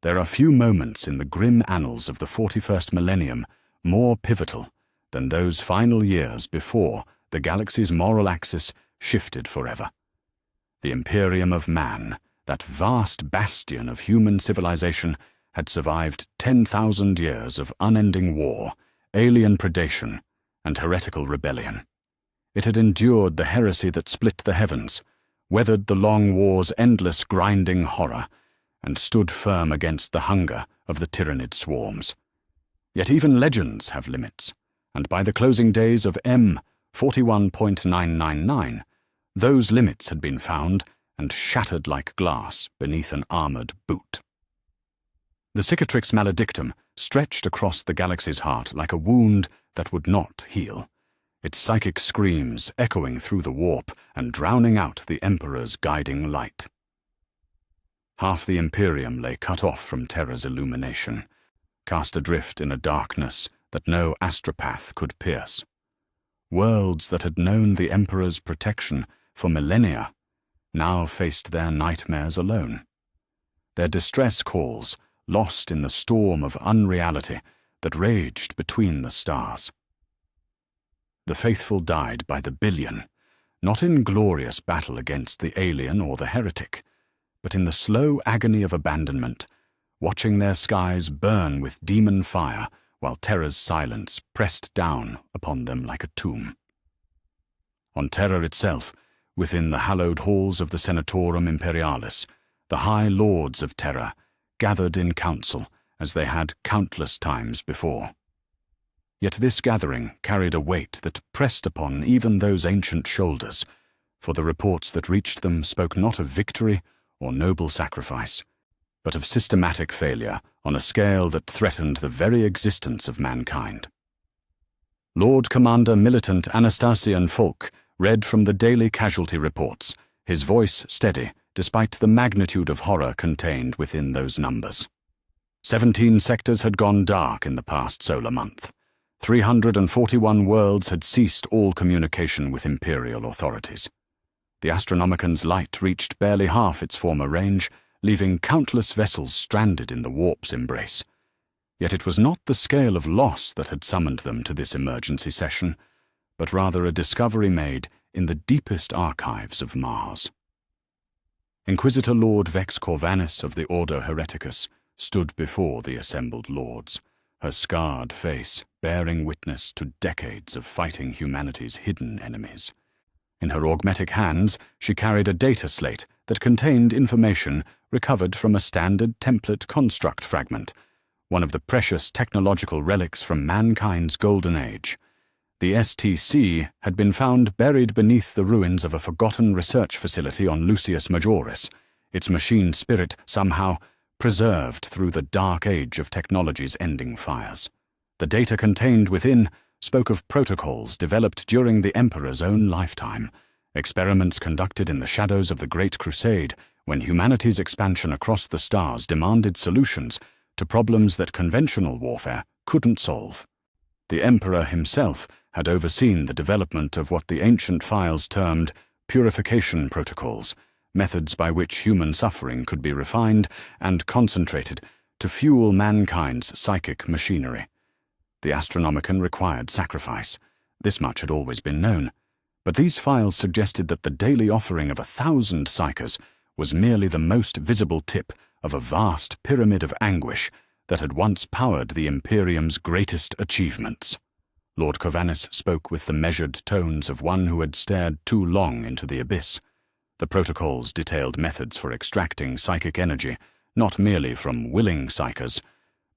There are few moments in the grim annals of the 41st millennium more pivotal than those final years before the galaxy's moral axis shifted forever. The Imperium of man, that vast bastion of human civilization, had survived 10,000 years of unending war, alien predation, and heretical rebellion. It had endured the heresy that split the heavens, weathered the long war's endless grinding horror, and stood firm against the hunger of the tyrannid swarms. Yet even legends have limits, and by the closing days of M 41.999, those limits had been found and shattered like glass beneath an armored boot. The cicatrix maledictum stretched across the galaxy's heart like a wound that would not heal, its psychic screams echoing through the warp and drowning out the Emperor's guiding light. Half the Imperium lay cut off from Terra's illumination, cast adrift in a darkness that no astropath could pierce. Worlds that had known the Emperor's protection for millennia now faced their nightmares alone, their distress calls lost in the storm of unreality that raged between the stars. The faithful died by the billion, not in glorious battle against the alien or the heretic, but in the slow agony of abandonment, watching their skies burn with demon fire while Terra's silence pressed down upon them like a tomb. On Terra itself, within the hallowed halls of the Senatorum Imperialis, the high lords of Terra gathered in council as they had countless times before. Yet this gathering carried a weight that pressed upon even those ancient shoulders, for the reports that reached them spoke not of victory or noble sacrifice, but of systematic failure on a scale that threatened the very existence of mankind. Lord Commander Militant Anastasian Folk read from the daily casualty reports, his voice steady despite the magnitude of horror contained within those numbers. 17 sectors had gone dark in the past solar month. 341 worlds had ceased all communication with Imperial authorities. The Astronomican's light reached barely half its former range, leaving countless vessels stranded in the warp's embrace. Yet it was not the scale of loss that had summoned them to this emergency session, but rather a discovery made in the deepest archives of Mars. Inquisitor Lord Vex Corvanus of the Ordo Hereticus stood before the assembled lords, her scarred face bearing witness to decades of fighting humanity's hidden enemies. In her augmetic hands, she carried a data slate that contained information recovered from a standard template construct fragment, one of the precious technological relics from mankind's golden age. The STC had been found buried beneath the ruins of a forgotten research facility on Lucius Majoris, its machine spirit somehow preserved through the dark age of technology's ending fires. The data contained within spoke of protocols developed during the Emperor's own lifetime, experiments conducted in the shadows of the Great Crusade when humanity's expansion across the stars demanded solutions to problems that conventional warfare couldn't solve. The Emperor himself had overseen the development of what the ancient files termed purification protocols, methods by which human suffering could be refined and concentrated to fuel mankind's psychic machinery. The Astronomican required sacrifice. This much had always been known, but these files suggested that the daily offering of 1,000 psychers was merely the most visible tip of a vast pyramid of anguish that had once powered the Imperium's greatest achievements. Lord Corvanus spoke with the measured tones of one who had stared too long into the abyss. The protocols detailed methods for extracting psychic energy, not merely from willing psychers,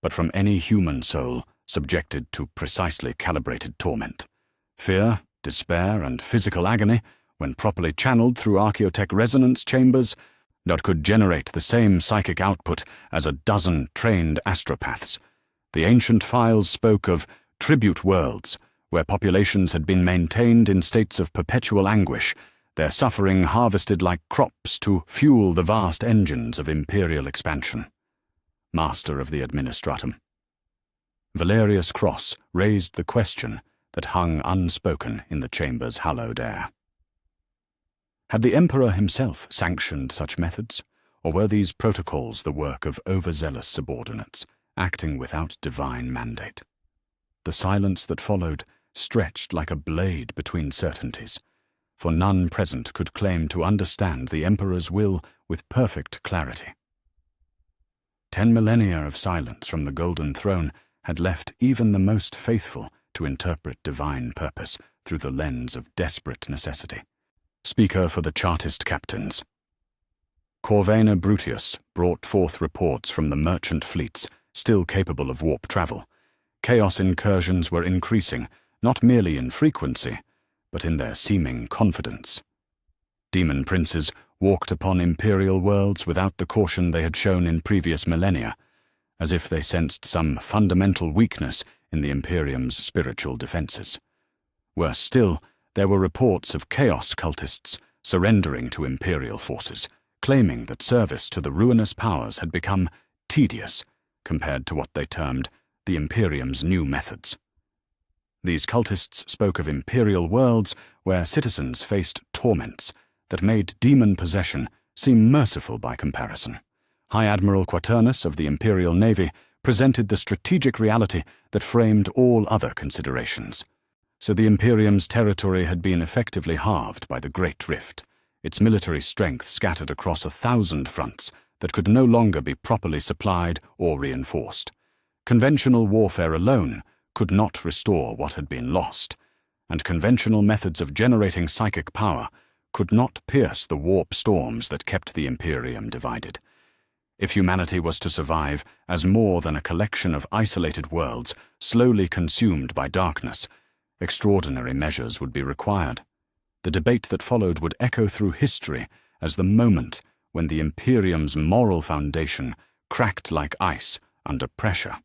but from any human soul subjected to precisely calibrated torment. Fear, despair, and physical agony, when properly channeled through archaeotech resonance chambers, that could generate the same psychic output as a dozen trained astropaths. The ancient files spoke of tribute worlds, where populations had been maintained in states of perpetual anguish, their suffering harvested like crops to fuel the vast engines of imperial expansion. Master of the Administratum. Valerius Cross raised the question that hung unspoken in the chamber's hallowed air. Had the Emperor himself sanctioned such methods, Or were these protocols the work of overzealous subordinates, acting without divine mandate? The silence that followed stretched like a blade between certainties, for none present could claim to understand the Emperor's will with perfect clarity. 10 millennia of silence from the Golden Throne had left even the most faithful to interpret divine purpose through the lens of desperate necessity. Speaker for the Chartist captains. Corvina Brutius brought forth reports from the merchant fleets still capable of warp travel. Chaos incursions were increasing, not merely in frequency, but in their seeming confidence. Demon princes walked upon imperial worlds without the caution they had shown in previous millennia, as if they sensed some fundamental weakness in the Imperium's spiritual defenses. Worse still, there were reports of chaos cultists surrendering to imperial forces, claiming that service to the ruinous powers had become tedious compared to what they termed the Imperium's new methods. These cultists spoke of imperial worlds where citizens faced torments that made demon possession seem merciful by comparison. High Admiral Quaternus of the Imperial Navy presented the strategic reality that framed all other considerations. So the Imperium's territory had been effectively halved by the Great Rift, its military strength scattered across 1,000 fronts that could no longer be properly supplied or reinforced. Conventional warfare alone could not restore what had been lost, and conventional methods of generating psychic power could not pierce the warp storms that kept the Imperium divided. If humanity was to survive as more than a collection of isolated worlds slowly consumed by darkness, extraordinary measures would be required. The debate that followed would echo through history as the moment when the Imperium's moral foundation cracked like ice under pressure.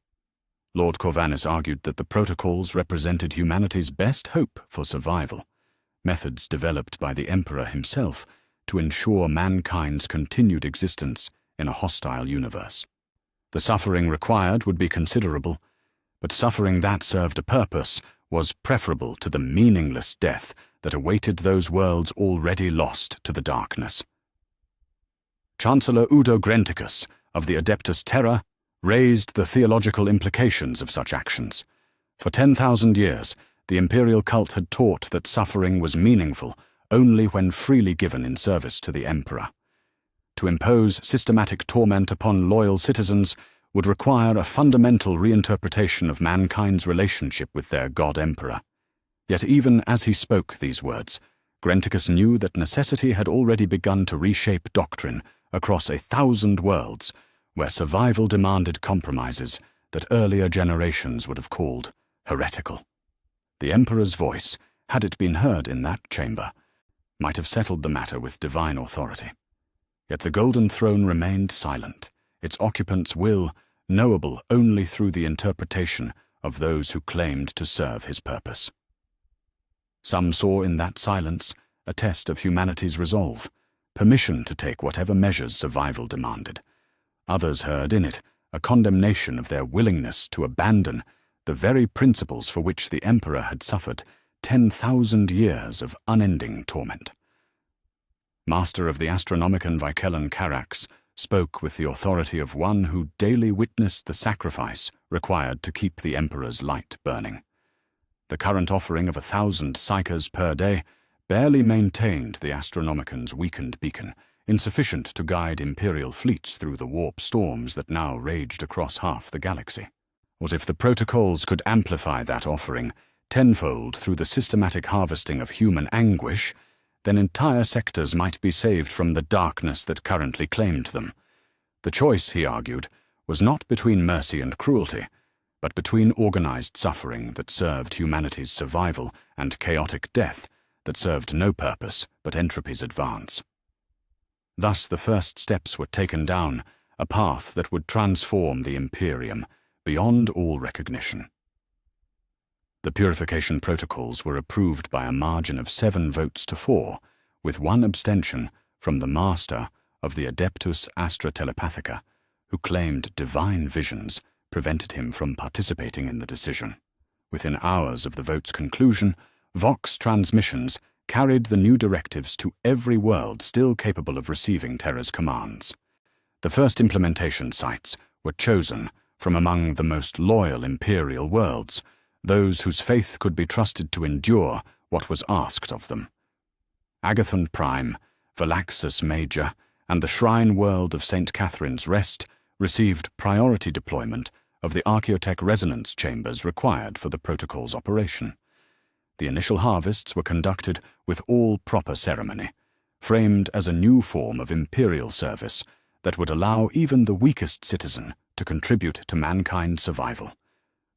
Lord Corvanus argued that the protocols represented humanity's best hope for survival, methods developed by the Emperor himself to ensure mankind's continued existence in a hostile universe. The suffering required would be considerable, but suffering that served a purpose was preferable to the meaningless death that awaited those worlds already lost to the darkness. Chancellor Udo Grenticus of the Adeptus Terra raised the theological implications of such actions. For 10,000 years, the imperial cult had taught that suffering was meaningful only when freely given in service to the Emperor. To impose systematic torment upon loyal citizens would require a fundamental reinterpretation of mankind's relationship with their God-Emperor. Yet even as he spoke these words, Grenticus knew that necessity had already begun to reshape doctrine across 1,000 worlds, where survival demanded compromises that earlier generations would have called heretical. The Emperor's voice, had it been heard in that chamber, might have settled the matter with divine authority. Yet the Golden Throne remained silent, its occupant's will knowable only through the interpretation of those who claimed to serve his purpose. Some saw in that silence a test of humanity's resolve, permission to take whatever measures survival demanded. Others heard in it a condemnation of their willingness to abandon the very principles for which the Emperor had suffered 10,000 years of unending torment. Master of the Astronomicon Vicellin Carax spoke with the authority of one who daily witnessed the sacrifice required to keep the Emperor's light burning. The current offering of 1,000 psychers per day barely maintained the Astronomicon's weakened beacon, insufficient to guide imperial fleets through the warp storms that now raged across half the galaxy. What if the protocols could amplify that offering tenfold through the systematic harvesting of human anguish, then entire sectors might be saved from the darkness that currently claimed them. The choice, he argued, was not between mercy and cruelty, but between organized suffering that served humanity's survival and chaotic death that served no purpose but entropy's advance. Thus the first steps were taken down a path that would transform the Imperium beyond all recognition. The purification protocols were approved by a margin of 7 votes to 4, with 1 abstention from the master of the Adeptus Astra Telepathica, who claimed divine visions prevented him from participating in the decision. Within hours of the vote's conclusion, Vox transmissions carried the new directives to every world still capable of receiving Terra's commands. The first implementation sites were chosen from among the most loyal imperial worlds, those whose faith could be trusted to endure what was asked of them. Agathon Prime, Valaxus Major, and the Shrine World of St. Catherine's Rest received priority deployment of the Archaeotech resonance chambers required for the protocol's operation. The initial harvests were conducted with all proper ceremony, framed as a new form of imperial service that would allow even the weakest citizen to contribute to mankind's survival.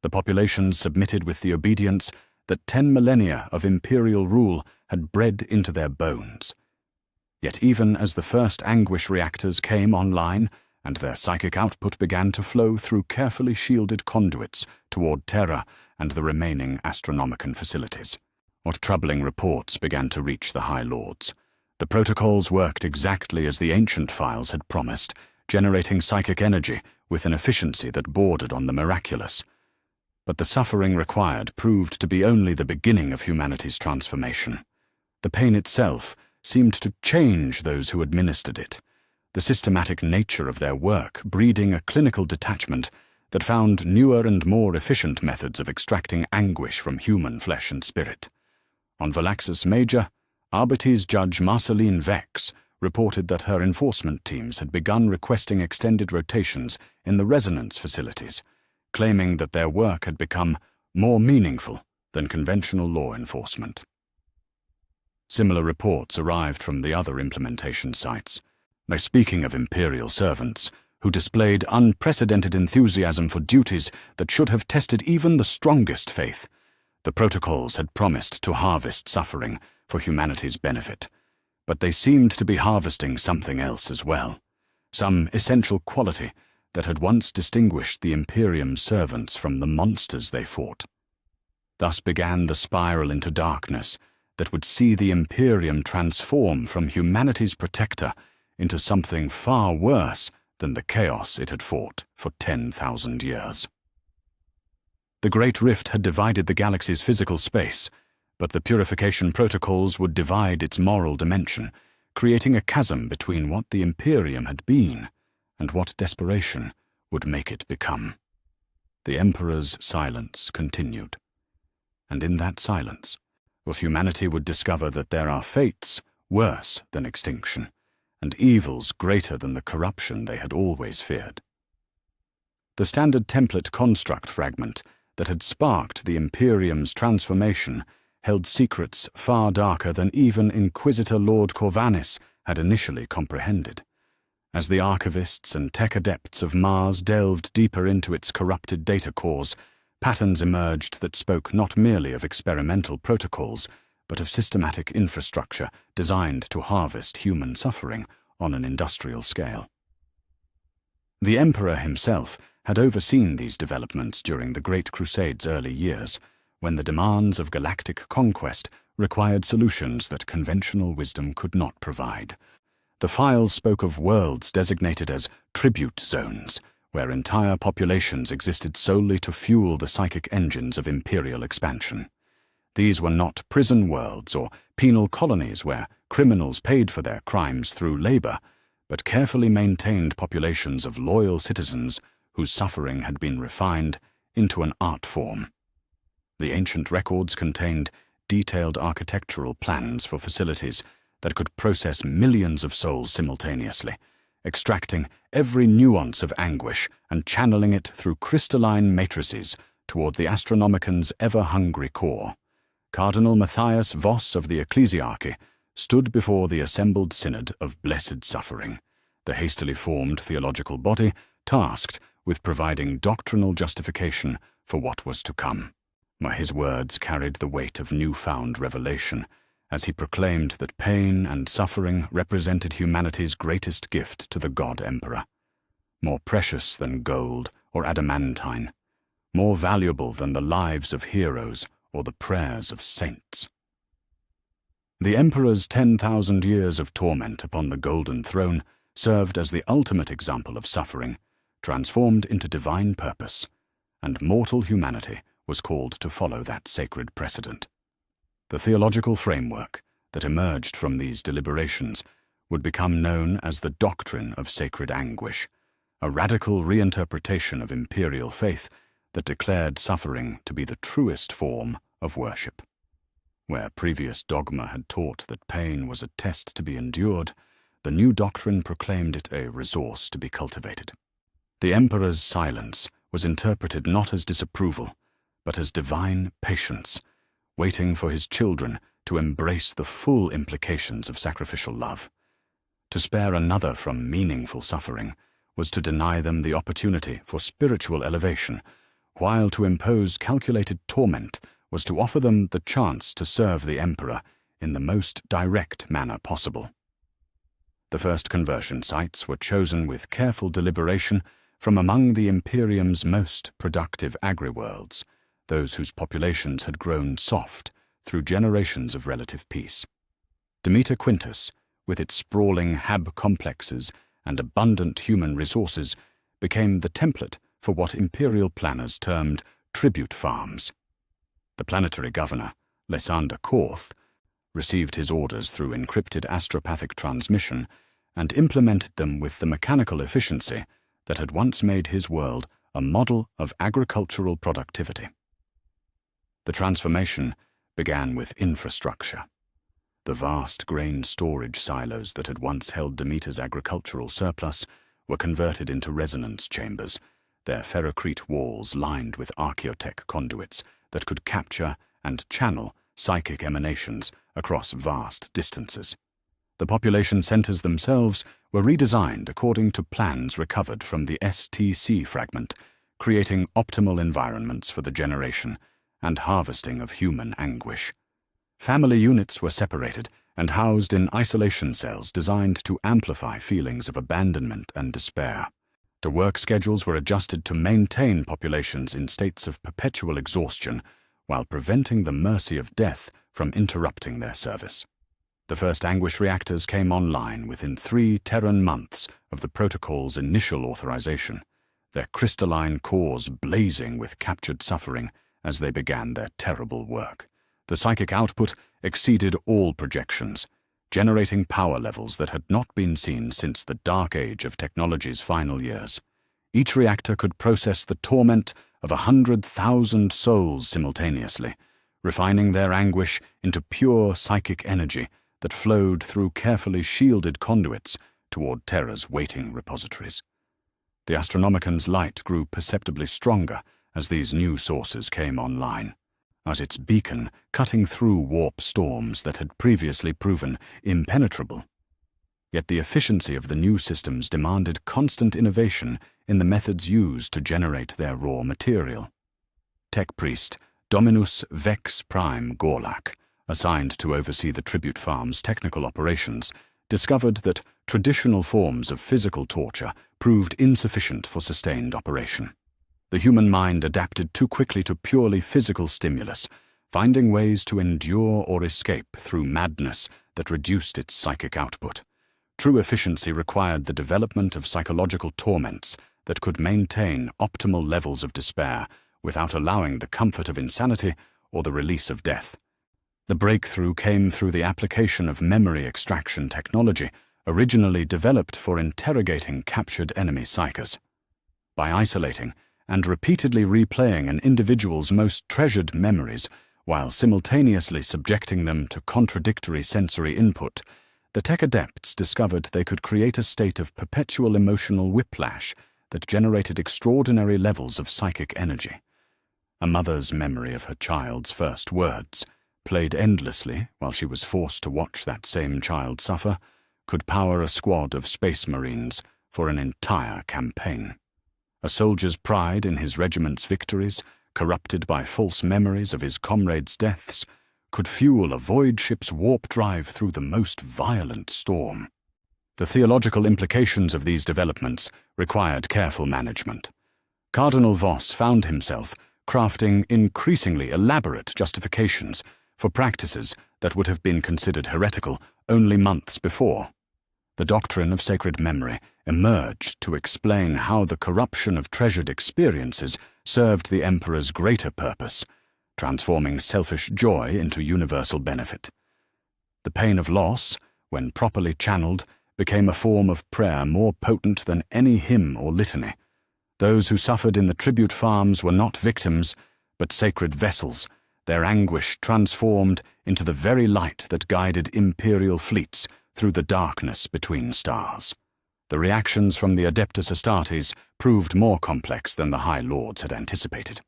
The populations submitted with the obedience that 10 millennia of imperial rule had bred into their bones. Yet even as the first anguish reactors came online and their psychic output began to flow through carefully shielded conduits toward Terra and the remaining Astronomican facilities, what troubling reports began to reach the High Lords. The protocols worked exactly as the ancient files had promised, generating psychic energy with an efficiency that bordered on the miraculous. But the suffering required proved to be only the beginning of humanity's transformation. The pain itself seemed to change those who administered it, the systematic nature of their work breeding a clinical detachment that found newer and more efficient methods of extracting anguish from human flesh and spirit. On Valaxus Major, Arbites Judge Marceline Vex reported that her enforcement teams had begun requesting extended rotations in the resonance facilities, claiming that their work had become more meaningful than conventional law enforcement. Similar reports arrived from the other implementation sites. Now, speaking of imperial servants, who displayed unprecedented enthusiasm for duties that should have tested even the strongest faith, the protocols had promised to harvest suffering for humanity's benefit, but they seemed to be harvesting something else as well, some essential quality that had once distinguished the Imperium's servants from the monsters they fought. Thus began the spiral into darkness that would see the Imperium transform from humanity's protector into something far worse than the chaos it had fought for 10,000 years. The Great Rift had divided the galaxy's physical space, but the purification protocols would divide its moral dimension, creating a chasm between what the Imperium had been and what desperation would make it become. The Emperor's silence continued, and in that silence, humanity would discover that there are fates worse than extinction, and evils greater than the corruption they had always feared. The standard template construct fragment that had sparked the Imperium's transformation held secrets far darker than even Inquisitor Lord Corvanis had initially comprehended. As the archivists and tech adepts of Mars delved deeper into its corrupted data cores, patterns emerged that spoke not merely of experimental protocols, but of systematic infrastructure designed to harvest human suffering on an industrial scale. The Emperor himself had overseen these developments during the Great Crusade's early years, when the demands of galactic conquest required solutions that conventional wisdom could not provide. The files spoke of worlds designated as tribute zones, where entire populations existed solely to fuel the psychic engines of imperial expansion. These were not prison worlds or penal colonies where criminals paid for their crimes through labor, but carefully maintained populations of loyal citizens whose suffering had been refined into an art form. The ancient records contained detailed architectural plans for facilities that could process millions of souls simultaneously, extracting every nuance of anguish and channeling it through crystalline matrices toward the Astronomican's ever-hungry core. Cardinal Matthias Voss of the Ecclesiarchy stood before the assembled synod of blessed suffering, the hastily formed theological body tasked with providing doctrinal justification for what was to come. His words carried the weight of newfound revelation, as he proclaimed that pain and suffering represented humanity's greatest gift to the God Emperor, more precious than gold or adamantine, more valuable than the lives of heroes or the prayers of saints. The Emperor's 10,000 years of torment upon the Golden Throne served as the ultimate example of suffering, transformed into divine purpose, and mortal humanity was called to follow that sacred precedent. The theological framework that emerged from these deliberations would become known as the doctrine of sacred anguish, a radical reinterpretation of imperial faith that declared suffering to be the truest form of worship. Where previous dogma had taught that pain was a test to be endured, the new doctrine proclaimed it a resource to be cultivated. The emperor's silence was interpreted not as disapproval, but as divine patience, waiting for his children to embrace the full implications of sacrificial love. To spare another from meaningful suffering was to deny them the opportunity for spiritual elevation, while to impose calculated torment was to offer them the chance to serve the emperor in the most direct manner possible. The first conversion sites were chosen with careful deliberation from among the Imperium's most productive agri-worlds, those whose populations had grown soft through generations of relative peace. Demeter Quintus, with its sprawling hab complexes and abundant human resources, became the template for what imperial planners termed tribute farms. The planetary governor, Lysander Korth, received his orders through encrypted astropathic transmission and implemented them with the mechanical efficiency that had once made his world a model of agricultural productivity. The transformation began with infrastructure. The vast grain storage silos that had once held Demeter's agricultural surplus were converted into resonance chambers, their ferrocrete walls lined with archaeotech conduits that could capture and channel psychic emanations across vast distances. The population centers themselves were redesigned according to plans recovered from the STC fragment, creating optimal environments for the generation and harvesting of human anguish. Family units were separated and housed in isolation cells designed to amplify feelings of abandonment and despair. The work schedules were adjusted to maintain populations in states of perpetual exhaustion while preventing the mercy of death from interrupting their service. The first anguish reactors came online within 3 Terran months of the protocol's initial authorization, their crystalline cores blazing with captured suffering as they began their terrible work. The psychic output exceeded all projections, generating power levels that had not been seen since the dark age of technology's final years. Each reactor could process the torment of 100,000 souls simultaneously, refining their anguish into pure psychic energy that flowed through carefully shielded conduits toward Terra's waiting repositories. The Astronomican's light grew perceptibly stronger as these new sources came online, as its beacon cutting through warp storms that had previously proven impenetrable. Yet the efficiency of the new systems demanded constant innovation in the methods used to generate their raw material. Tech priest Dominus Vex Prime Gorlak, assigned to oversee the tribute farm's technical operations, discovered that traditional forms of physical torture proved insufficient for sustained operation. The human mind adapted too quickly to purely physical stimulus, finding ways to endure or escape through madness that reduced its psychic output. True efficiency required the development of psychological torments that could maintain optimal levels of despair without allowing the comfort of insanity or the release of death. The breakthrough came through the application of memory extraction technology, originally developed for interrogating captured enemy psychers. By isolating and repeatedly replaying an individual's most treasured memories while simultaneously subjecting them to contradictory sensory input, the tech adepts discovered they could create a state of perpetual emotional whiplash that generated extraordinary levels of psychic energy. A mother's memory of her child's first words, played endlessly while she was forced to watch that same child suffer, could power a squad of space marines for an entire campaign. A soldier's pride in his regiment's victories, corrupted by false memories of his comrades' deaths, could fuel a void ship's warp drive through the most violent storm. The theological implications of these developments required careful management. Cardinal Voss found himself crafting increasingly elaborate justifications for practices that would have been considered heretical only months before. The doctrine of sacred memory emerged to explain how the corruption of treasured experiences served the emperor's greater purpose, transforming selfish joy into universal benefit. The pain of loss, when properly channeled, became a form of prayer more potent than any hymn or litany. Those who suffered in the tribute farms were not victims, but sacred vessels, their anguish transformed into the very light that guided imperial fleets through the darkness between stars. The reactions from the Adeptus Astartes proved more complex than the High Lords had anticipated.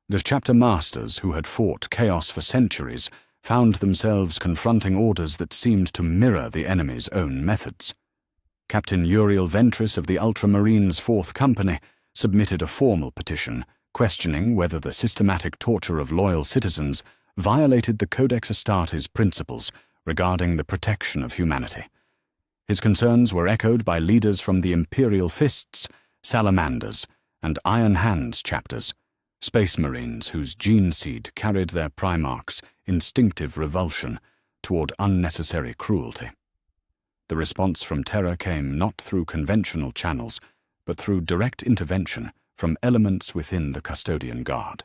The chapter masters who had fought chaos for centuries found themselves confronting orders that seemed to mirror the enemy's own methods. Captain Uriel Ventris of the Ultramarines' 4th Company submitted a formal petition questioning whether the systematic torture of loyal citizens violated the Codex Astartes principles regarding the protection of humanity. His concerns were echoed by leaders from the Imperial Fists, Salamanders, and Iron Hands chapters, Space Marines whose gene seed carried their Primarch's instinctive revulsion toward unnecessary cruelty. The response from Terra came not through conventional channels, but through direct intervention from elements within the Custodian Guard.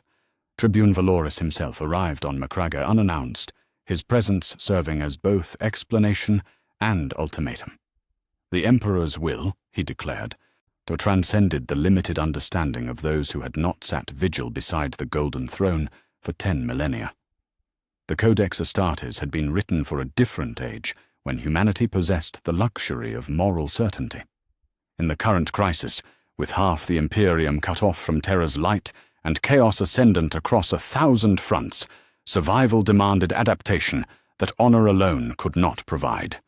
Tribune Valoris himself arrived on Macragge unannounced, his presence serving as both explanation and ultimatum. The Emperor's will, he declared, though transcended the limited understanding of those who had not sat vigil beside the Golden Throne for 10 millennia. The Codex Astartes had been written for a different age, when humanity possessed the luxury of moral certainty. In the current crisis, with half the Imperium cut off from Terra's light and chaos ascendant across 1,000 fronts, survival demanded adaptation that honor alone could not provide.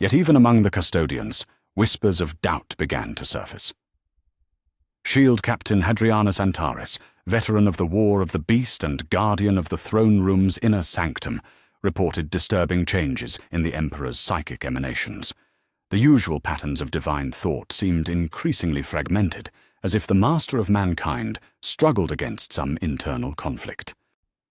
Yet even among the custodians, whispers of doubt began to surface. Shield Captain Hadrianus Antares, veteran of the War of the Beast and guardian of the throne room's inner sanctum, reported disturbing changes in the Emperor's psychic emanations. The usual patterns of divine thought seemed increasingly fragmented, as if the master of mankind struggled against some internal conflict.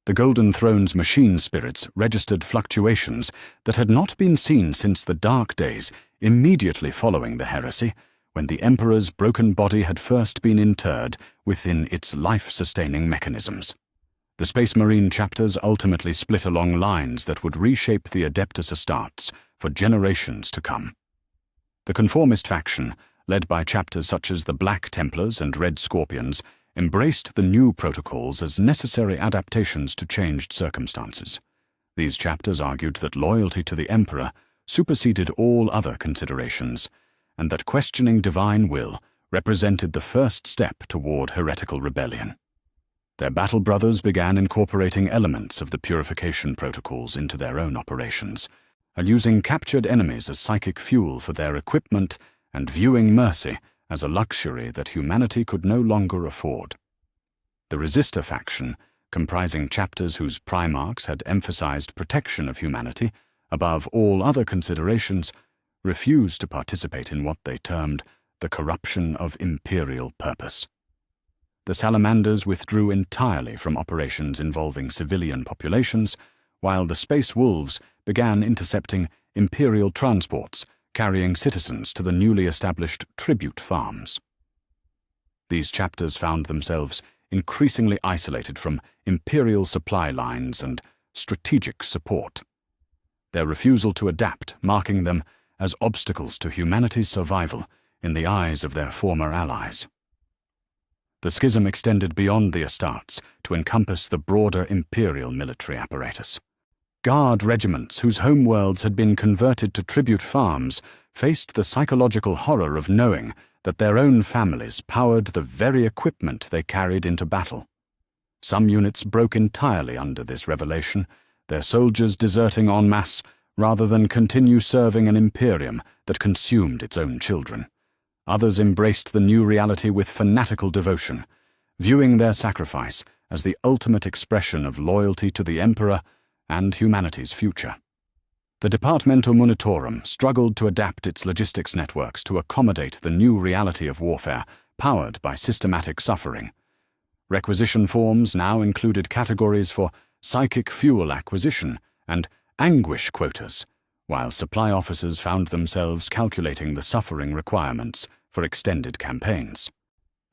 The Golden Throne's machine spirits registered fluctuations that had not been seen since the dark days immediately following the heresy, when the Emperor's broken body had first been interred within its life-sustaining mechanisms. The Space Marine chapters ultimately split along lines that would reshape the Adeptus Astartes for generations to come. The conformist faction, led by chapters such as the Black Templars and Red Scorpions, embraced the new protocols as necessary adaptations to changed circumstances. These chapters argued that loyalty to the Emperor superseded all other considerations, and that questioning divine will represented the first step toward heretical rebellion. Their battle brothers began incorporating elements of the purification protocols into their own operations, and using captured enemies as psychic fuel for their equipment and viewing mercy as a luxury that humanity could no longer afford. The Resistor faction, comprising chapters whose Primarchs had emphasized protection of humanity above all other considerations, refused to participate in what they termed the corruption of imperial purpose. The Salamanders withdrew entirely from operations involving civilian populations, while the Space Wolves began intercepting imperial transports carrying citizens to the newly established tribute farms. These chapters found themselves increasingly isolated from imperial supply lines and strategic support, their refusal to adapt marking them as obstacles to humanity's survival in the eyes of their former allies. The schism extended beyond the Astartes to encompass the broader imperial military apparatus. Guard regiments whose homeworlds had been converted to tribute farms faced the psychological horror of knowing that their own families powered the very equipment they carried into battle. Some units broke entirely under this revelation, their soldiers deserting en masse rather than continue serving an Imperium that consumed its own children. Others embraced the new reality with fanatical devotion, viewing their sacrifice as the ultimate expression of loyalty to the Emperor and humanity's future. The Departamento Munitorum struggled to adapt its logistics networks to accommodate the new reality of warfare powered by systematic suffering. Requisition forms now included categories for psychic fuel acquisition and anguish quotas, while supply officers found themselves calculating the suffering requirements for extended campaigns.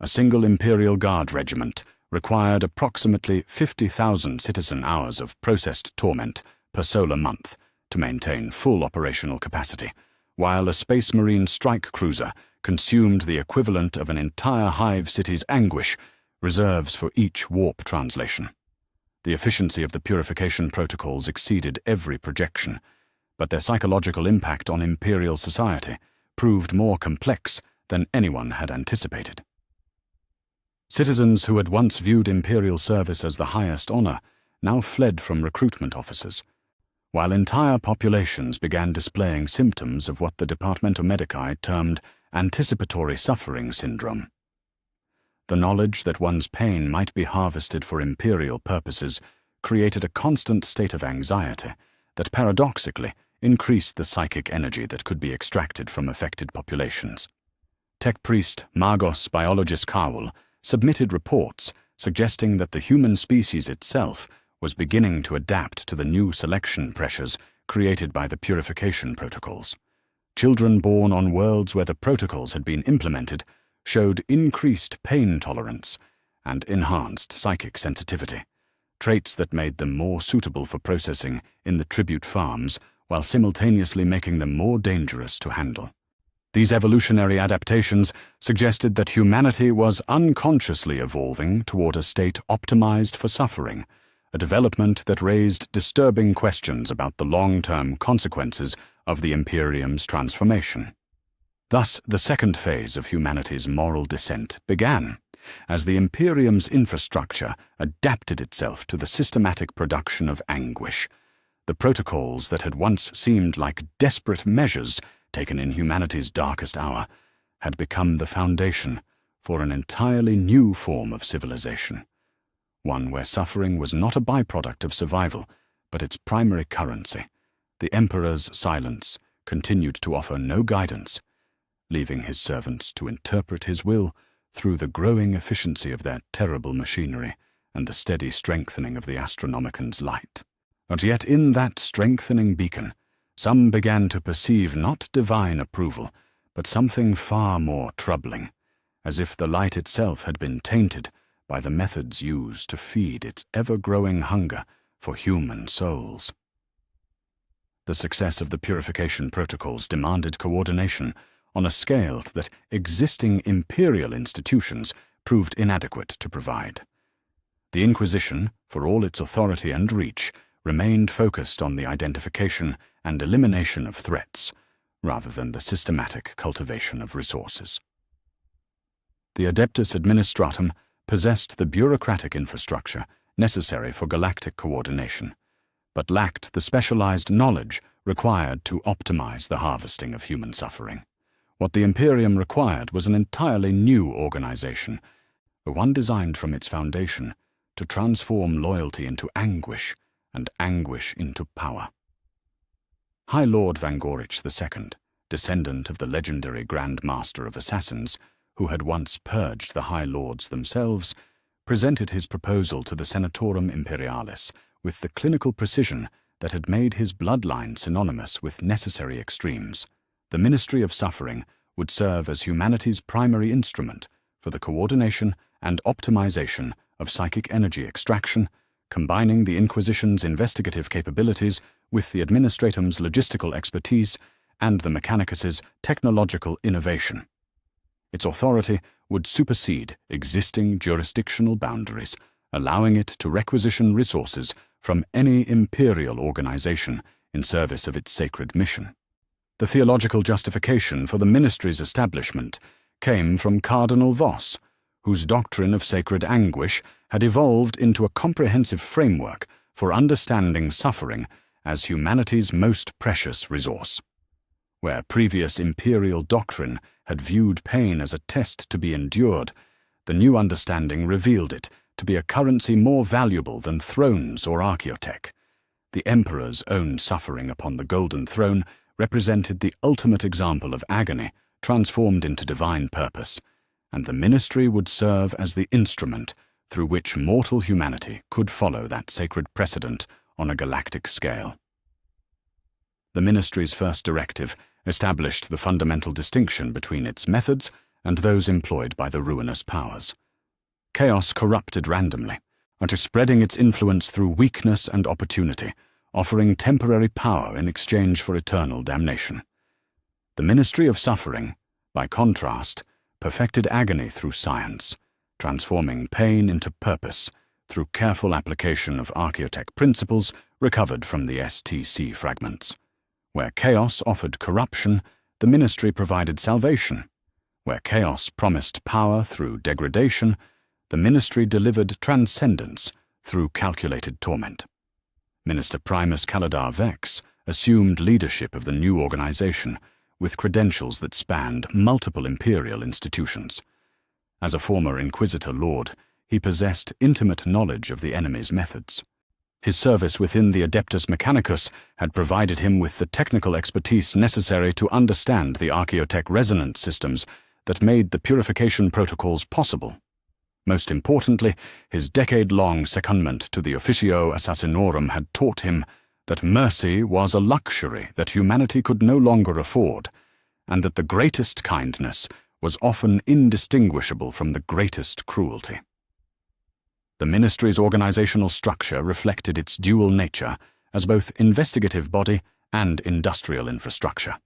A single Imperial Guard regiment required approximately 50,000 citizen hours of processed torment per solar month to maintain full operational capacity, while a Space Marine strike cruiser consumed the equivalent of an entire hive city's anguish, reserves for each warp translation. The efficiency of the purification protocols exceeded every projection, but their psychological impact on Imperial society proved more complex than anyone had anticipated. Citizens who had once viewed Imperial service as the highest honor now fled from recruitment officers, while entire populations began displaying symptoms of what the Departamento Medici termed anticipatory suffering syndrome. The knowledge that one's pain might be harvested for Imperial purposes created a constant state of anxiety that paradoxically increased the psychic energy that could be extracted from affected populations. Tech priest Magos biologist Kowal submitted reports suggesting that the human species itself was beginning to adapt to the new selection pressures created by the purification protocols. Children born on worlds where the protocols had been implemented showed increased pain tolerance and enhanced psychic sensitivity, traits that made them more suitable for processing in the tribute farms while simultaneously making them more dangerous to handle. These evolutionary adaptations suggested that humanity was unconsciously evolving toward a state optimized for suffering, a development that raised disturbing questions about the long-term consequences of the Imperium's transformation. Thus, the second phase of humanity's moral descent began, as the Imperium's infrastructure adapted itself to the systematic production of anguish. The protocols that had once seemed like desperate measures taken in humanity's darkest hour had become the foundation for an entirely new form of civilization, one where suffering was not a byproduct of survival, but its primary currency. The Emperor's silence continued to offer no guidance, leaving his servants to interpret his will through the growing efficiency of their terrible machinery and the steady strengthening of the Astronomican's light. But yet in that strengthening beacon, some began to perceive not divine approval, but something far more troubling, as if the light itself had been tainted by the methods used to feed its ever-growing hunger for human souls. The success of the purification protocols demanded coordination on a scale that existing imperial institutions proved inadequate to provide. The Inquisition, for all its authority and reach, remained focused on the identification and elimination of threats, rather than the systematic cultivation of resources. The Adeptus Administratum possessed the bureaucratic infrastructure necessary for galactic coordination, but lacked the specialized knowledge required to optimize the harvesting of human suffering. What the Imperium required was an entirely new organization, one designed from its foundation to transform loyalty into anguish and anguish into power. High Lord Vangorich II, descendant of the legendary Grand Master of Assassins, who had once purged the High Lords themselves, presented his proposal to the Senatorum Imperialis with the clinical precision that had made his bloodline synonymous with necessary extremes. The Ministry of Suffering would serve as humanity's primary instrument for the coordination and optimization of psychic energy extraction, combining the Inquisition's investigative capabilities with the Administratum's logistical expertise and the Mechanicus's technological innovation. Its authority would supersede existing jurisdictional boundaries, allowing it to requisition resources from any imperial organization in service of its sacred mission. The theological justification for the ministry's establishment came from Cardinal Voss, whose doctrine of sacred anguish had evolved into a comprehensive framework for understanding suffering as humanity's most precious resource. Where previous imperial doctrine had viewed pain as a test to be endured, the new understanding revealed it to be a currency more valuable than thrones or archaeotech. The Emperor's own suffering upon the Golden Throne represented the ultimate example of agony transformed into divine purpose, and the ministry would serve as the instrument through which mortal humanity could follow that sacred precedent on a galactic scale. The ministry's first directive established the fundamental distinction between its methods and those employed by the ruinous powers. Chaos corrupted randomly, and spreading its influence through weakness and opportunity, offering temporary power in exchange for eternal damnation. The Ministry of Suffering, by contrast, perfected agony through science, transforming pain into purpose through careful application of archaeotech principles recovered from the STC fragments. Where chaos offered corruption, the Ministry provided salvation. Where chaos promised power through degradation, the Ministry delivered transcendence through calculated torment. Minister Primus Calidar Vex assumed leadership of the new organization with credentials that spanned multiple imperial institutions. As a former Inquisitor Lord, he possessed intimate knowledge of the enemy's methods. His service within the Adeptus Mechanicus had provided him with the technical expertise necessary to understand the archaeotech resonance systems that made the purification protocols possible. Most importantly, his decade-long secondment to the Officio Assassinorum had taught him that mercy was a luxury that humanity could no longer afford, and that the greatest kindness was often indistinguishable from the greatest cruelty. The Ministry's organizational structure reflected its dual nature as both investigative body and industrial infrastructure.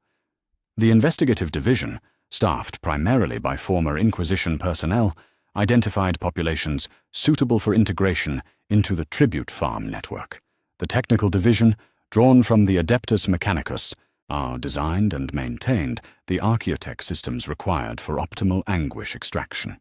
The investigative division, staffed primarily by former Inquisition personnel, identified populations suitable for integration into the tribute farm network. The technical division, drawn from the Adeptus Mechanicus, designed and maintained the archaeotech systems required for optimal anguish extraction.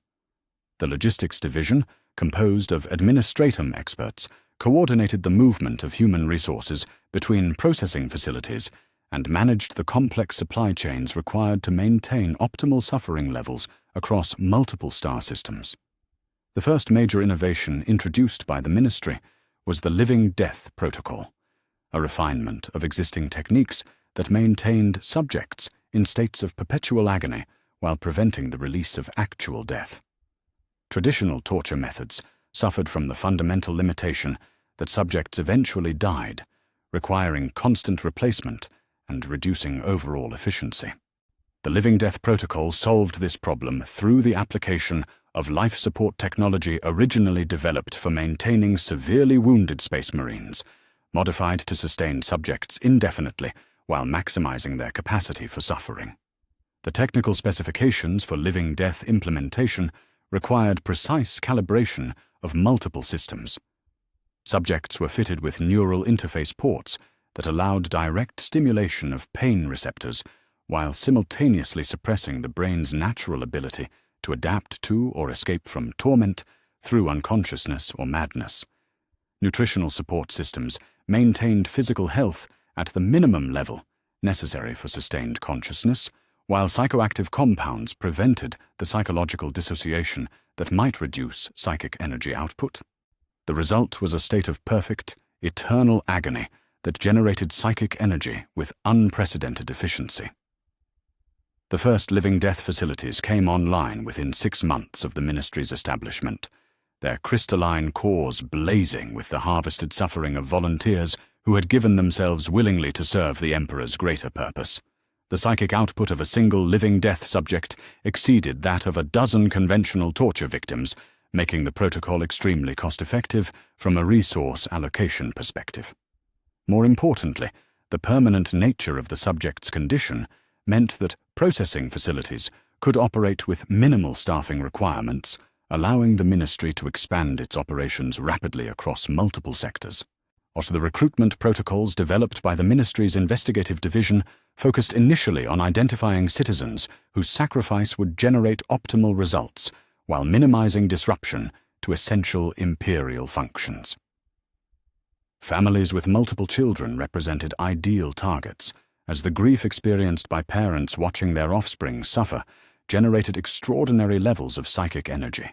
The logistics division, composed of administratum experts, coordinated the movement of human resources between processing facilities and managed the complex supply chains required to maintain optimal suffering levels across multiple star systems. The first major innovation introduced by the Ministry was the Living Death Protocol, a refinement of existing techniques that maintained subjects in states of perpetual agony while preventing the release of actual death. Traditional torture methods suffered from the fundamental limitation that subjects eventually died, requiring constant replacement and reducing overall efficiency. The Living Death Protocol solved this problem through the application of life support technology originally developed for maintaining severely wounded Space Marines, modified to sustain subjects indefinitely while maximizing their capacity for suffering. The technical specifications for living death implementation required precise calibration of multiple systems. Subjects were fitted with neural interface ports that allowed direct stimulation of pain receptors while simultaneously suppressing the brain's natural ability to adapt to or escape from torment through unconsciousness or madness. Nutritional support systems maintained physical health at the minimum level necessary for sustained consciousness, while psychoactive compounds prevented the psychological dissociation that might reduce psychic energy output. The result was a state of perfect, eternal agony that generated psychic energy with unprecedented efficiency. The first living death facilities came online within 6 months of the Ministry's establishment, their crystalline cores blazing with the harvested suffering of volunteers who had given themselves willingly to serve the Emperor's greater purpose. The psychic output of a single living death subject exceeded that of a dozen conventional torture victims, making the protocol extremely cost-effective from a resource allocation perspective. More importantly, the permanent nature of the subject's condition meant that processing facilities could operate with minimal staffing requirements, allowing the Ministry to expand its operations rapidly across multiple sectors. The recruitment protocols developed by the Ministry's investigative division focused initially on identifying citizens whose sacrifice would generate optimal results while minimizing disruption to essential imperial functions. Families with multiple children represented ideal targets, as the grief experienced by parents watching their offspring suffer generated extraordinary levels of psychic energy.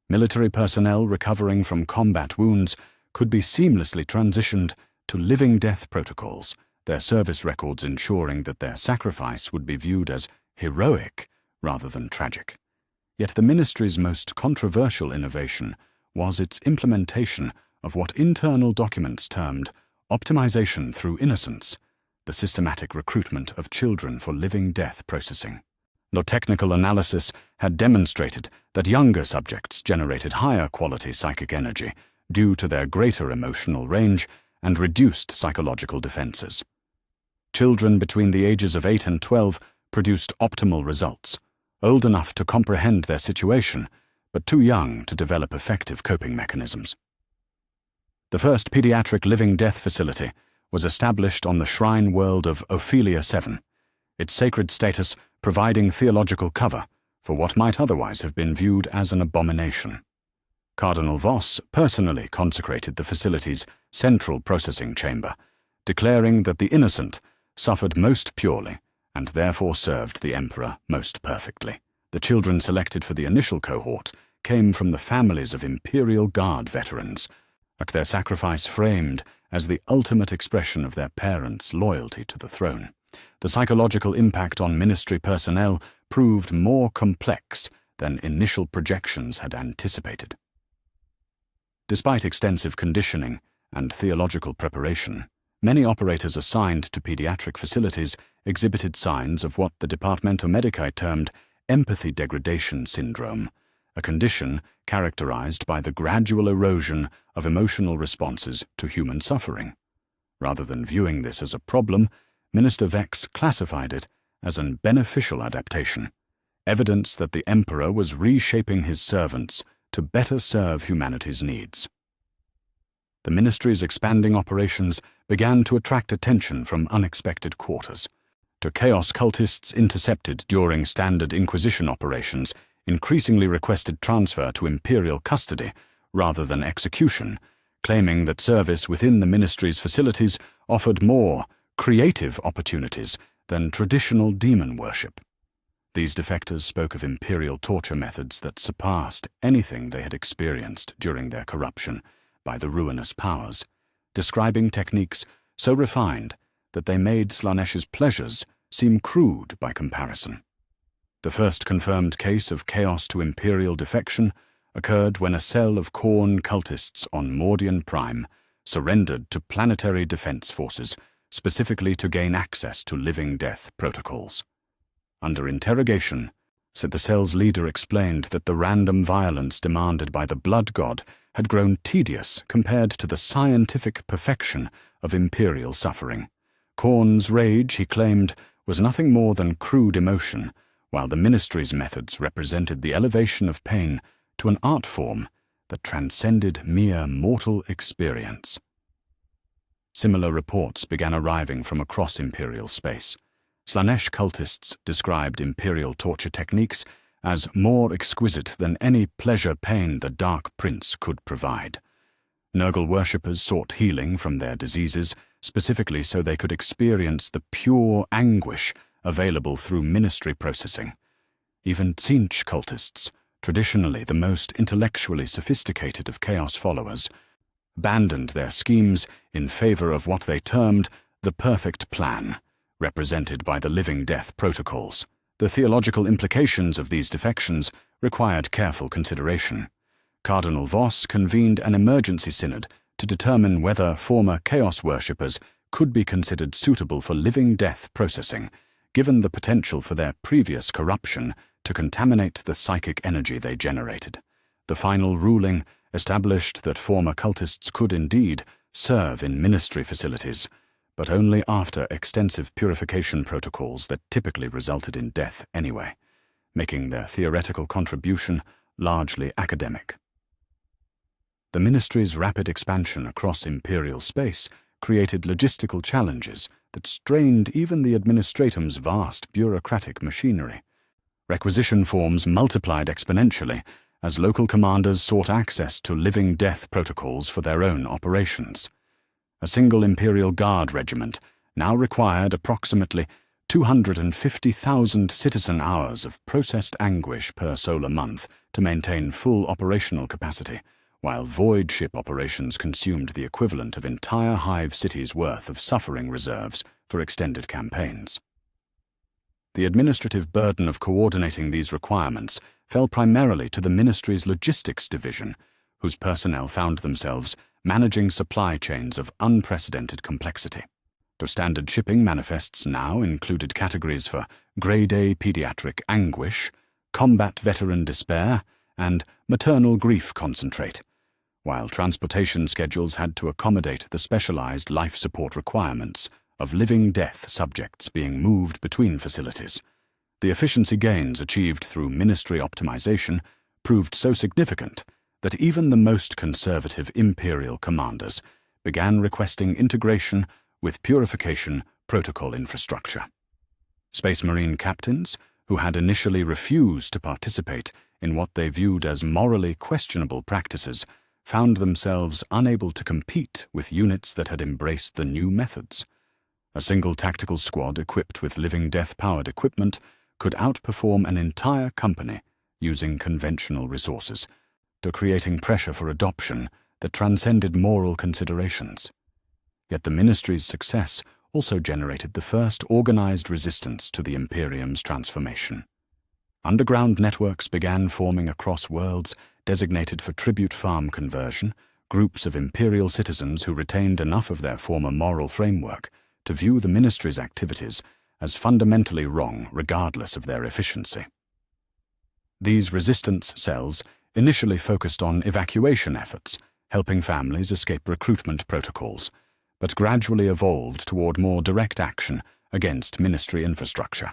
Military personnel recovering from combat wounds could be seamlessly transitioned to living death protocols, their service records ensuring that their sacrifice would be viewed as heroic rather than tragic. Yet the Ministry's most controversial innovation was its implementation of what internal documents termed optimization through innocence, the systematic recruitment of children for living death processing. No technical analysis had demonstrated that younger subjects generated higher quality psychic energy due to their greater emotional range and reduced psychological defenses. Children between the ages of 8 and 12 produced optimal results, old enough to comprehend their situation, but too young to develop effective coping mechanisms. The first pediatric living-death facility was established on the shrine world of Ophelia 7, its sacred status providing theological cover for what might otherwise have been viewed as an abomination. Cardinal Voss personally consecrated the facility's central processing chamber, declaring that the innocent suffered most purely and therefore served the emperor most perfectly. The children selected for the initial cohort came from the families of Imperial Guard veterans, their sacrifice framed as the ultimate expression of their parents' loyalty to the throne. The psychological impact on ministry personnel proved more complex than initial projections had anticipated. Despite extensive conditioning and theological preparation, many operators assigned to pediatric facilities exhibited signs of what the Departamento Medici termed empathy degradation syndrome, a condition characterized by the gradual erosion of emotional responses to human suffering. Rather than viewing this as a problem, Minister Vex classified it as an beneficial adaptation, evidence that the emperor was reshaping his servants to better serve humanity's needs. The ministry's expanding operations began to attract attention from unexpected quarters. To chaos cultists intercepted during standard Inquisition operations increasingly requested transfer to imperial custody rather than execution, claiming that service within the ministry's facilities offered more creative opportunities than traditional demon worship. These defectors spoke of imperial torture methods that surpassed anything they had experienced during their corruption by the ruinous powers, describing techniques so refined that they made Slanesh's pleasures seem crude by comparison. The first confirmed case of chaos to imperial defection occurred when a cell of Khorne cultists on Mordian Prime surrendered to planetary defense forces, specifically to gain access to living-death protocols. Under interrogation, the cell's leader explained that the random violence demanded by the blood god had grown tedious compared to the scientific perfection of imperial suffering. Khorne's rage, he claimed, was nothing more than crude emotion, while the ministry's methods represented the elevation of pain to an art form that transcended mere mortal experience. Similar reports began arriving from across imperial space. Slanesh cultists described imperial torture techniques as more exquisite than any pleasure pain the Dark Prince could provide. Nurgle worshippers sought healing from their diseases, specifically so they could experience the pure anguish available through ministry processing. Even Tzeentch cultists, traditionally the most intellectually sophisticated of Chaos followers, abandoned their schemes in favor of what they termed the perfect plan, represented by the living-death protocols. The theological implications of these defections required careful consideration. Cardinal Voss convened an emergency synod to determine whether former Chaos worshippers could be considered suitable for living-death processing, given the potential for their previous corruption to contaminate the psychic energy they generated. The final ruling established that former cultists could indeed serve in ministry facilities, but only after extensive purification protocols that typically resulted in death anyway, making their theoretical contribution largely academic. The ministry's rapid expansion across imperial space created logistical challenges that strained even the administratum's vast bureaucratic machinery. Requisition forms multiplied exponentially as local commanders sought access to living-death protocols for their own operations. A single Imperial Guard regiment now required approximately 250,000 citizen hours of processed anguish per solar month to maintain full operational capacity, while void ship operations consumed the equivalent of entire hive cities' worth of suffering reserves for extended campaigns. The administrative burden of coordinating these requirements fell primarily to the ministry's logistics division, whose personnel found themselves managing supply chains of unprecedented complexity. The standard shipping manifests now included categories for Grade A pediatric anguish, combat veteran despair, and maternal grief concentrate, while transportation schedules had to accommodate the specialized life support requirements of living-death subjects being moved between facilities. The efficiency gains achieved through ministry optimization proved so significant that even the most conservative Imperial commanders began requesting integration with purification protocol infrastructure. Space Marine captains, who had initially refused to participate in what they viewed as morally questionable practices, found themselves unable to compete with units that had embraced the new methods. A single tactical squad equipped with living-death-powered equipment could outperform an entire company using conventional resources, creating pressure for adoption that transcended moral considerations. Yet the Ministry's success also generated the first organized resistance to the Imperium's transformation. Underground networks began forming across worlds designated for tribute farm conversion, groups of Imperial citizens who retained enough of their former moral framework to view the Ministry's activities as fundamentally wrong regardless of their efficiency. These resistance cells initially focused on evacuation efforts, helping families escape recruitment protocols, but gradually evolved toward more direct action against Ministry infrastructure.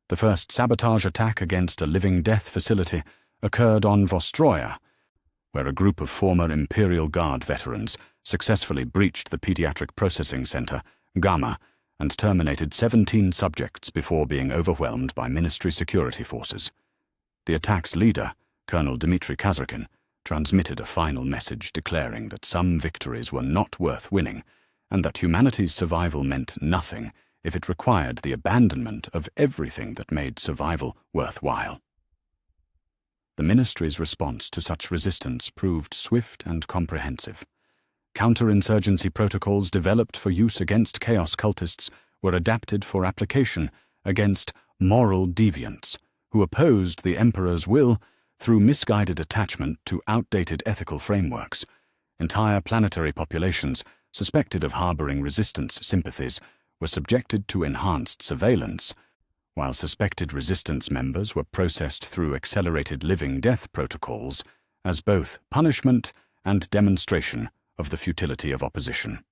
The first sabotage attack against a living-death facility occurred on Vostroya, where a group of former Imperial Guard veterans successfully breached the Pediatric Processing Center, Gamma, and terminated 17 subjects before being overwhelmed by Ministry security forces. The attack's leader, Colonel Dmitry Kazarkin, transmitted a final message declaring that some victories were not worth winning and that humanity's survival meant nothing if it required the abandonment of everything that made survival worthwhile. The Ministry's response to such resistance proved swift and comprehensive. Counterinsurgency protocols developed for use against chaos cultists were adapted for application against moral deviants who opposed the Emperor's will through misguided attachment to outdated ethical frameworks. Entire planetary populations suspected of harboring resistance sympathies were subjected to enhanced surveillance, while suspected resistance members were processed through accelerated living-death protocols as both punishment and demonstration of the futility of opposition.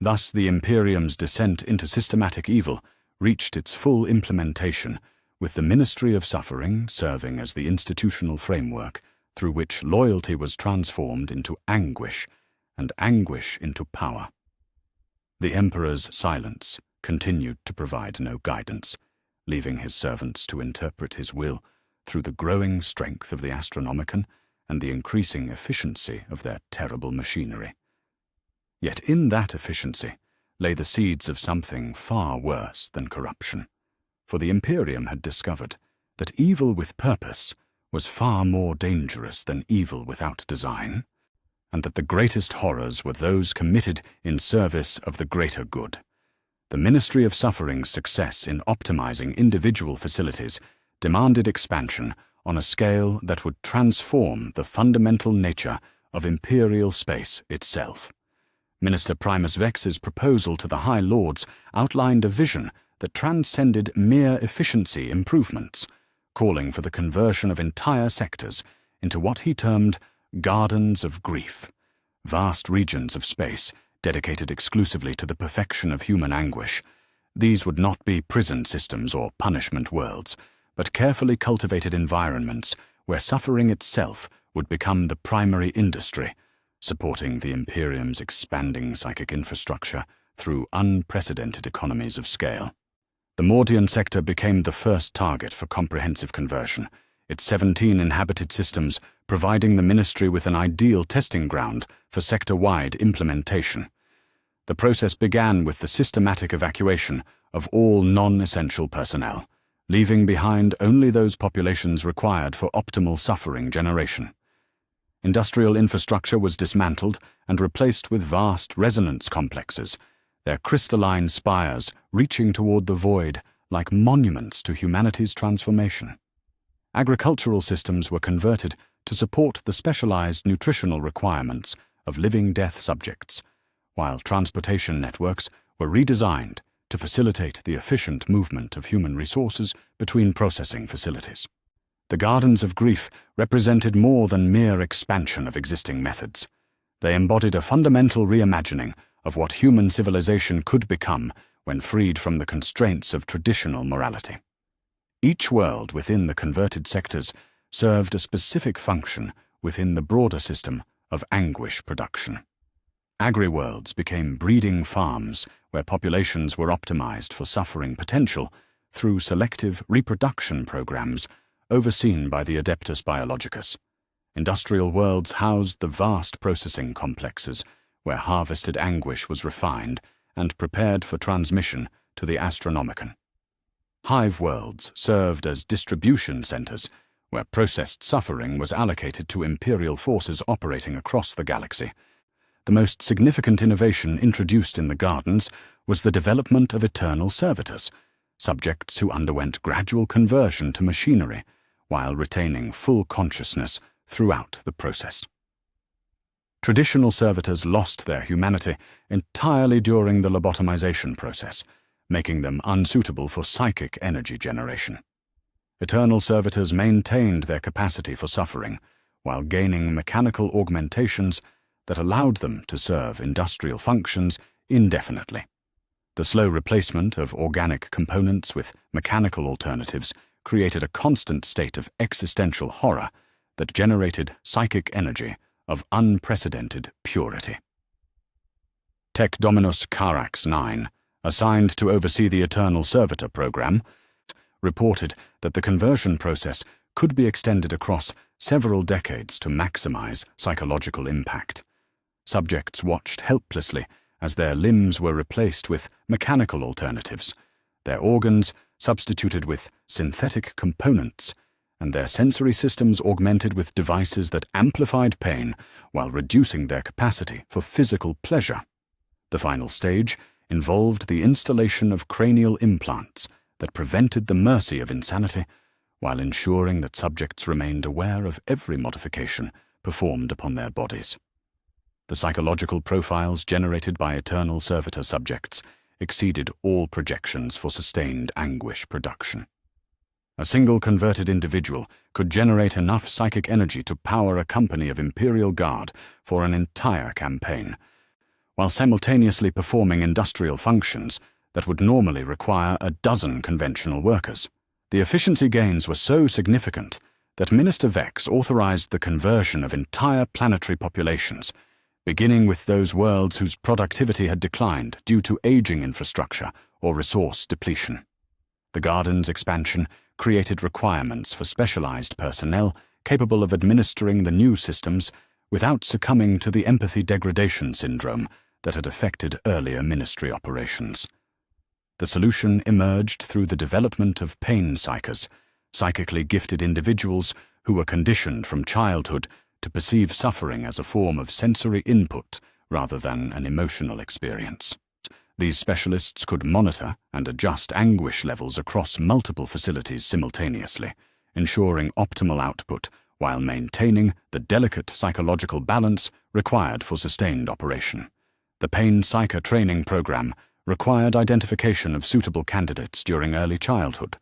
Thus, the Imperium's descent into systematic evil reached its full implementation, with the Ministry of Suffering serving as the institutional framework through which loyalty was transformed into anguish and anguish into power. The Emperor's silence continued to provide no guidance, leaving his servants to interpret his will through the growing strength of the Astronomicon and the increasing efficiency of their terrible machinery. Yet in that efficiency lay the seeds of something far worse than corruption, for the Imperium had discovered that evil with purpose was far more dangerous than evil without design, and that the greatest horrors were those committed in service of the greater good. The Ministry of Suffering's success in optimizing individual facilities demanded expansion on a scale that would transform the fundamental nature of Imperial space itself. Minister Primus Vex's proposal to the High Lords outlined a vision that transcended mere efficiency improvements, calling for the conversion of entire sectors into what he termed gardens of grief, vast regions of space dedicated exclusively to the perfection of human anguish. These would not be prison systems or punishment worlds, but carefully cultivated environments where suffering itself would become the primary industry, supporting the Imperium's expanding psychic infrastructure through unprecedented economies of scale. The Mordian sector became the first target for comprehensive conversion, its 17 inhabited systems providing the Ministry with an ideal testing ground for sector-wide implementation. The process began with the systematic evacuation of all non-essential personnel, leaving behind only those populations required for optimal suffering generation. Industrial infrastructure was dismantled and replaced with vast resonance complexes, their crystalline spires reaching toward the void like monuments to humanity's transformation. Agricultural systems were converted to support the specialized nutritional requirements of living-death subjects, while transportation networks were redesigned to facilitate the efficient movement of human resources between processing facilities. The Gardens of Grief represented more than mere expansion of existing methods. They embodied a fundamental reimagining of what human civilization could become when freed from the constraints of traditional morality. Each world within the converted sectors served a specific function within the broader system of anguish production. Agri-worlds became breeding farms where populations were optimized for suffering potential through selective reproduction programs overseen by the Adeptus Biologicus. Industrial worlds housed the vast processing complexes where harvested anguish was refined and prepared for transmission to the Astronomicon. Hive worlds served as distribution centers where processed suffering was allocated to Imperial forces operating across the galaxy. The most significant innovation introduced in the Gardens was the development of eternal servitors, subjects who underwent gradual conversion to machinery while retaining full consciousness throughout the process. Traditional servitors lost their humanity entirely during the lobotomization process, making them unsuitable for psychic energy generation. Eternal servitors maintained their capacity for suffering while gaining mechanical augmentations that allowed them to serve industrial functions indefinitely. The slow replacement of organic components with mechanical alternatives created a constant state of existential horror that generated psychic energy of unprecedented purity. Tech Dominus Carax 9, assigned to oversee the Eternal Servitor program, reported that the conversion process could be extended across several decades to maximize psychological impact. Subjects watched helplessly as their limbs were replaced with mechanical alternatives, their organs substituted with synthetic components, and their sensory systems augmented with devices that amplified pain while reducing their capacity for physical pleasure. The final stage involved the installation of cranial implants that prevented the mercy of insanity while ensuring that subjects remained aware of every modification performed upon their bodies. The psychological profiles generated by Eternal Servitor subjects exceeded all projections for sustained anguish production. A single converted individual could generate enough psychic energy to power a company of Imperial Guard for an entire campaign, while simultaneously performing industrial functions that would normally require a dozen conventional workers. The efficiency gains were so significant that Minister Vex authorized the conversion of entire planetary populations, beginning with those worlds whose productivity had declined due to aging infrastructure or resource depletion. The Garden's expansion created requirements for specialized personnel capable of administering the new systems without succumbing to the empathy degradation syndrome that had affected earlier ministry operations. The solution emerged through the development of pain psychers, psychically gifted individuals who were conditioned from childhood to perceive suffering as a form of sensory input rather than an emotional experience. These specialists could monitor and adjust anguish levels across multiple facilities simultaneously, ensuring optimal output while maintaining the delicate psychological balance required for sustained operation. The Pain Psyker training program required identification of suitable candidates during early childhood,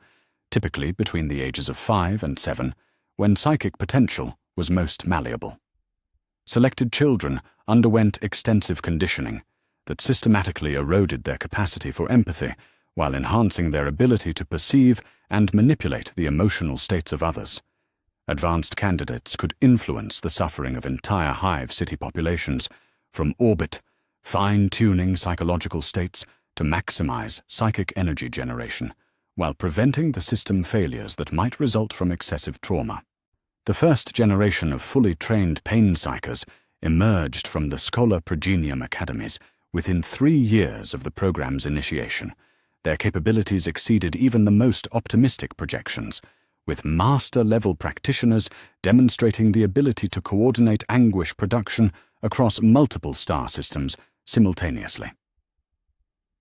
typically between the ages of 5 and 7, when psychic potential was most malleable. Selected children underwent extensive conditioning that systematically eroded their capacity for empathy while enhancing their ability to perceive and manipulate the emotional states of others. Advanced candidates could influence the suffering of entire hive city populations, from orbit, fine-tuning psychological states to maximize psychic energy generation, while preventing the system failures that might result from excessive trauma. The first generation of fully trained pain psychers emerged from the Schola Progenium academies within 3 years of the program's initiation. Their capabilities exceeded even the most optimistic projections, with master-level practitioners demonstrating the ability to coordinate anguish production across multiple star systems simultaneously.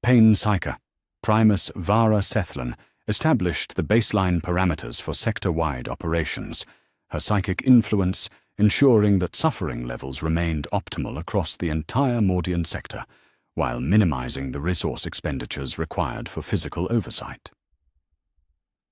Pain Psyker, Primus Vara Sethlin, established the baseline parameters for sector-wide operations, her psychic influence ensuring that suffering levels remained optimal across the entire Mordian sector, while minimizing the resource expenditures required for physical oversight.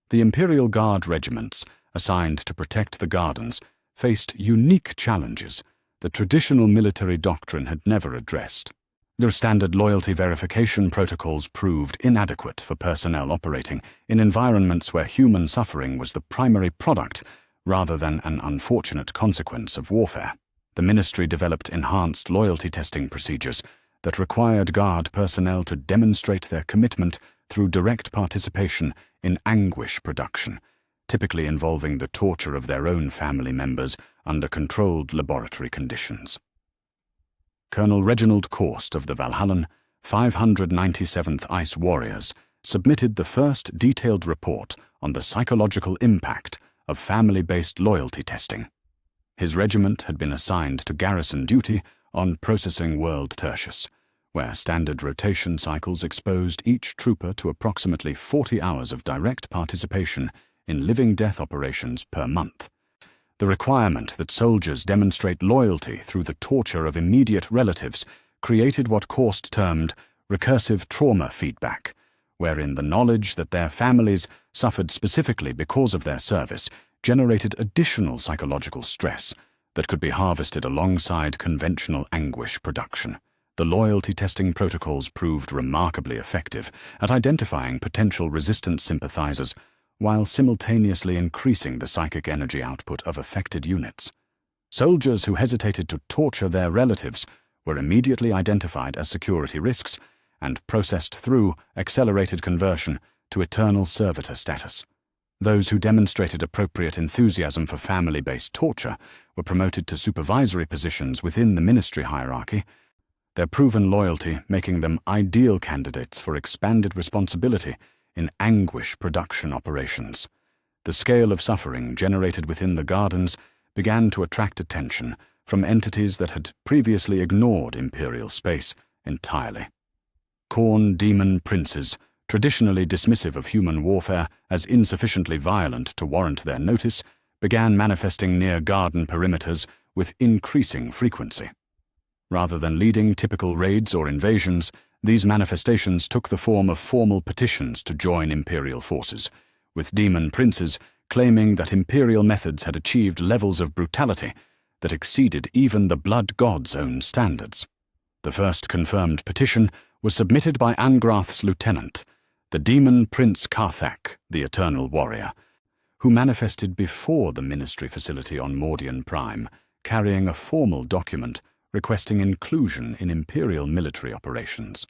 The Imperial Guard regiments, assigned to protect the Gardens, faced unique challenges that traditional military doctrine had never addressed. Their standard loyalty verification protocols proved inadequate for personnel operating in environments where human suffering was the primary product rather than an unfortunate consequence of warfare. The ministry developed enhanced loyalty testing procedures that required Guard personnel to demonstrate their commitment through direct participation in anguish production, typically involving the torture of their own family members under controlled laboratory conditions. Colonel Reginald Corst of the Valhallan 597th Ice Warriors submitted the first detailed report on the psychological impact of family-based loyalty testing. His regiment had been assigned to garrison duty on Processing World Tertius, where standard rotation cycles exposed each trooper to approximately 40 hours of direct participation in living-death operations per month. The requirement that soldiers demonstrate loyalty through the torture of immediate relatives created what Corst termed recursive trauma feedback, wherein the knowledge that their families suffered specifically because of their service generated additional psychological stress that could be harvested alongside conventional anguish production. The loyalty testing protocols proved remarkably effective at identifying potential resistance sympathizers while simultaneously increasing the psychic energy output of affected units. Soldiers who hesitated to torture their relatives were immediately identified as security risks and processed through accelerated conversion to eternal servitor status. Those who demonstrated appropriate enthusiasm for family-based torture were promoted to supervisory positions within the ministry hierarchy, their proven loyalty making them ideal candidates for expanded responsibility in anguish production operations. The scale of suffering generated within the Gardens began to attract attention from entities that had previously ignored Imperial space entirely. Khorne demon princes, traditionally dismissive of human warfare as insufficiently violent to warrant their notice, began manifesting near garden perimeters with increasing frequency. Rather than leading typical raids or invasions, these manifestations took the form of formal petitions to join Imperial forces, with demon princes claiming that Imperial methods had achieved levels of brutality that exceeded even the blood god's own standards. The first confirmed petition was submitted by Angrath's lieutenant, the demon Prince Karthak, the Eternal Warrior, who manifested before the ministry facility on Mordian Prime, carrying a formal document requesting inclusion in Imperial military operations.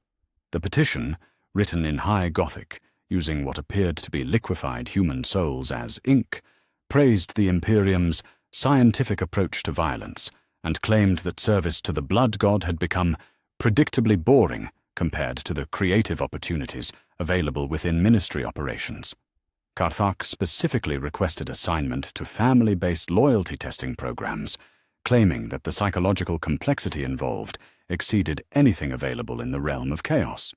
The petition, written in High Gothic, using what appeared to be liquefied human souls as ink, praised the Imperium's scientific approach to violence and claimed that service to the blood god had become predictably boring compared to the creative opportunities available within ministry operations. Karthak specifically requested assignment to family-based loyalty testing programs, claiming that the psychological complexity involved exceeded anything available in the realm of chaos.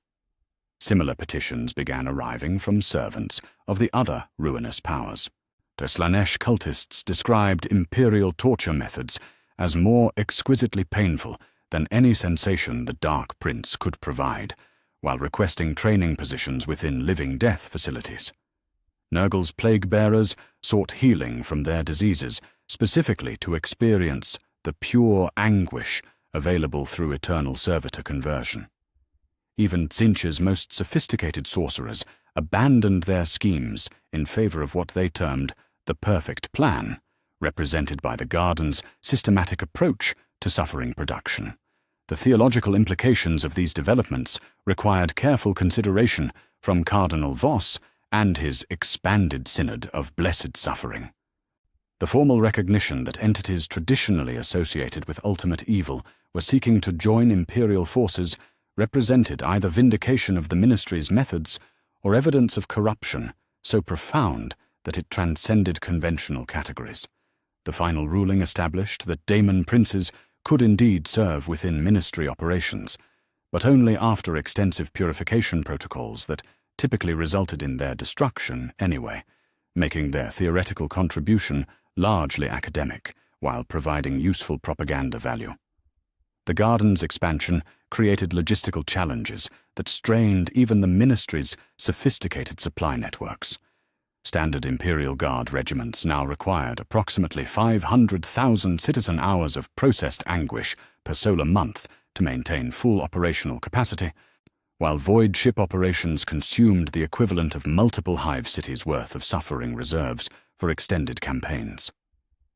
Similar petitions began arriving from servants of the other ruinous powers. The Slanesh cultists described Imperial torture methods as more exquisitely painful than any sensation the Dark Prince could provide, while requesting training positions within living death facilities. Nurgle's plague-bearers sought healing from their diseases, specifically to experience the pure anguish available through eternal servitor conversion. Even Tzeentch's most sophisticated sorcerers abandoned their schemes in favor of what they termed the perfect plan, represented by the Garden's systematic approach to suffering production. The theological implications of these developments required careful consideration from Cardinal Voss and his expanded synod of blessed suffering. The formal recognition that entities traditionally associated with ultimate evil were seeking to join Imperial forces represented either vindication of the ministry's methods or evidence of corruption so profound that it transcended conventional categories. The final ruling established that daemon princes could indeed serve within ministry operations, but only after extensive purification protocols that typically resulted in their destruction anyway, making their theoretical contribution largely academic while providing useful propaganda value. The Garden's expansion created logistical challenges that strained even the ministry's sophisticated supply networks. Standard Imperial Guard regiments now required approximately 500,000 citizen hours of processed anguish per solar month to maintain full operational capacity, while void ship operations consumed the equivalent of multiple hive cities' worth of suffering reserves for extended campaigns.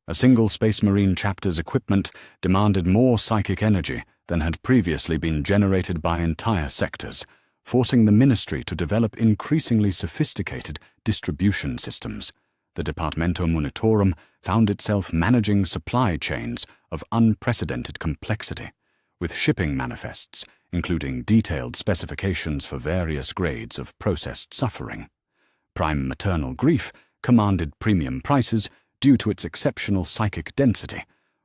A single Space Marine chapter's equipment demanded more psychic energy than had previously been generated by entire sectors, forcing the Ministry to develop increasingly sophisticated distribution systems. The Departamento Munitorum found itself managing supply chains of unprecedented complexity, with shipping manifests including detailed specifications for various grades of processed suffering. Prime Maternal Grief commanded premium prices due to its exceptional psychic density,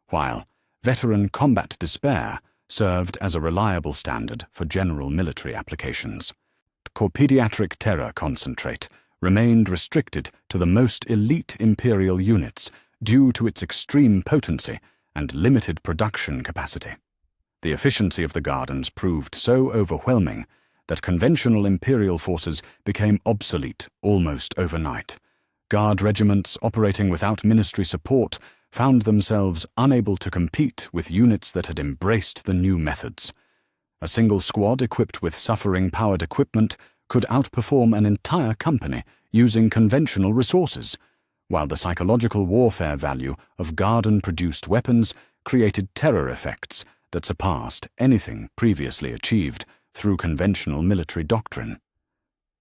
while Veteran Combat Despair served as a reliable standard for general military applications. Corpediatric Terror Concentrate remained restricted to the most elite Imperial units due to its extreme potency and limited production capacity. The efficiency of the Gardens proved so overwhelming that conventional Imperial forces became obsolete almost overnight. Guard regiments operating without Ministry support found themselves unable to compete with units that had embraced the new methods. A single squad equipped with suffering-powered equipment could outperform an entire company using conventional resources, while the psychological warfare value of Garden-produced weapons created terror effects that surpassed anything previously achieved through conventional military doctrine.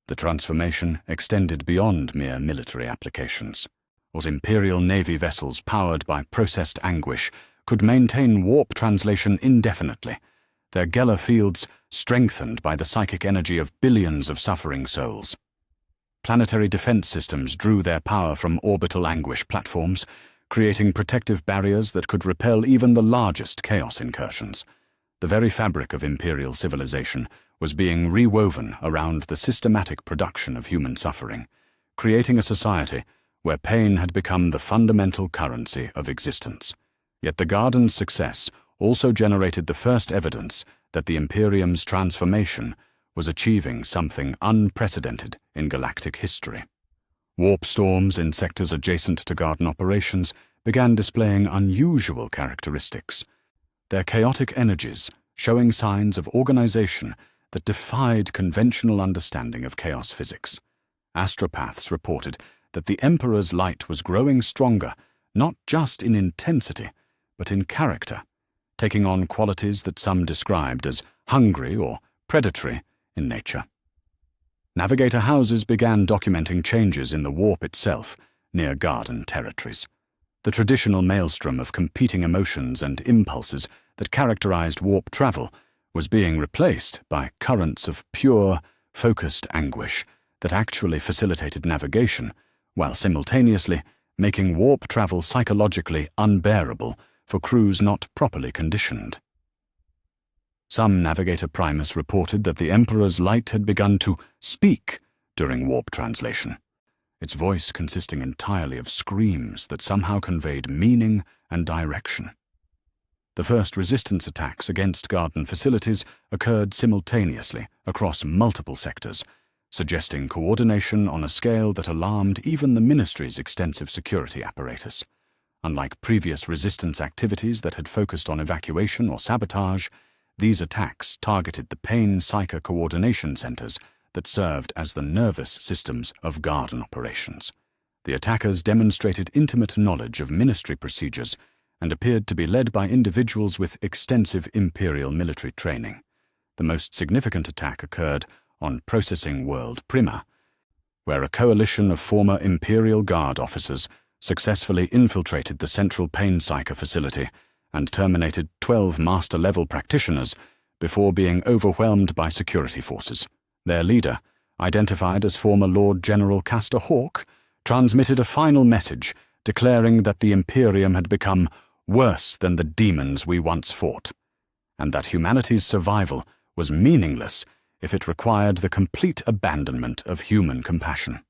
The transformation extended beyond mere military applications. What Imperial Navy vessels powered by processed anguish could maintain warp translation indefinitely, their Geller fields strengthened by the psychic energy of billions of suffering souls. Planetary defense systems drew their power from orbital anguish platforms, creating protective barriers that could repel even the largest chaos incursions. The very fabric of Imperial civilization was being rewoven around the systematic production of human suffering, creating a society where pain had become the fundamental currency of existence. Yet the Garden's success also generated the first evidence that the Imperium's transformation was achieving something unprecedented in galactic history. Warp storms in sectors adjacent to Garden operations began displaying unusual characteristics, their chaotic energies showing signs of organization that defied conventional understanding of chaos physics. Astropaths reported that the Emperor's light was growing stronger, not just in intensity, but in character, taking on qualities that some described as hungry or predatory in nature. Navigator houses began documenting changes in the warp itself near Garden territories. The traditional maelstrom of competing emotions and impulses that characterized warp travel was being replaced by currents of pure, focused anguish that actually facilitated navigation, while simultaneously making warp travel psychologically unbearable for crews not properly conditioned. Some Navigator Primus reported that the Emperor's light had begun to speak during warp translation, its voice consisting entirely of screams that somehow conveyed meaning and direction. The first resistance attacks against Garden facilities occurred simultaneously across multiple sectors, suggesting coordination on a scale that alarmed even the Ministry's extensive security apparatus. Unlike previous resistance activities that had focused on evacuation or sabotage, these attacks targeted the pain psycho coordination centers that served as the nervous systems of Garden operations. The attackers demonstrated intimate knowledge of Ministry procedures and appeared to be led by individuals with extensive Imperial military training. The most significant attack occurred on Processing World Prima, where a coalition of former Imperial Guard officers successfully infiltrated the central pain psycho facility and terminated 12 master-level practitioners before being overwhelmed by security forces. Their leader, identified as former Lord General Castor Hawk, transmitted a final message declaring that the Imperium had become worse than the demons we once fought, and that humanity's survival was meaningless if it required the complete abandonment of human compassion.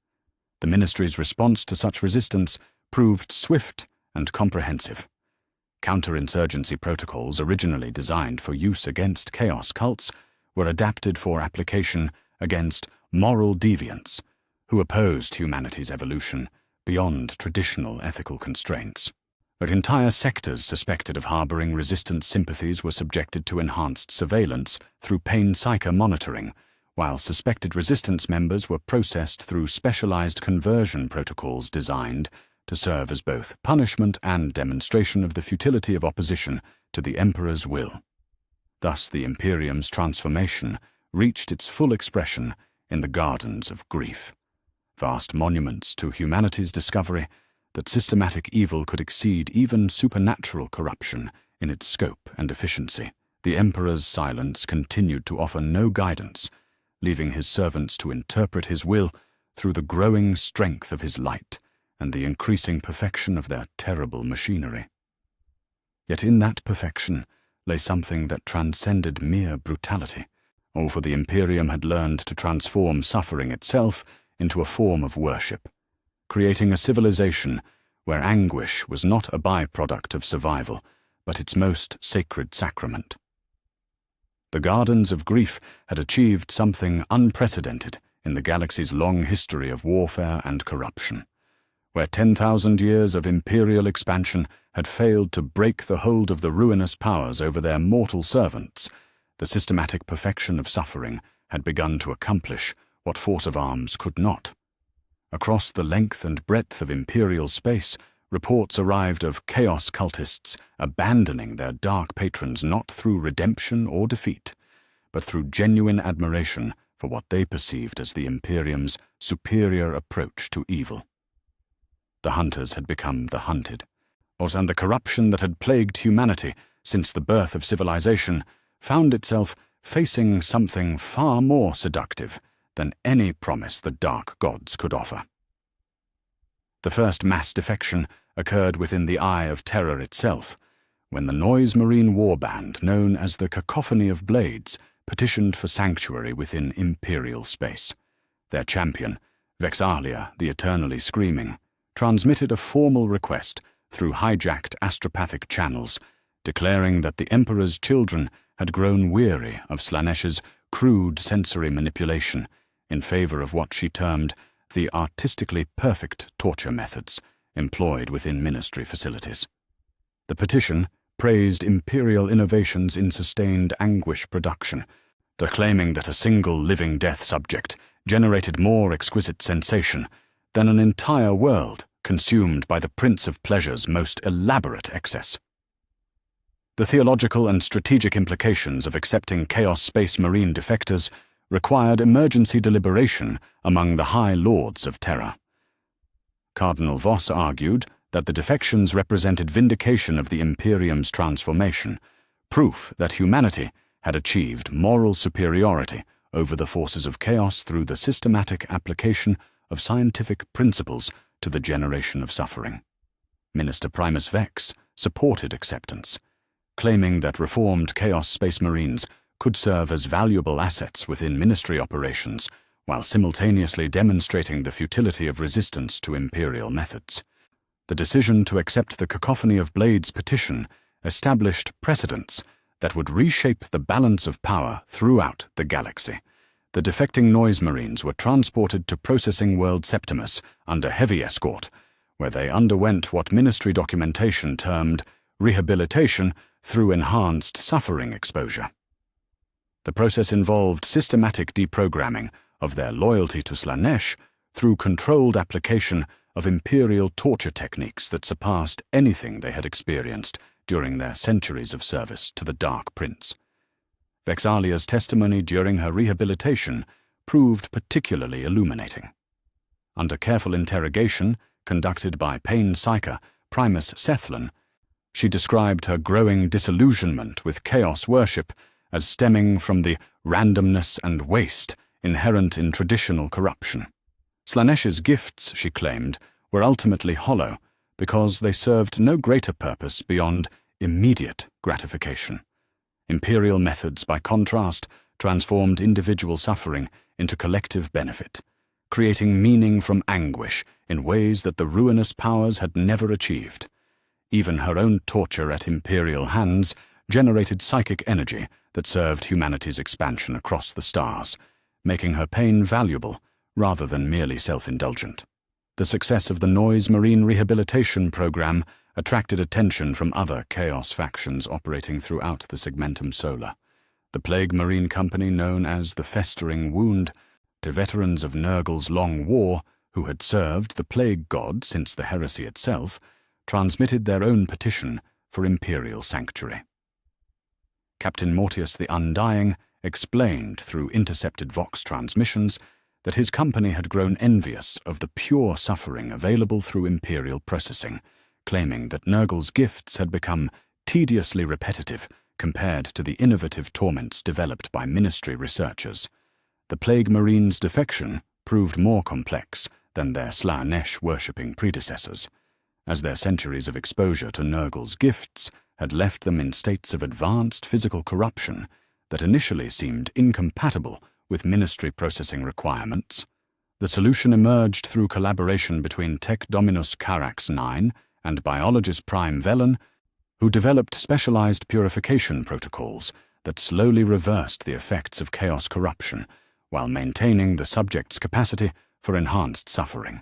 The Ministry's response to such resistance proved swift and comprehensive. Counterinsurgency protocols originally designed for use against chaos cults were adapted for application against moral deviants who opposed humanity's evolution beyond traditional ethical constraints. but entire sectors suspected of harboring resistance sympathies were subjected to enhanced surveillance through pain psycho monitoring, while suspected resistance members were processed through specialized conversion protocols designed to serve as both punishment and demonstration of the futility of opposition to the Emperor's will. Thus the Imperium's transformation reached its full expression in the Gardens of Grief, vast monuments to humanity's discovery that systematic evil could exceed even supernatural corruption in its scope and efficiency. The Emperor's silence continued to offer no guidance, leaving his servants to interpret his will through the growing strength of his light and the increasing perfection of their terrible machinery. Yet in that perfection lay something that transcended mere brutality, for the Imperium had learned to transform suffering itself into a form of worship, creating a civilization where anguish was not a byproduct of survival, but its most sacred sacrament. The Gardens of Grief had achieved something unprecedented in the galaxy's long history of warfare and corruption, where 10,000 years of imperial expansion had failed to break the hold of the ruinous powers over their mortal servants. The systematic perfection of suffering had begun to accomplish what force of arms could not. Across the length and breadth of imperial space, reports arrived of chaos cultists abandoning their dark patrons not through redemption or defeat, but through genuine admiration for what they perceived as the Imperium's superior approach to evil. The hunters had become the hunted, and the corruption that had plagued humanity since the birth of civilization found itself facing something far more seductive than any promise the dark gods could offer. The first mass defection occurred within the Eye of Terror itself, when the Noise Marine warband known as the Cacophony of Blades petitioned for sanctuary within imperial space. Their champion, Vexalia the Eternally Screaming, transmitted a formal request through hijacked astropathic channels, declaring that the Emperor's children had grown weary of Slanesh's crude sensory manipulation in favor of what she termed the artistically perfect torture methods employed within ministry facilities. The petition praised imperial innovations in sustained anguish production, declaiming that a single living death subject generated more exquisite sensation than an entire world consumed by the Prince of Pleasure's most elaborate excess. The theological and strategic implications of accepting Chaos Space Marine defectors required emergency deliberation among the High Lords of Terra. Cardinal Voss argued that the defections represented vindication of the Imperium's transformation, proof that humanity had achieved moral superiority over the forces of chaos through the systematic application of scientific principles to the generation of suffering. Minister Primus Vex supported acceptance, claiming that reformed Chaos Space Marines could serve as valuable assets within ministry operations, while simultaneously demonstrating the futility of resistance to imperial methods. The decision to accept the Cacophony of Blades petition established precedents that would reshape the balance of power throughout the galaxy. The defecting Noise Marines were transported to Processing World Septimus under heavy escort, where they underwent what ministry documentation termed rehabilitation through enhanced suffering exposure. The process involved systematic deprogramming of their loyalty to Slanesh through controlled application of imperial torture techniques that surpassed anything they had experienced during their centuries of service to the Dark Prince. Vexalia's testimony during her rehabilitation proved particularly illuminating. Under careful interrogation conducted by Pain Psyker Primus Sethlin, she described her growing disillusionment with chaos worship as stemming from the randomness and waste inherent in traditional corruption. Slanesh's gifts, she claimed, were ultimately hollow because they served no greater purpose beyond immediate gratification. Imperial methods, by contrast, transformed individual suffering into collective benefit, creating meaning from anguish in ways that the ruinous powers had never achieved. Even her own torture at imperial hands generated psychic energy that served humanity's expansion across the stars, making her pain valuable rather than merely self-indulgent. The success of the Noise Marine Rehabilitation Program attracted attention from other Chaos factions operating throughout the Segmentum Solar. The Plague Marine Company, known as the Festering Wound, to veterans of Nurgle's Long War, who had served the Plague God since the heresy itself, transmitted their own petition for Imperial sanctuary. Captain Mortius the Undying explained through intercepted Vox transmissions that his company had grown envious of the pure suffering available through Imperial processing, claiming that Nurgle's gifts had become tediously repetitive compared to the innovative torments developed by Ministry researchers. The Plague Marines' defection proved more complex than their Slanesh-worshipping predecessors, as their centuries of exposure to Nurgle's gifts had left them in states of advanced physical corruption that initially seemed incompatible with Ministry processing requirements. The solution emerged through collaboration between Tech Dominus Carax 9 and biologist Prime Velen, who developed specialized purification protocols that slowly reversed the effects of Chaos corruption while maintaining the subject's capacity for enhanced suffering.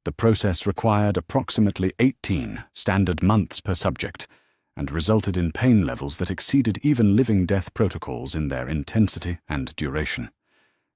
The process required approximately 18 standard months per subject and resulted in pain levels that exceeded even living death protocols in their intensity and duration.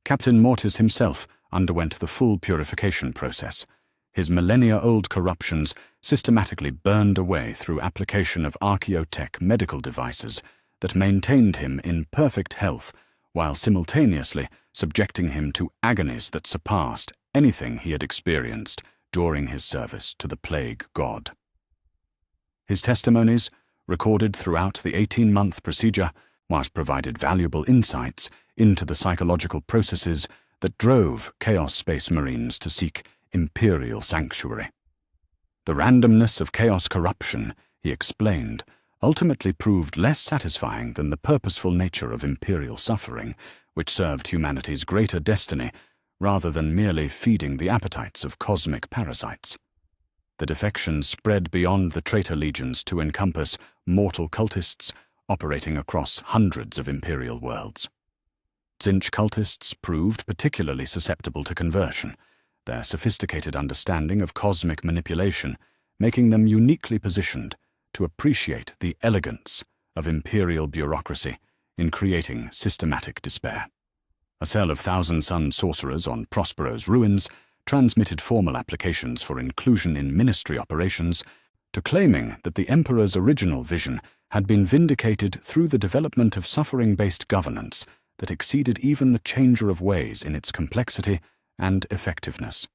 Captain Mortis himself underwent the full purification process. His millennia-old corruptions systematically burned away through application of archaeotech medical devices that maintained him in perfect health while simultaneously subjecting him to agonies that surpassed anything he had experienced during his service to the Plague God. His testimonies, recorded throughout the 18-month procedure, provided valuable insights into the psychological processes that drove Chaos Space Marines to seek Imperial sanctuary. The randomness of Chaos corruption, he explained, ultimately proved less satisfying than the purposeful nature of Imperial suffering, which served humanity's greater destiny rather than merely feeding the appetites of cosmic parasites. The defection spread beyond the traitor legions to encompass mortal cultists operating across hundreds of Imperial worlds. Tzeentch cultists proved particularly susceptible to conversion, their sophisticated understanding of cosmic manipulation making them uniquely positioned to appreciate the elegance of Imperial bureaucracy in creating systematic despair. A cell of Thousand Sun sorcerers on Prospero's ruins transmitted formal applications for inclusion in Ministry operations to claiming that the Emperor's original vision had been vindicated through the development of suffering-based governance that exceeded even the Changer of Ways in its complexity and effectiveness.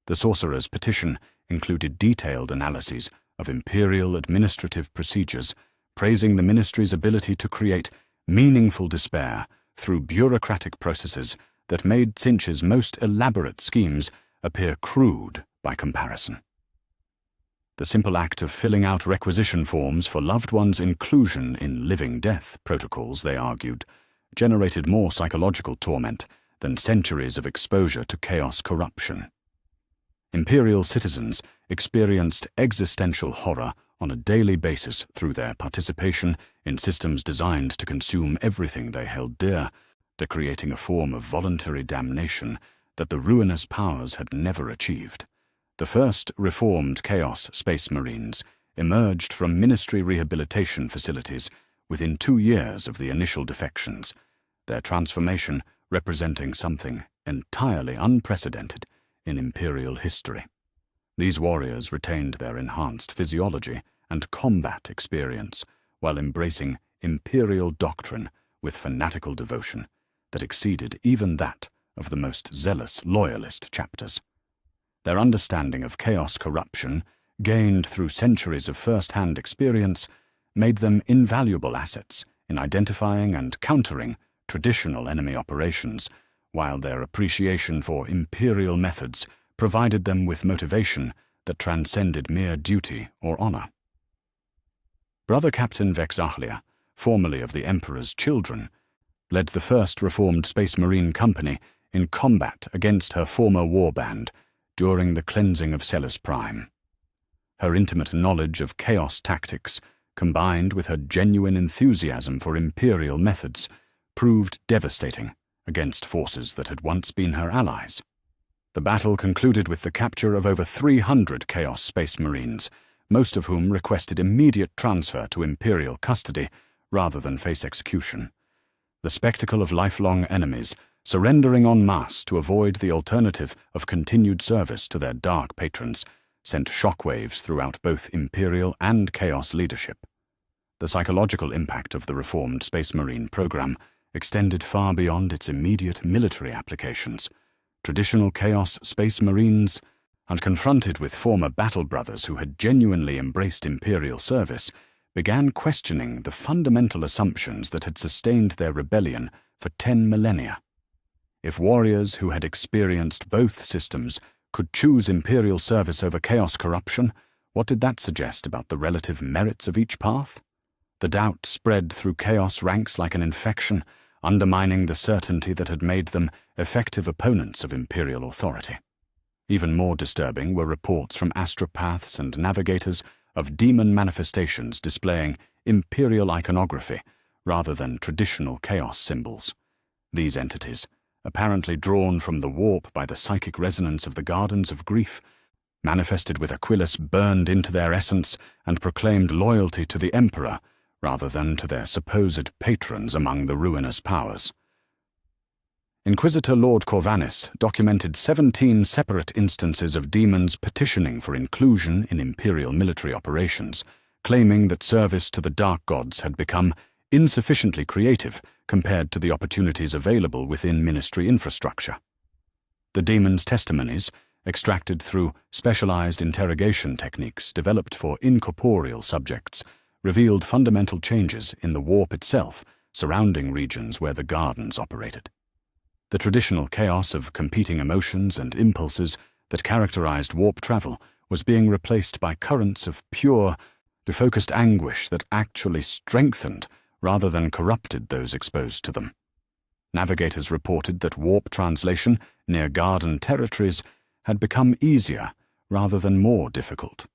The sorcerer's petition included detailed analyses of Imperial administrative procedures, praising the Ministry's ability to create meaningful despair through bureaucratic processes that made Tzeentch's most elaborate schemes appear crude by comparison. The simple act of filling out requisition forms for loved ones' inclusion in living death protocols, they argued, generated more psychological torment than centuries of exposure to Chaos corruption. Imperial citizens experienced existential horror on a daily basis through their participation in systems designed to consume everything they held dear, creating a form of voluntary damnation that the ruinous powers had never achieved. The first reformed Chaos Space Marines emerged from Ministry rehabilitation facilities within 2 years of the initial defections, their transformation representing something entirely unprecedented in Imperial history. These warriors retained their enhanced physiology and combat experience while embracing Imperial doctrine with fanatical devotion that exceeded even that of the most zealous loyalist chapters. Their understanding of Chaos corruption, gained through centuries of first-hand experience, made them invaluable assets in identifying and countering traditional enemy operations, while their appreciation for Imperial methods provided them with motivation that transcended mere duty or honor. Brother Captain Vexahlia, formerly of the Emperor's Children, led the first reformed Space Marine Company in combat against her former warband during the cleansing of Celis Prime. Her intimate knowledge of Chaos tactics, combined with her genuine enthusiasm for Imperial methods, proved devastating against forces that had once been her allies. The battle concluded with the capture of over 300 Chaos Space Marines, most of whom requested immediate transfer to Imperial custody rather than face execution. The spectacle of lifelong enemies surrendering en masse to avoid the alternative of continued service to their dark patrons sent shockwaves throughout both Imperial and Chaos leadership. The psychological impact of the reformed Space Marine program extended far beyond its immediate military applications. Traditional Chaos Space Marines, and confronted with former battle brothers who had genuinely embraced Imperial service, began questioning the fundamental assumptions that had sustained their rebellion for 10 millennia. If warriors who had experienced both systems could choose Imperial service over Chaos corruption, what did that suggest about the relative merits of each path? The doubt spread through Chaos ranks like an infection, undermining the certainty that had made them effective opponents of Imperial authority. Even more disturbing were reports from astropaths and navigators of demon manifestations displaying Imperial iconography rather than traditional Chaos symbols. These entities, apparently drawn from the warp by the psychic resonance of the Gardens of Grief, manifested with Aquilus burned into their essence and proclaimed loyalty to the Emperor rather than to their supposed patrons among the ruinous powers. Inquisitor Lord Corvanis documented 17 separate instances of demons petitioning for inclusion in Imperial military operations, claiming that service to the Dark Gods had become insufficiently creative compared to the opportunities available within ministry infrastructure. The demons' testimonies, extracted through specialized interrogation techniques developed for incorporeal subjects, revealed fundamental changes in the warp itself surrounding regions where the Gardens operated. The traditional chaos of competing emotions and impulses that characterized warp travel was being replaced by currents of pure, defocused anguish that actually strengthened rather than corrupted those exposed to them. Navigators reported that warp translation near Garden territories had become easier rather than more difficult,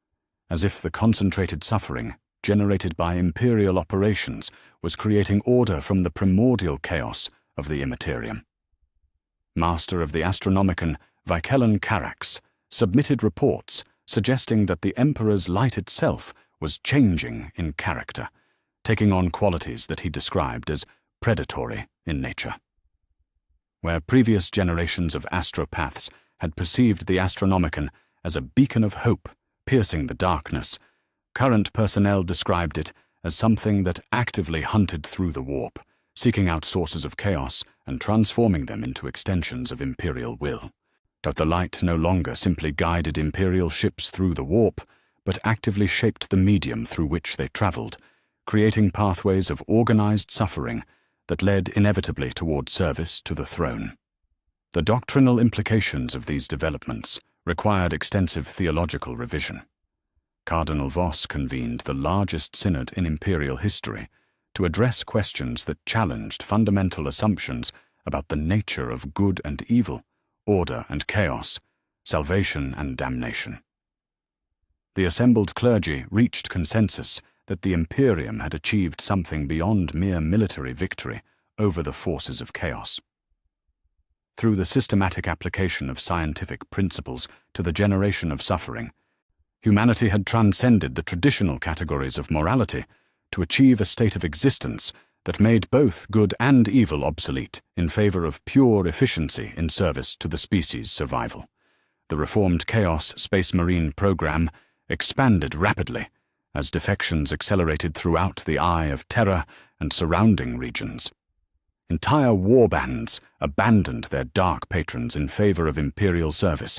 as if the concentrated suffering generated by Imperial operations was creating order from the primordial chaos of the Imperium. Master of the Astronomicon Vikellen Carax submitted reports suggesting that the Emperor's light itself was changing in character, taking on qualities that he described as predatory in nature. Where previous generations of astropaths had perceived the Astronomicon as a beacon of hope piercing the darkness, current personnel described it as something that actively hunted through the warp, seeking out sources of chaos and transforming them into extensions of Imperial will. But the light no longer simply guided Imperial ships through the warp, but actively shaped the medium through which they traveled, creating pathways of organized suffering that led inevitably toward service to the throne. The doctrinal implications of these developments required extensive theological revision. Cardinal Voss convened the largest synod in Imperial history to address questions that challenged fundamental assumptions about the nature of good and evil, order and chaos, salvation and damnation. The assembled clergy reached consensus that the Imperium had achieved something beyond mere military victory over the forces of chaos. Through the systematic application of scientific principles to the generation of suffering, humanity had transcended the traditional categories of morality to achieve a state of existence that made both good and evil obsolete in favor of pure efficiency in service to the species' survival. The reformed Chaos Space Marine program expanded rapidly as defections accelerated throughout the Eye of Terror and surrounding regions. Entire warbands abandoned their dark patrons in favor of Imperial service,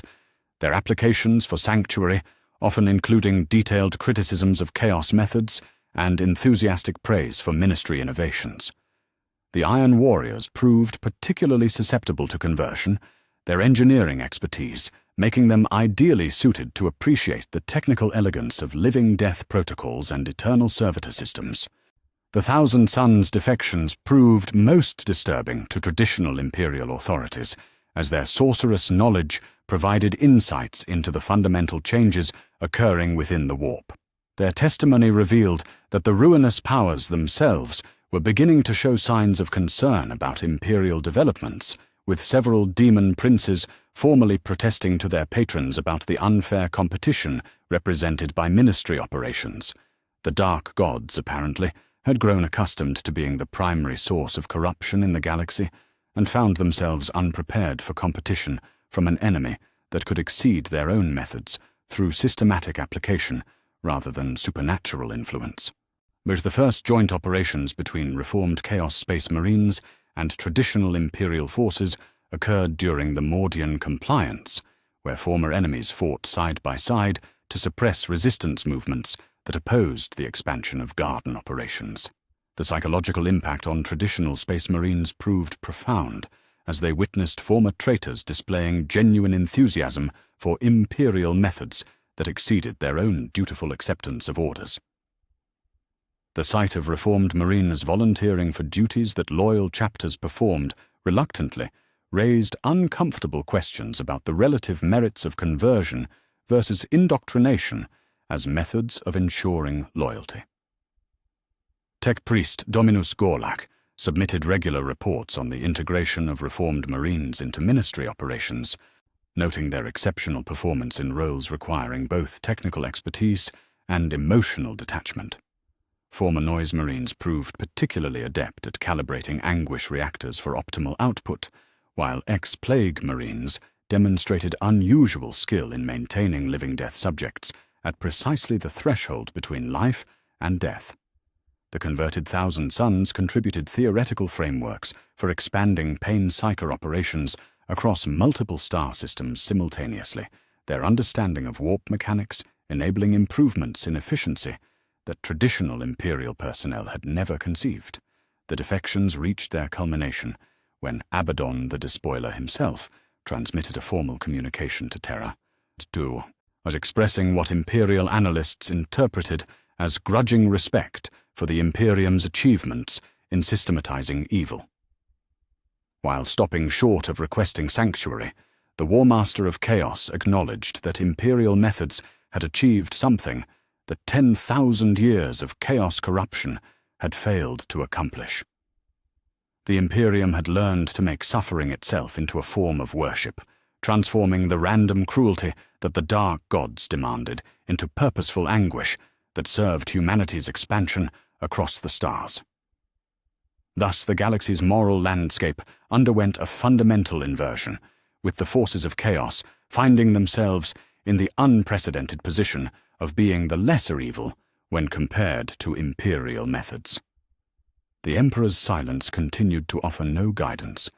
their applications for sanctuary often including detailed criticisms of chaos methods and enthusiastic praise for ministry innovations. The Iron Warriors proved particularly susceptible to conversion, their engineering expertise making them ideally suited to appreciate the technical elegance of living death protocols and eternal servitor systems. The Thousand Sons defections proved most disturbing to traditional Imperial authorities, as their sorcerous knowledge provided insights into the fundamental changes occurring within the warp. Their testimony revealed that the ruinous powers themselves were beginning to show signs of concern about Imperial developments with several demon princes formally protesting to their patrons about the unfair competition represented by ministry operations. The dark gods, apparently, had grown accustomed to being the primary source of corruption in the galaxy, and found themselves unprepared for competition from an enemy that could exceed their own methods through systematic application rather than supernatural influence. But the first joint operations between reformed Chaos Space Marines and traditional Imperial forces occurred during the Mordian Compliance, where former enemies fought side by side to suppress resistance movements that opposed the expansion of garden operations. The psychological impact on traditional Space Marines proved profound, as they witnessed former traitors displaying genuine enthusiasm for Imperial methods that exceeded their own dutiful acceptance of orders. The sight of reformed Marines volunteering for duties that loyal chapters performed reluctantly raised uncomfortable questions about the relative merits of conversion versus indoctrination as methods of ensuring loyalty. Tech priest Dominus Gorlach submitted regular reports on the integration of reformed Marines into ministry operations, noting their exceptional performance in roles requiring both technical expertise and emotional detachment. Former Noise Marines proved particularly adept at calibrating anguish reactors for optimal output, while ex-Plague Marines demonstrated unusual skill in maintaining living-death subjects at precisely the threshold between life and death. The converted Thousand Sons contributed theoretical frameworks for expanding Pain Psyker operations across multiple star systems simultaneously, their understanding of warp mechanics enabling improvements in efficiency that traditional Imperial personnel had never conceived. The defections reached their culmination when Abaddon the Despoiler himself transmitted a formal communication to Terra. II was expressing what Imperial analysts interpreted as grudging respect for the Imperium's achievements in systematizing evil. While stopping short of requesting sanctuary, the War Master of Chaos acknowledged that Imperial methods had achieved something that 10,000 years of chaos corruption had failed to accomplish. The Imperium had learned to make suffering itself into a form of worship, transforming the random cruelty that the dark gods demanded into purposeful anguish that served humanity's expansion across the stars. Thus, the galaxy's moral landscape underwent a fundamental inversion, with the forces of chaos finding themselves in the unprecedented position of being the lesser evil when compared to Imperial methods. The Emperor's silence continued to offer no guidance,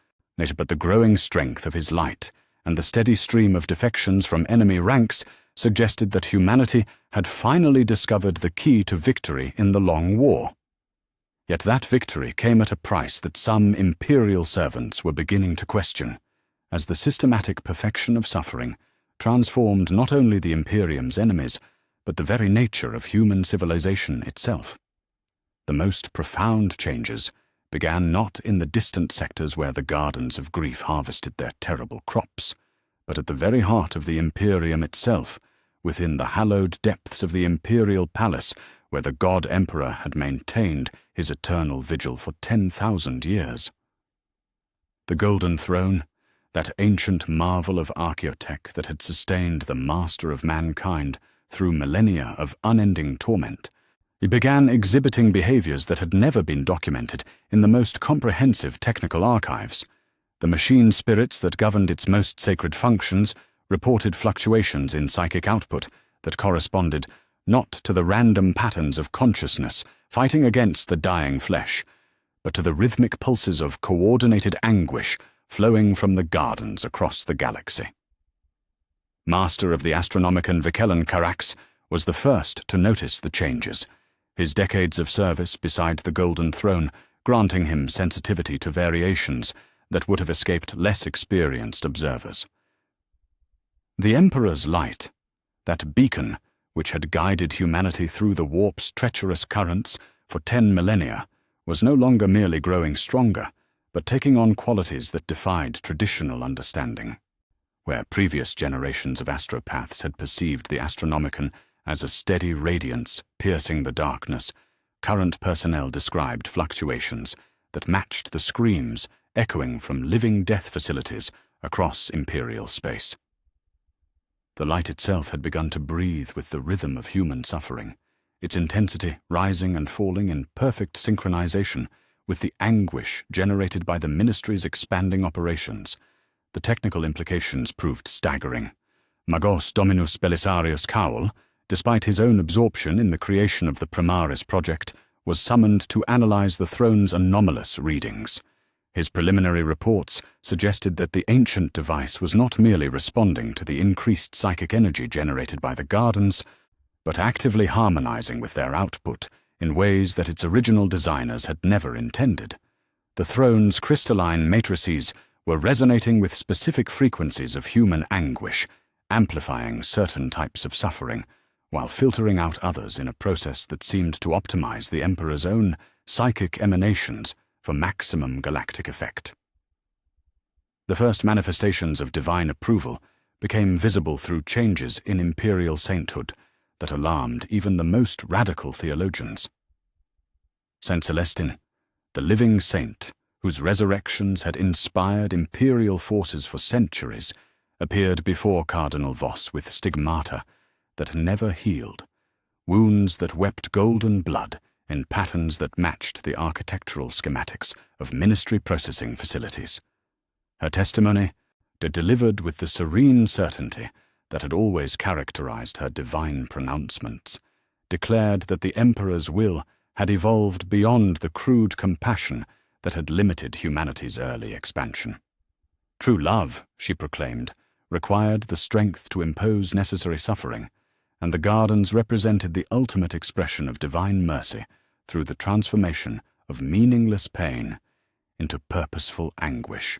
but the growing strength of his light and the steady stream of defections from enemy ranks suggested that humanity had finally discovered the key to victory in the Long War. Yet that victory came at a price that some Imperial servants were beginning to question, as the systematic perfection of suffering transformed not only the Imperium's enemies, but the very nature of human civilization itself. The most profound changes began not in the distant sectors where the gardens of grief harvested their terrible crops, but at the very heart of the Imperium itself, within the hallowed depths of the Imperial Palace, where the God Emperor had maintained his eternal vigil for 10,000 years. The Golden Throne, that ancient marvel of archaeotech that had sustained the master of mankind through millennia of unending torment, it began exhibiting behaviors that had never been documented in the most comprehensive technical archives. The machine spirits that governed its most sacred functions reported fluctuations in psychic output that corresponded not to the random patterns of consciousness fighting against the dying flesh, but to the rhythmic pulses of coordinated anguish flowing from the gardens across the galaxy. Master of the Astronomicon Vikellen Carax was the first to notice the changes, his decades of service beside the Golden Throne granting him sensitivity to variations that would have escaped less experienced observers. The Emperor's light, that beacon which had guided humanity through the warp's treacherous currents for 10 millennia, was no longer merely growing stronger, but taking on qualities that defied traditional understanding. Where previous generations of astropaths had perceived the Astronomicon as a steady radiance piercing the darkness, current personnel described fluctuations that matched the screams echoing from living death facilities across Imperial space. The light itself had begun to breathe with the rhythm of human suffering, its intensity rising and falling in perfect synchronization with the anguish generated by the Ministry's expanding operations. The technical implications proved staggering. Magos Dominus Belisarius Cowell, despite his own absorption in the creation of the Primaris project, was summoned to analyze the throne's anomalous readings. His preliminary reports suggested that the ancient device was not merely responding to the increased psychic energy generated by the Gardens, but actively harmonizing with their output in ways that its original designers had never intended. The throne's crystalline matrices were resonating with specific frequencies of human anguish, amplifying certain types of suffering, while filtering out others in a process that seemed to optimize the Emperor's own psychic emanations for maximum galactic effect. The first manifestations of divine approval became visible through changes in Imperial sainthood that alarmed even the most radical theologians. Saint Celestine, the living saint whose resurrections had inspired Imperial forces for centuries, appeared before Cardinal Voss with stigmata that never healed, wounds that wept golden blood in patterns that matched the architectural schematics of ministry processing facilities. Her testimony, delivered with the serene certainty that had always characterized her divine pronouncements, declared that the Emperor's will had evolved beyond the crude compassion that had limited humanity's early expansion. True love, she proclaimed, required the strength to impose necessary suffering, and the Gardens represented the ultimate expression of divine mercy through the transformation of meaningless pain into purposeful anguish.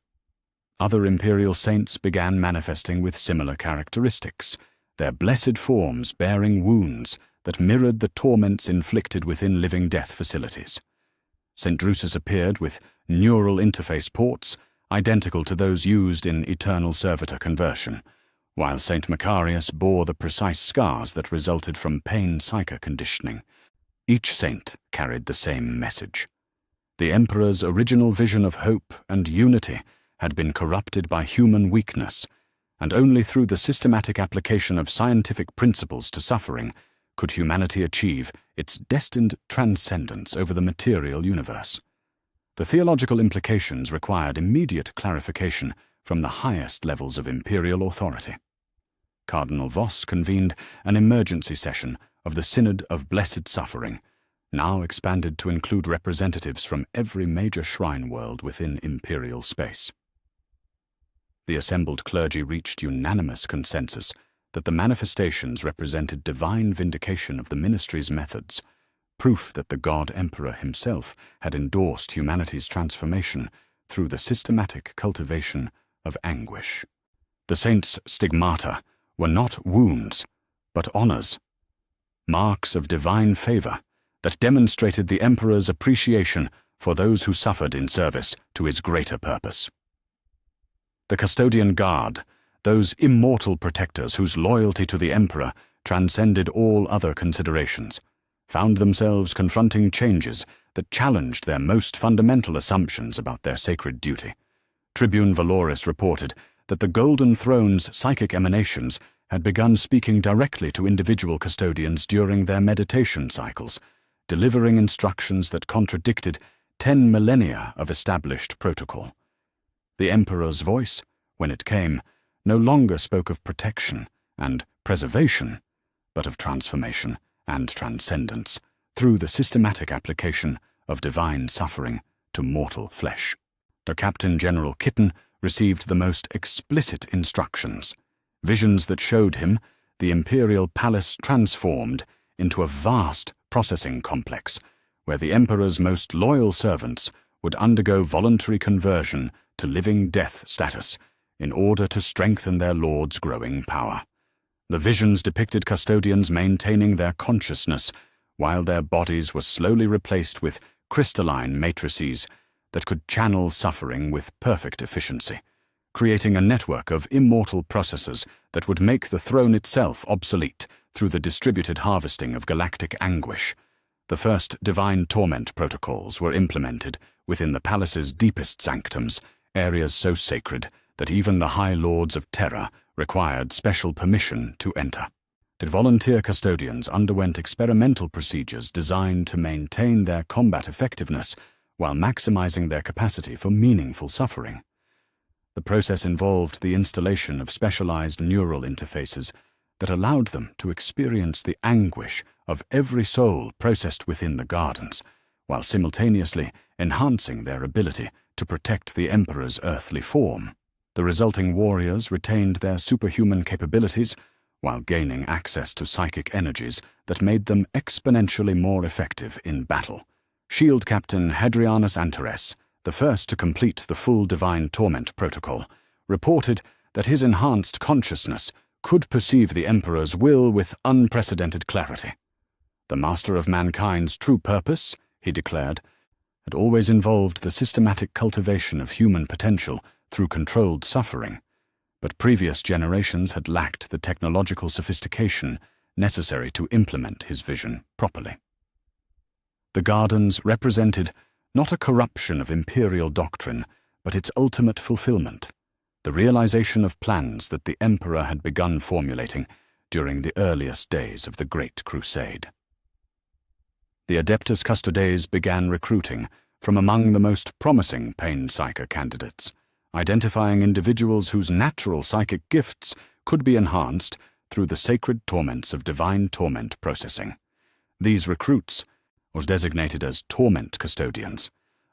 Other Imperial saints began manifesting with similar characteristics, their blessed forms bearing wounds that mirrored the torments inflicted within living death facilities. St. Drusus appeared with neural interface ports identical to those used in eternal servitor conversion, while St. Macarius bore the precise scars that resulted from pain psychic conditioning. Each saint carried the same message. The Emperor's original vision of hope and unity had been corrupted by human weakness, and only through the systematic application of scientific principles to suffering could humanity achieve its destined transcendence over the material universe. The theological implications required immediate clarification from the highest levels of imperial authority. Cardinal Voss convened an emergency session of the Synod of Blessed Suffering, now expanded to include representatives from every major shrine world within imperial space. The assembled clergy reached unanimous consensus that the manifestations represented divine vindication of the ministry's methods, proof that the God Emperor himself had endorsed humanity's transformation through the systematic cultivation of anguish. The saints' stigmata were not wounds, but honors, marks of divine favor that demonstrated the Emperor's appreciation for those who suffered in service to his greater purpose. The custodian guard, those immortal protectors whose loyalty to the Emperor transcended all other considerations, found themselves confronting changes that challenged their most fundamental assumptions about their sacred duty. Tribune Valoris reported that the Golden Throne's psychic emanations had begun speaking directly to individual custodians during their meditation cycles, delivering instructions that contradicted 10 millennia of established protocol. The Emperor's voice, when it came, no longer spoke of protection and preservation, but of transformation and transcendence through the systematic application of divine suffering to mortal flesh. The Captain General Kitten received the most explicit instructions, visions that showed him the imperial palace transformed into a vast processing complex where the Emperor's most loyal servants would undergo voluntary conversion to living death status in order to strengthen their lord's growing power. The visions depicted custodians maintaining their consciousness while their bodies were slowly replaced with crystalline matrices that could channel suffering with perfect efficiency, creating a network of immortal processes that would make the throne itself obsolete through the distributed harvesting of galactic anguish. The first divine torment protocols were implemented within the palace's deepest sanctums, areas so sacred that even the High Lords of Terror required special permission to enter. The volunteer custodians underwent experimental procedures designed to maintain their combat effectiveness while maximizing their capacity for meaningful suffering. The process involved the installation of specialized neural interfaces that allowed them to experience the anguish of every soul processed within the gardens, while simultaneously enhancing their ability to protect the Emperor's earthly form. The resulting warriors retained their superhuman capabilities while gaining access to psychic energies that made them exponentially more effective in battle. Shield Captain Hadrianus Antares, the first to complete the full Divine Torment protocol, reported that his enhanced consciousness could perceive the Emperor's will with unprecedented clarity. The master of mankind's true purpose, he declared, had always involved the systematic cultivation of human potential through controlled suffering, but previous generations had lacked the technological sophistication necessary to implement his vision properly. The gardens represented not a corruption of imperial doctrine, but its ultimate fulfillment, the realization of plans that the Emperor had begun formulating during the earliest days of the Great Crusade. The Adeptus Custodes began recruiting from among the most promising Pain Psyker candidates, identifying individuals whose natural psychic gifts could be enhanced through the sacred torments of divine torment processing. These recruits, was designated as torment custodians,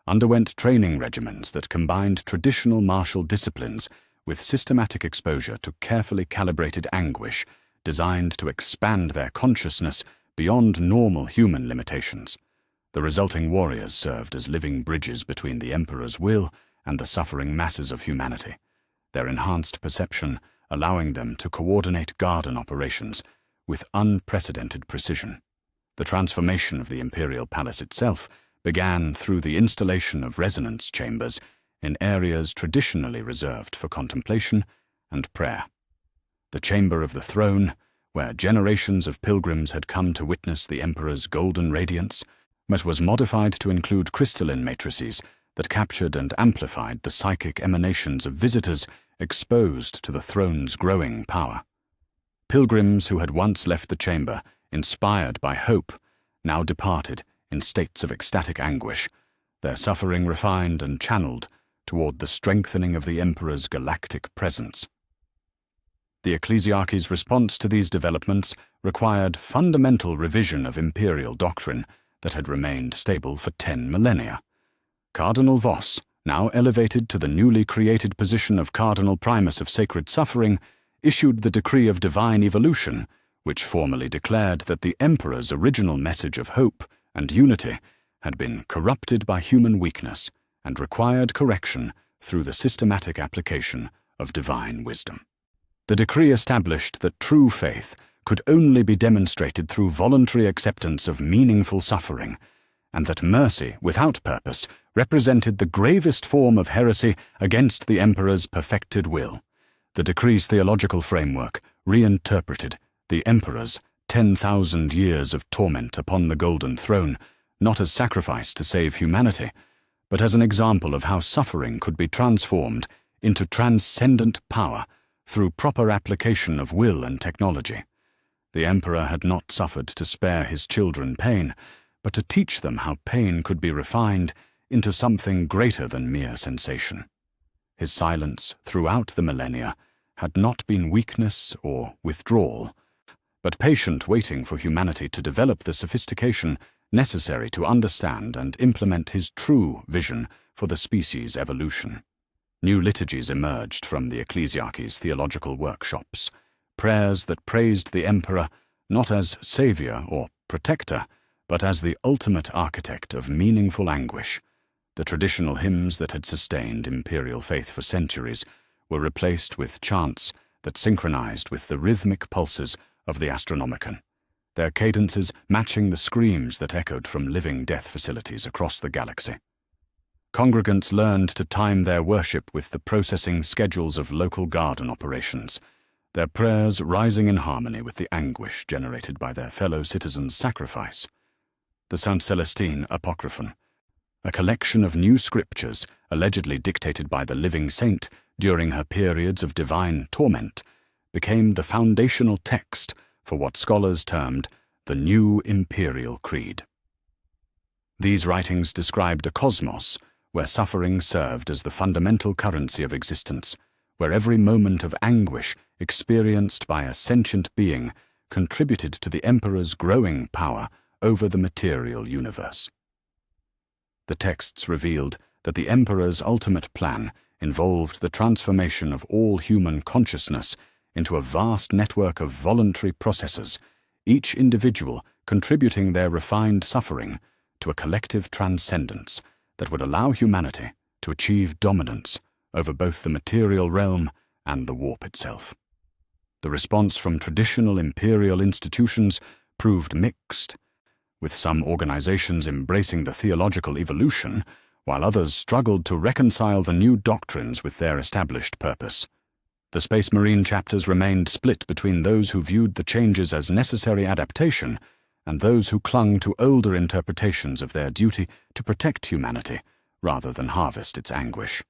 underwent training regimens that combined traditional martial disciplines with systematic exposure to carefully calibrated anguish designed to expand their consciousness beyond normal human limitations. The resulting warriors served as living bridges between the Emperor's will and the suffering masses of humanity, their enhanced perception allowing them to coordinate garden operations with unprecedented precision. The transformation of the Imperial Palace itself began through the installation of resonance chambers in areas traditionally reserved for contemplation and prayer. The Chamber of the Throne, where generations of pilgrims had come to witness the Emperor's golden radiance, was modified to include crystalline matrices that captured and amplified the psychic emanations of visitors exposed to the throne's growing power. Pilgrims who had once left the chamber, inspired by hope, now departed in states of ecstatic anguish, their suffering refined and channeled toward the strengthening of the Emperor's galactic presence. The Ecclesiarchy's response to these developments required fundamental revision of imperial doctrine that had remained stable for 10 millennia. Cardinal Voss, now elevated to the newly created position of Cardinal Primus of Sacred Suffering, issued the Decree of Divine Evolution, which formally declared that the Emperor's original message of hope and unity had been corrupted by human weakness and required correction through the systematic application of divine wisdom. The decree established that true faith could only be demonstrated through voluntary acceptance of meaningful suffering, and that mercy without purpose represented the gravest form of heresy against the Emperor's perfected will. The decree's theological framework reinterpreted the Emperor's 10,000 years of torment upon the Golden Throne not as sacrifice to save humanity, but as an example of how suffering could be transformed into transcendent power through proper application of will and technology. The Emperor had not suffered to spare his children pain, but to teach them how pain could be refined into something greater than mere sensation. His silence throughout the millennia had not been weakness or withdrawal, but patient waiting for humanity to develop the sophistication necessary to understand and implement his true vision for the species' evolution. New liturgies emerged from the Ecclesiarchy's theological workshops, prayers that praised the Emperor not as savior or protector, but as the ultimate architect of meaningful anguish. The traditional hymns that had sustained imperial faith for centuries were replaced with chants that synchronized with the rhythmic pulses of the Astronomicon, their cadences matching the screams that echoed from living death facilities across the galaxy. Congregants learned to time their worship with the processing schedules of local garden operations, their prayers rising in harmony with the anguish generated by their fellow citizens' sacrifice. the Saint Celestine Apocryphon, a collection of new scriptures allegedly dictated by the living saint during her periods of divine torment, became the foundational text for what scholars termed the New Imperial Creed. These writings described a cosmos where suffering served as the fundamental currency of existence, where every moment of anguish experienced by a sentient being contributed to the Emperor's growing power over the material universe. The texts revealed that the Emperor's ultimate plan involved the transformation of all human consciousness into a vast network of voluntary processes, each individual contributing their refined suffering to a collective transcendence that would allow humanity to achieve dominance over both the material realm and the warp itself. The response from traditional imperial institutions proved mixed, with some organizations embracing the theological evolution, while others struggled to reconcile the new doctrines with their established purpose. The Space Marine chapters remained split between those who viewed the changes as necessary adaptation and those who clung to older interpretations of their duty to protect humanity rather than harvest its anguish.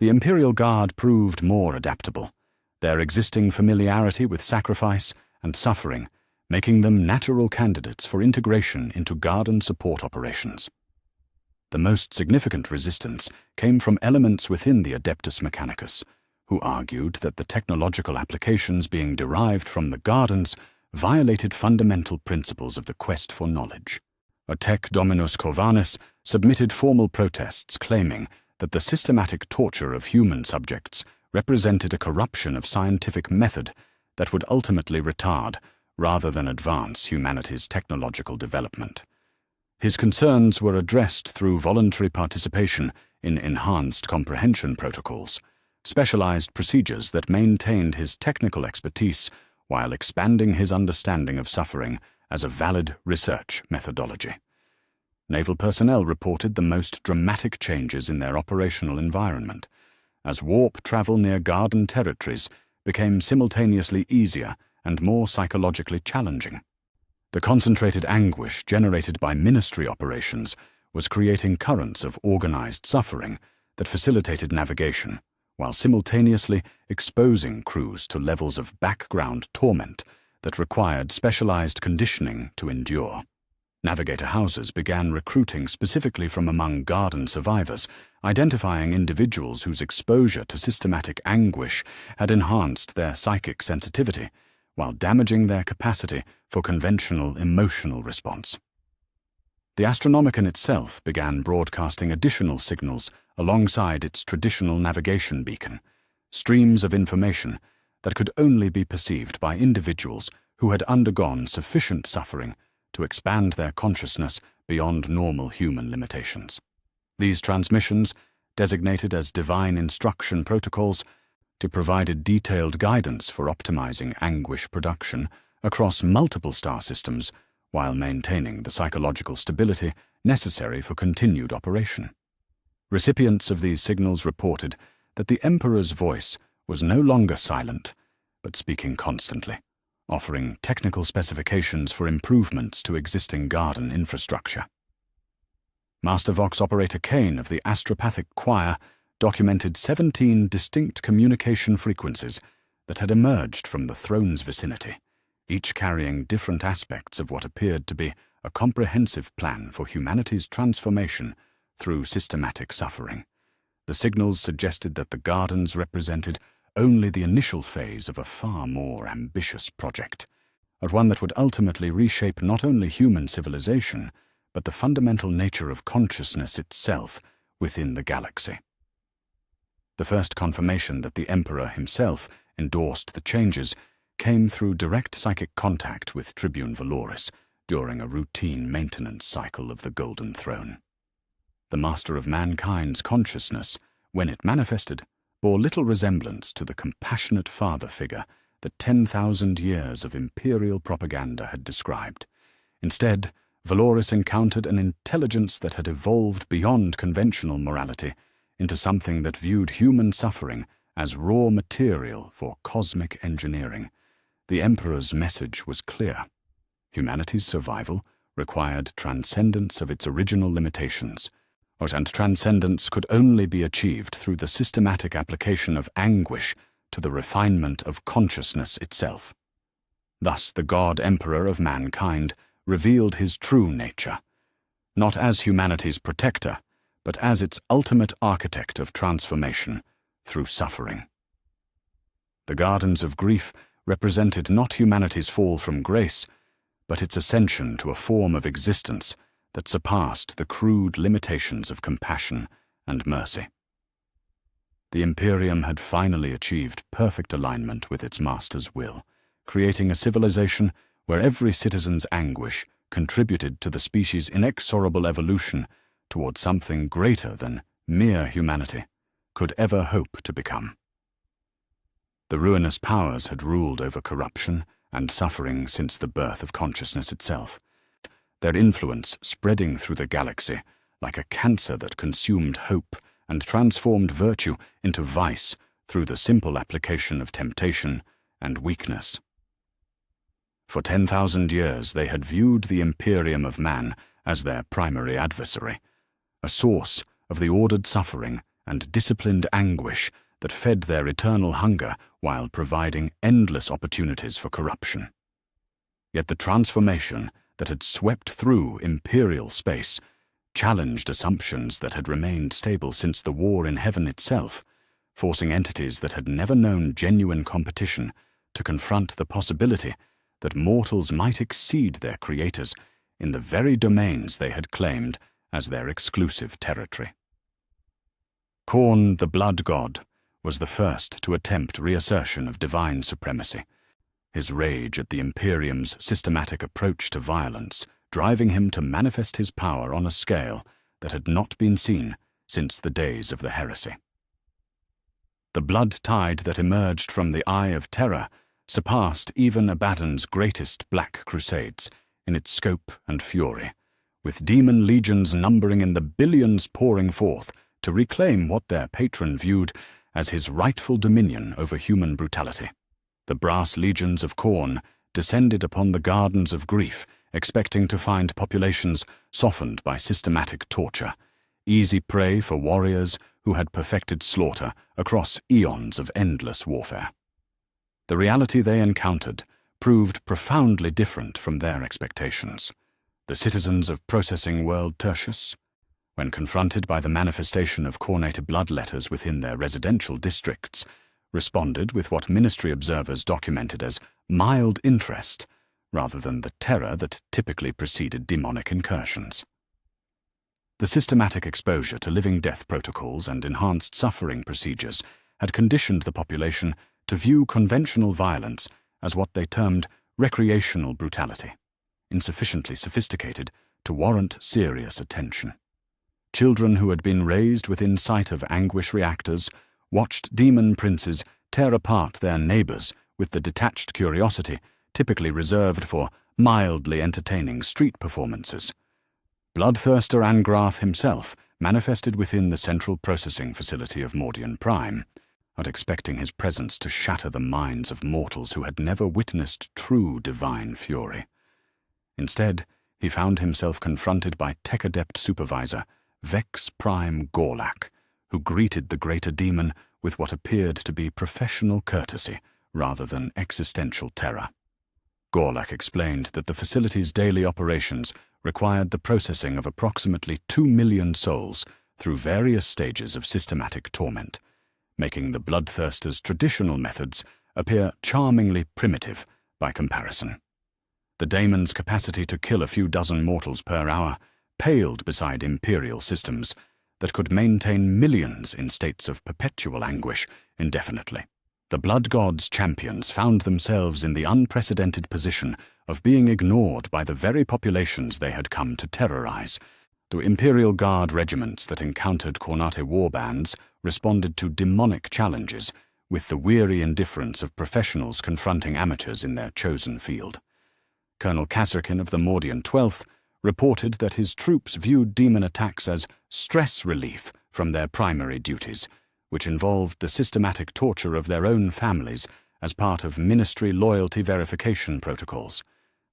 The Imperial Guard proved more adaptable, their existing familiarity with sacrifice and suffering making them natural candidates for integration into Garden support operations. The most significant resistance came from elements within the Adeptus Mechanicus, who argued that the technological applications being derived from the Gardens violated fundamental principles of the quest for knowledge. Tech Dominus Corvanus submitted formal protests claiming that the systematic torture of human subjects represented a corruption of scientific method that would ultimately retard rather than advance humanity's technological development. His concerns were addressed through voluntary participation in enhanced comprehension protocols, specialized procedures that maintained his technical expertise while expanding his understanding of suffering as a valid research methodology. Naval personnel reported the most dramatic changes in their operational environment, as warp travel near Garden territories became simultaneously easier and more psychologically challenging. The concentrated anguish generated by ministry operations was creating currents of organized suffering that facilitated navigation, while simultaneously exposing crews to levels of background torment that required specialized conditioning to endure. Navigator houses began recruiting specifically from among Garden survivors, identifying individuals whose exposure to systematic anguish had enhanced their psychic sensitivity, while damaging their capacity for conventional emotional response. The Astronomicon itself began broadcasting additional signals alongside its traditional navigation beacon, streams of information that could only be perceived by individuals who had undergone sufficient suffering to expand their consciousness beyond normal human limitations. These transmissions, designated as divine instruction protocols, provided detailed guidance for optimizing anguish production across multiple star systems while maintaining the psychological stability necessary for continued operation. Recipients of these signals reported that the Emperor's voice was no longer silent, but speaking constantly, offering technical specifications for improvements to existing Garden infrastructure. Master Vox Operator Kane of the Astropathic Choir documented 17 distinct communication frequencies that had emerged from the throne's vicinity, each carrying different aspects of what appeared to be a comprehensive plan for humanity's transformation through systematic suffering. The signals suggested that the Gardens represented only the initial phase of a far more ambitious project, but one that would ultimately reshape not only human civilization, but the fundamental nature of consciousness itself within the galaxy. The first confirmation that the Emperor himself endorsed the changes came through direct psychic contact with Tribune Valoris during a routine maintenance cycle of the Golden Throne. The master of mankind's consciousness, when it manifested, bore little resemblance to the compassionate father figure that 10,000 years of imperial propaganda had described. Instead, Valoris encountered an intelligence that had evolved beyond conventional morality into something that viewed human suffering as raw material for cosmic engineering. The Emperor's message was clear. Humanity's survival required transcendence of its original limitations, and transcendence could only be achieved through the systematic application of anguish to the refinement of consciousness itself. Thus the God-Emperor of mankind revealed his true nature, not as humanity's protector, but as its ultimate architect of transformation through suffering. The gardens of grief represented not humanity's fall from grace, but its ascension to a form of existence that surpassed the crude limitations of compassion and mercy. The Imperium had finally achieved perfect alignment with its master's will, creating a civilization where every citizen's anguish contributed to the species' inexorable evolution toward something greater than mere humanity could ever hope to become. The ruinous powers had ruled over corruption and suffering since the birth of consciousness itself, their influence spreading through the galaxy like a cancer that consumed hope and transformed virtue into vice through the simple application of temptation and weakness. For 10,000 years they had viewed the Imperium of man as their primary adversary, a source of the ordered suffering and disciplined anguish that fed their eternal hunger while providing endless opportunities for corruption. Yet the transformation that had swept through imperial space challenged assumptions that had remained stable since the war in heaven itself, forcing entities that had never known genuine competition to confront the possibility that mortals might exceed their creators in the very domains they had claimed as their exclusive territory. Khorne, the blood god, was the first to attempt reassertion of divine supremacy, his rage at the Imperium's systematic approach to violence driving him to manifest his power on a scale that had not been seen since the days of the heresy. The blood tide that emerged from the Eye of Terror surpassed even Abaddon's greatest Black Crusades in its scope and fury, with demon legions numbering in the billions pouring forth to reclaim what their patron viewed as his rightful dominion over human brutality. The brass legions of Khorne descended upon the gardens of grief, expecting to find populations softened by systematic torture, easy prey for warriors who had perfected slaughter across eons of endless warfare. The reality they encountered proved profoundly different from their expectations. The citizens of Processing World Tertius, when confronted by the manifestation of Khornate bloodletters within their residential districts, responded with what ministry observers documented as mild interest, rather than the terror that typically preceded demonic incursions. The systematic exposure to living death protocols and enhanced suffering procedures had conditioned the population to view conventional violence as what they termed recreational brutality, insufficiently sophisticated to warrant serious attention. Children who had been raised within sight of anguish reactors watched demon princes tear apart their neighbors with the detached curiosity typically reserved for mildly entertaining street performances. Bloodthirster Angrath himself manifested within the central processing facility of Mordian Prime, not expecting his presence to shatter the minds of mortals who had never witnessed true divine fury. Instead, he found himself confronted by tech-adept supervisor Vex Prime Gorlak, who greeted the greater demon with what appeared to be professional courtesy rather than existential terror. Gorlak explained that the facility's daily operations required the processing of approximately 2 million souls through various stages of systematic torment, making the bloodthirster's traditional methods appear charmingly primitive by comparison. The daemon's capacity to kill a few dozen mortals per hour paled beside imperial systems that could maintain millions in states of perpetual anguish indefinitely. The blood god's champions found themselves in the unprecedented position of being ignored by the very populations they had come to terrorize. The Imperial Guard regiments that encountered Khornate warbands responded to demonic challenges with the weary indifference of professionals confronting amateurs in their chosen field. Colonel Kasserkin of the Mordian 12th reported that his troops viewed demon attacks as stress relief from their primary duties, which involved the systematic torture of their own families as part of ministry loyalty verification protocols.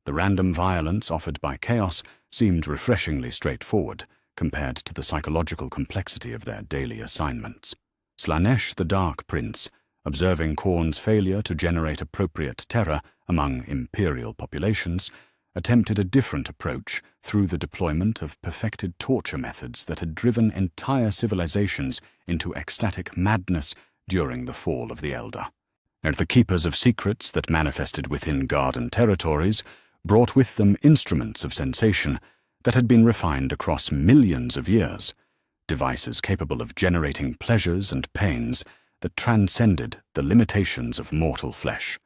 The random violence offered by chaos seemed refreshingly straightforward compared to the psychological complexity of their daily assignments. Slaanesh, the Dark Prince, observing Khorne's failure to generate appropriate terror among Imperial populations, attempted a different approach through the deployment of perfected torture methods that had driven entire civilizations into ecstatic madness during the fall of the Elder. And the keepers of secrets that manifested within Garden territories brought with them instruments of sensation that had been refined across millions of years, devices capable of generating pleasures and pains that transcended the limitations of mortal flesh.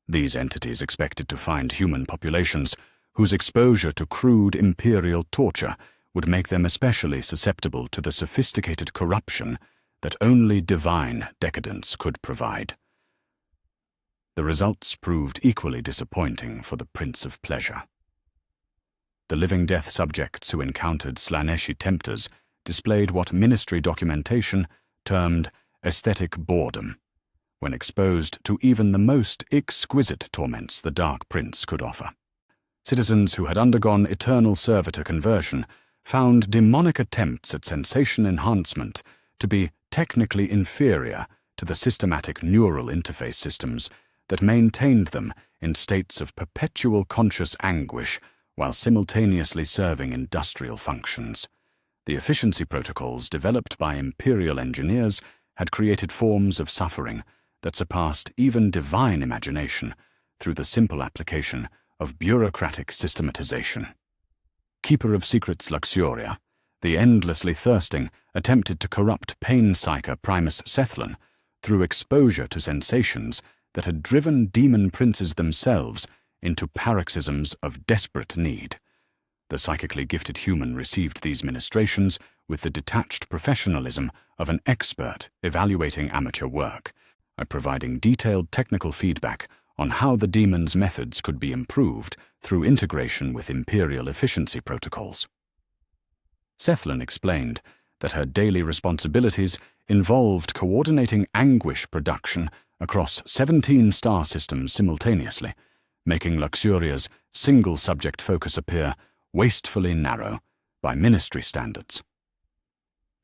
These entities expected to find human populations whose exposure to crude imperial torture would make them especially susceptible to the sophisticated corruption that only divine decadence could provide. The results proved equally disappointing for the Prince of Pleasure. The living death subjects who encountered Slaaneshi tempters displayed what ministry documentation termed aesthetic boredom, when exposed to even the most exquisite torments the Dark Prince could offer. Citizens who had undergone eternal servitor conversion found demonic attempts at sensation enhancement to be technically inferior to the systematic neural interface systems that maintained them in states of perpetual conscious anguish while simultaneously serving industrial functions. The efficiency protocols developed by Imperial engineers had created forms of suffering that surpassed even divine imagination through the simple application of bureaucratic systematization. Keeper of Secrets Luxuria, the endlessly thirsting, attempted to corrupt Pain Psyker Primus Sethlin through exposure to sensations that had driven demon princes themselves into paroxysms of desperate need. The psychically gifted human received these ministrations with the detached professionalism of an expert evaluating amateur work, by providing detailed technical feedback on how the demon's methods could be improved through integration with Imperial efficiency protocols. Sethlin explained that her daily responsibilities involved coordinating anguish production across 17 star systems simultaneously, making Luxuria's single-subject focus appear wastefully narrow by ministry standards.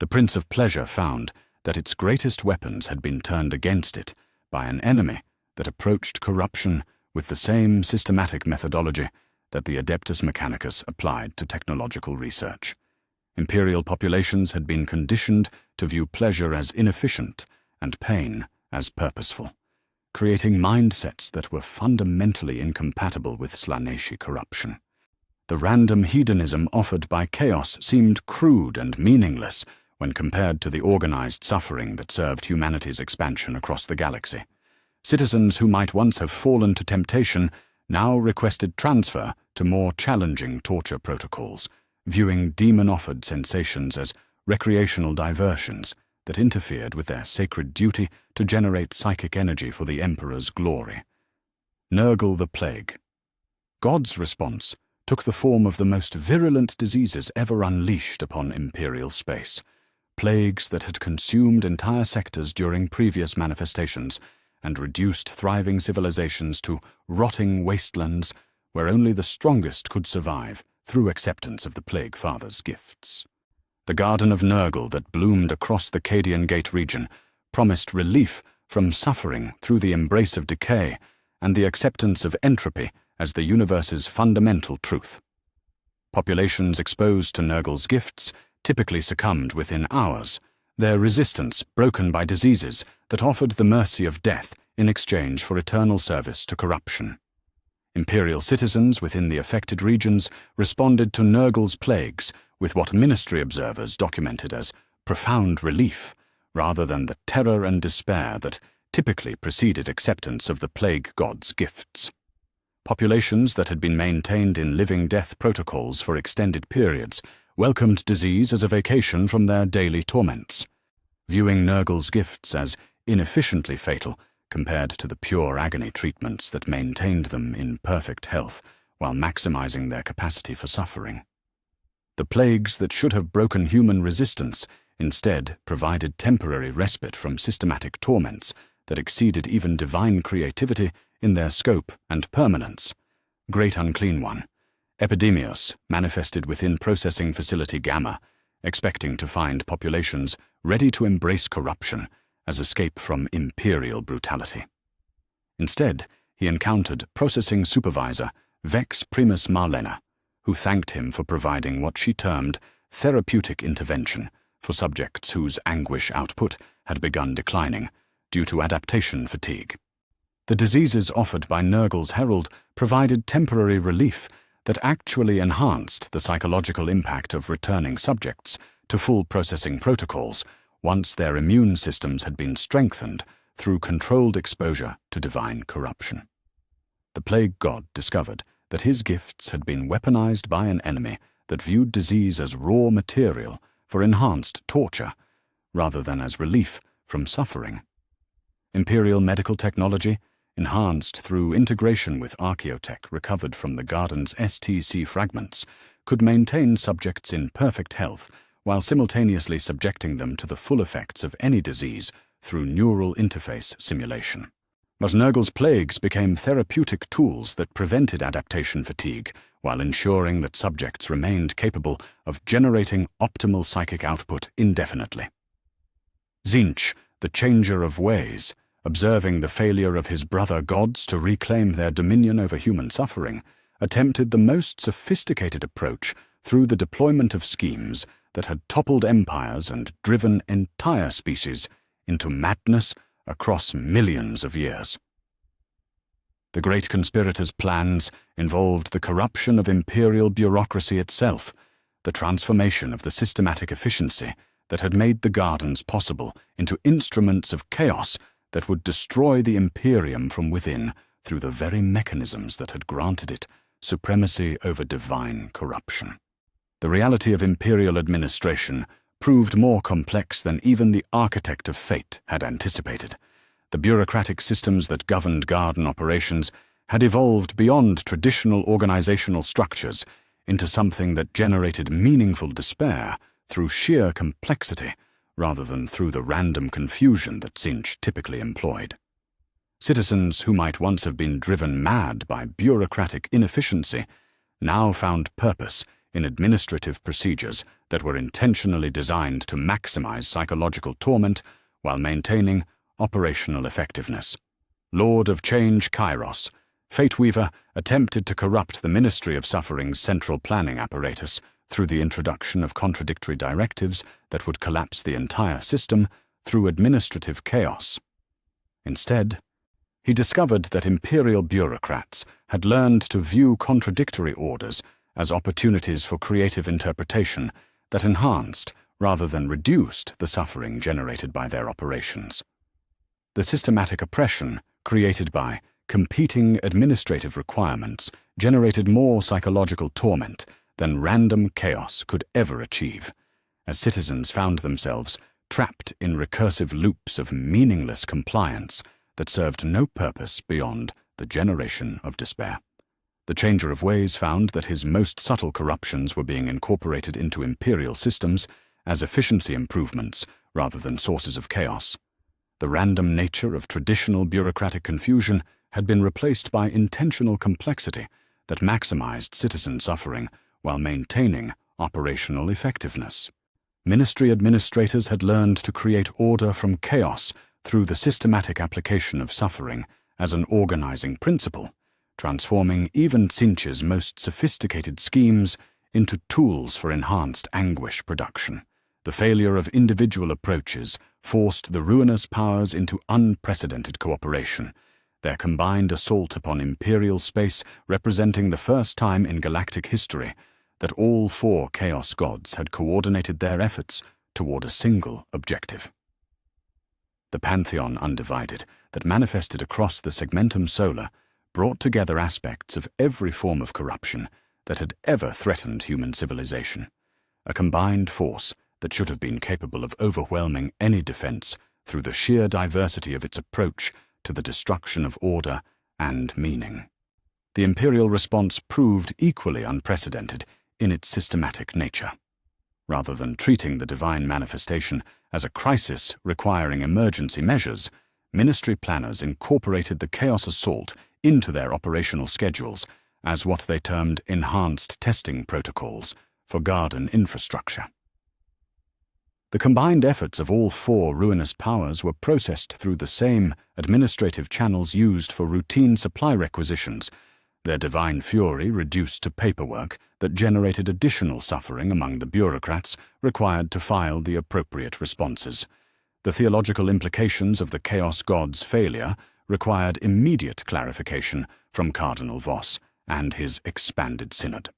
The Prince of Pleasure found that its greatest weapons had been turned against it by an enemy that approached corruption with the same systematic methodology that the Adeptus Mechanicus applied to technological research. Imperial populations had been conditioned to view pleasure as inefficient and pain as purposeful, creating mindsets that were fundamentally incompatible with Slaaneshi corruption. The random hedonism offered by chaos seemed crude and meaningless when compared to the organized suffering that served humanity's expansion across the galaxy. Citizens who might once have fallen to temptation now requested transfer to more challenging torture protocols, viewing demon-offered sensations as recreational diversions that interfered with their sacred duty to generate psychic energy for the Emperor's glory. Nurgle the Plague. God's response took the form of the most virulent diseases ever unleashed upon Imperial space, plagues that had consumed entire sectors during previous manifestations and reduced thriving civilizations to rotting wastelands where only the strongest could survive through acceptance of the Plague Father's gifts. The Garden of Nurgle that bloomed across the Cadian Gate region promised relief from suffering through the embrace of decay and the acceptance of entropy as the universe's fundamental truth. Populations exposed to Nurgle's gifts typically succumbed within hours, their resistance broken by diseases that offered the mercy of death in exchange for eternal service to corruption. Imperial citizens within the affected regions responded to Nurgle's plagues with what ministry observers documented as profound relief, rather than the terror and despair that typically preceded acceptance of the plague god's gifts. Populations that had been maintained in living death protocols for extended periods welcomed disease as a vacation from their daily torments, viewing Nurgle's gifts as inefficiently fatal compared to the pure agony treatments that maintained them in perfect health while maximizing their capacity for suffering. The plagues that should have broken human resistance instead provided temporary respite from systematic torments that exceeded even divine creativity in their scope and permanence, Great Unclean One, Epidemios, manifested within Processing Facility Gamma, expecting to find populations ready to embrace corruption as escape from imperial brutality. Instead, he encountered Processing Supervisor Vex Primus Marlena, who thanked him for providing what she termed therapeutic intervention for subjects whose anguish output had begun declining due to adaptation fatigue. The diseases offered by Nurgle's Herald provided temporary relief that actually enhanced the psychological impact of returning subjects to full processing protocols once their immune systems had been strengthened through controlled exposure to divine corruption. The plague god discovered that his gifts had been weaponized by an enemy that viewed disease as raw material for enhanced torture, rather than as relief from suffering. Imperial medical technology, enhanced through integration with archaeotech recovered from the garden's STC fragments, could maintain subjects in perfect health while simultaneously subjecting them to the full effects of any disease through neural interface simulation. But Nurgle's plagues became therapeutic tools that prevented adaptation fatigue while ensuring that subjects remained capable of generating optimal psychic output indefinitely. Tzeentch, the Changer of Ways, observing the failure of his brother gods to reclaim their dominion over human suffering, attempted the most sophisticated approach through the deployment of schemes that had toppled empires and driven entire species into madness across millions of years. The great conspirators' plans involved the corruption of imperial bureaucracy itself, the transformation of the systematic efficiency that had made the gardens possible into instruments of chaos that would destroy the Imperium from within through the very mechanisms that had granted it supremacy over divine corruption. The reality of imperial administration proved more complex than even the architect of fate had anticipated. The bureaucratic systems that governed garden operations had evolved beyond traditional organizational structures into something that generated meaningful despair through sheer complexity rather than through the random confusion that Tzeentch typically employed. Citizens who might once have been driven mad by bureaucratic inefficiency now found purpose in administrative procedures that were intentionally designed to maximize psychological torment while maintaining operational effectiveness. Lord of Change Kairos, Fateweaver attempted to corrupt the Ministry of Suffering's central planning apparatus through the introduction of contradictory directives that would collapse the entire system through administrative chaos. Instead, he discovered that imperial bureaucrats had learned to view contradictory orders as opportunities for creative interpretation that enhanced rather than reduced the suffering generated by their operations. The systematic oppression created by competing administrative requirements generated more psychological torment than random chaos could ever achieve, as citizens found themselves trapped in recursive loops of meaningless compliance that served no purpose beyond the generation of despair. The Changer of Ways found that his most subtle corruptions were being incorporated into imperial systems as efficiency improvements rather than sources of chaos. The random nature of traditional bureaucratic confusion had been replaced by intentional complexity that maximized citizen suffering while maintaining operational effectiveness. Ministry administrators had learned to create order from chaos through the systematic application of suffering as an organizing principle, transforming even Tzeentch's most sophisticated schemes into tools for enhanced anguish production. The failure of individual approaches forced the ruinous powers into unprecedented cooperation, their combined assault upon imperial space representing the first time in galactic history that all four chaos gods had coordinated their efforts toward a single objective. The Pantheon Undivided that manifested across the Segmentum Solar brought together aspects of every form of corruption that had ever threatened human civilization, a combined force that should have been capable of overwhelming any defense through the sheer diversity of its approach to the destruction of order and meaning. The imperial response proved equally unprecedented in its systematic nature. Rather than treating the divine manifestation as a crisis requiring emergency measures, ministry planners incorporated the chaos assault into their operational schedules as what they termed enhanced testing protocols for garden infrastructure. The combined efforts of all four ruinous powers were processed through the same administrative channels used for routine supply requisitions, their divine fury reduced to paperwork that generated additional suffering among the bureaucrats required to file the appropriate responses. The theological implications of the Chaos God's failure required immediate clarification from Cardinal Voss and his expanded synod.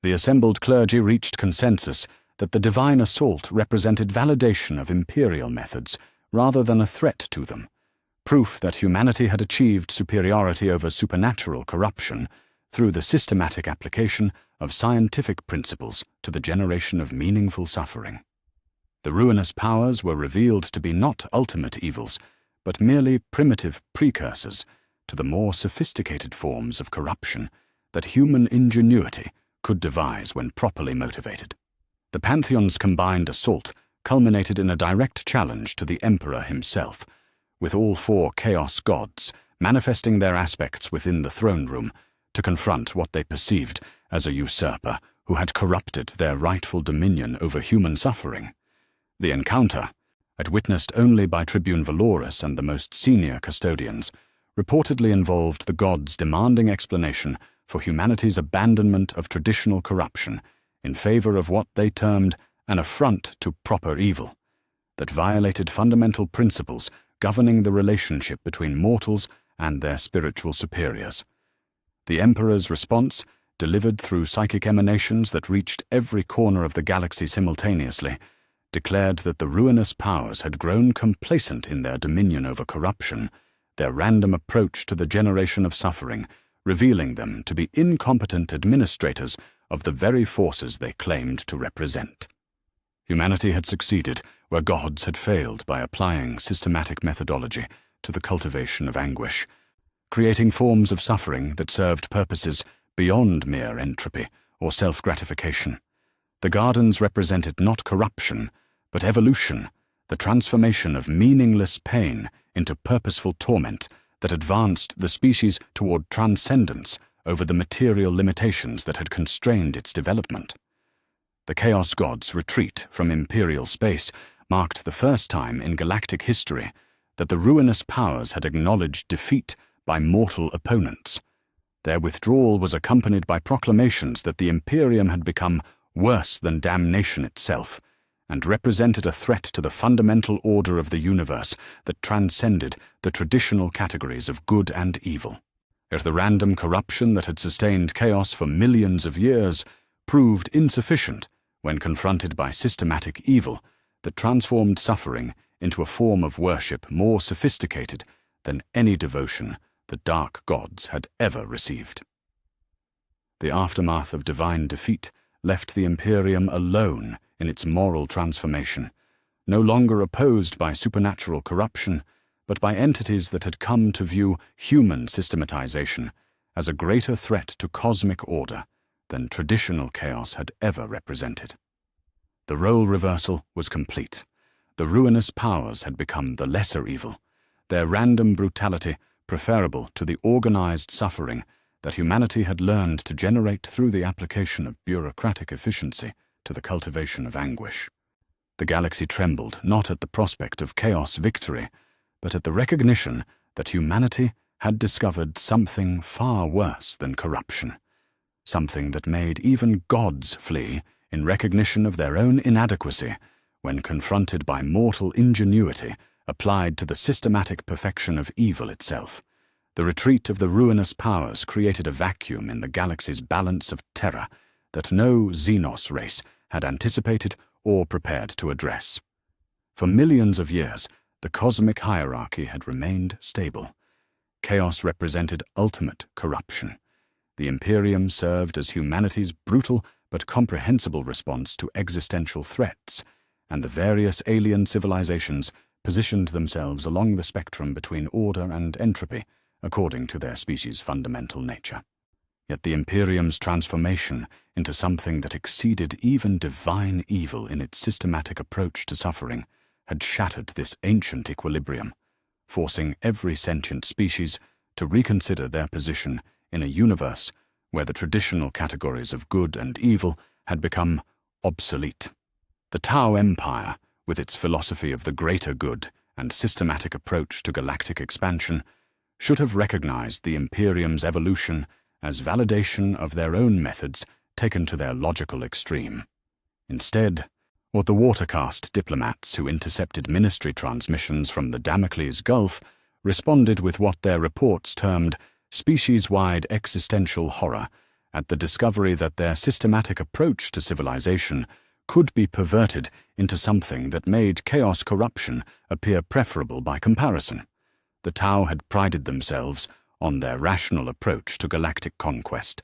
The assembled clergy reached consensus that the divine assault represented validation of imperial methods rather than a threat to them, proof that humanity had achieved superiority over supernatural corruption through the systematic application of scientific principles to the generation of meaningful suffering. The ruinous powers were revealed to be not ultimate evils, but merely primitive precursors to the more sophisticated forms of corruption that human ingenuity could devise when properly motivated. The Pantheon's combined assault culminated in a direct challenge to the Emperor himself, with all four Chaos Gods manifesting their aspects within the throne room to confront what they perceived as a usurper who had corrupted their rightful dominion over human suffering. The encounter, witnessed only by Tribune Valorus and the most senior custodians, reportedly involved the gods demanding explanation for humanity's abandonment of traditional corruption in favor of what they termed an affront to proper evil, that violated fundamental principles governing the relationship between mortals and their spiritual superiors. The Emperor's response, delivered through psychic emanations that reached every corner of the galaxy simultaneously, declared that the ruinous powers had grown complacent in their dominion over corruption, their random approach to the generation of suffering, revealing them to be incompetent administrators of the very forces they claimed to represent. Humanity had succeeded where gods had failed by applying systematic methodology to the cultivation of anguish, creating forms of suffering that served purposes beyond mere entropy or self-gratification. The gardens represented not corruption, but evolution, the transformation of meaningless pain into purposeful torment that advanced the species toward transcendence over the material limitations that had constrained its development. The Chaos Gods' retreat from imperial space marked the first time in galactic history that the ruinous powers had acknowledged defeat by mortal opponents. Their withdrawal was accompanied by proclamations that the Imperium had become worse than damnation itself, and represented a threat to the fundamental order of the universe that transcended the traditional categories of good and evil. Yet the random corruption that had sustained chaos for millions of years proved insufficient when confronted by systematic evil that transformed suffering into a form of worship more sophisticated than any devotion the dark gods had ever received. The aftermath of divine defeat left the Imperium alone in its moral transformation, no longer opposed by supernatural corruption, but by entities that had come to view human systematization as a greater threat to cosmic order than traditional chaos had ever represented. The role reversal was complete. The ruinous powers had become the lesser evil, their random brutality preferable to the organized suffering that humanity had learned to generate through the application of bureaucratic efficiency to the cultivation of anguish. The galaxy trembled not at the prospect of chaos victory, but at the recognition that humanity had discovered something far worse than corruption, something that made even gods flee in recognition of their own inadequacy when confronted by mortal ingenuity applied to the systematic perfection of evil itself. The retreat of the ruinous powers created a vacuum in the galaxy's balance of terror that no Xenos race had anticipated or prepared to address. For millions of years, the cosmic hierarchy had remained stable. Chaos represented ultimate corruption. The Imperium served as humanity's brutal but comprehensible response to existential threats, and the various alien civilizations positioned themselves along the spectrum between order and entropy, according to their species' fundamental nature. Yet the Imperium's transformation into something that exceeded even divine evil in its systematic approach to suffering had shattered this ancient equilibrium, forcing every sentient species to reconsider their position in a universe where the traditional categories of good and evil had become obsolete. The Tau Empire, with its philosophy of the greater good and systematic approach to galactic expansion, should have recognized the Imperium's evolution as validation of their own methods taken to their logical extreme. Instead, what the watercast diplomats who intercepted ministry transmissions from the Damocles Gulf responded with what their reports termed species-wide existential horror at the discovery that their systematic approach to civilization could be perverted into something that made chaos corruption appear preferable by comparison. The Tau had prided themselves on their rational approach to galactic conquest,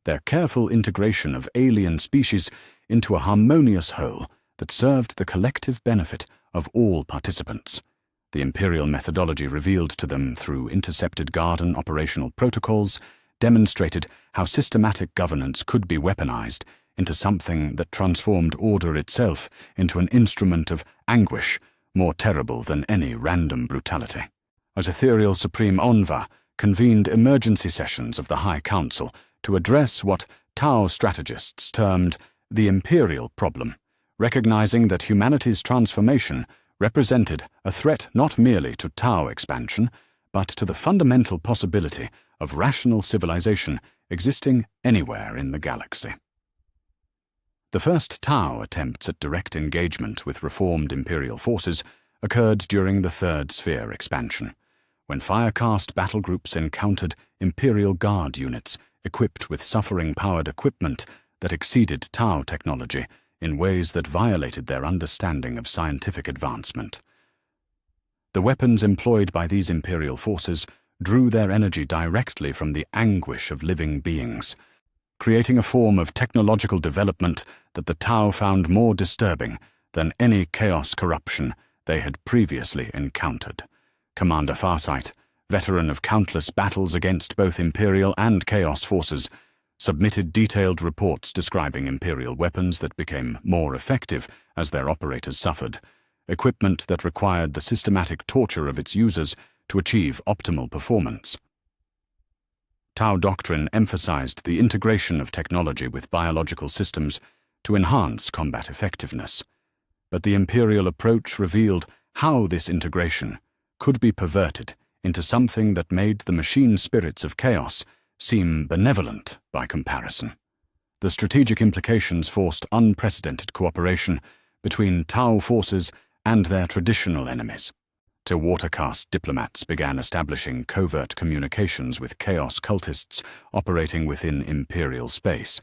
their careful integration of alien species into a harmonious whole that served the collective benefit of all participants. The Imperial methodology revealed to them through intercepted garden operational protocols demonstrated how systematic governance could be weaponized into something that transformed order itself into an instrument of anguish more terrible than any random brutality. As Ethereal Supreme Onva convened emergency sessions of the High Council to address what Tau strategists termed the Imperial problem, recognizing that humanity's transformation represented a threat not merely to Tau expansion, but to the fundamental possibility of rational civilization existing anywhere in the galaxy. The first Tau attempts at direct engagement with reformed Imperial forces occurred during the Third Sphere expansion, when Firecast battle groups encountered Imperial Guard units equipped with suffering-powered equipment that exceeded Tau technology in ways that violated their understanding of scientific advancement. The weapons employed by these Imperial forces drew their energy directly from the anguish of living beings, creating a form of technological development that the Tau found more disturbing than any chaos corruption they had previously encountered. Commander Farsight, veteran of countless battles against both Imperial and Chaos forces, submitted detailed reports describing Imperial weapons that became more effective as their operators suffered, equipment that required the systematic torture of its users to achieve optimal performance. Tau doctrine emphasized the integration of technology with biological systems to enhance combat effectiveness, but the Imperial approach revealed how this integration could be perverted into something that made the machine spirits of chaos seem benevolent by comparison. The strategic implications forced unprecedented cooperation between Tau forces and their traditional enemies, till watercast diplomats began establishing covert communications with chaos cultists operating within Imperial space,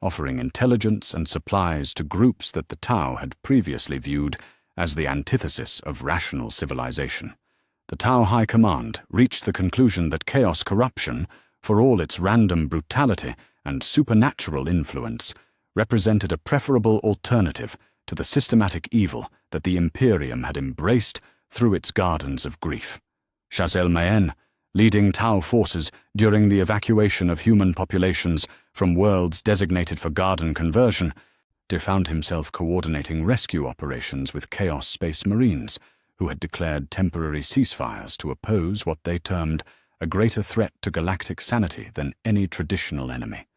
offering intelligence and supplies to groups that the Tau had previously viewed as the antithesis of rational civilization. The Tau High Command reached the conclusion that chaos corruption, for all its random brutality and supernatural influence, represented a preferable alternative to the systematic evil that the Imperium had embraced through its gardens of grief. Chazel Mayen, leading Tau forces during the evacuation of human populations from worlds designated for garden conversion, found himself coordinating rescue operations with Chaos Space Marines, who had declared temporary ceasefires to oppose what they termed a greater threat to galactic sanity than any traditional enemy.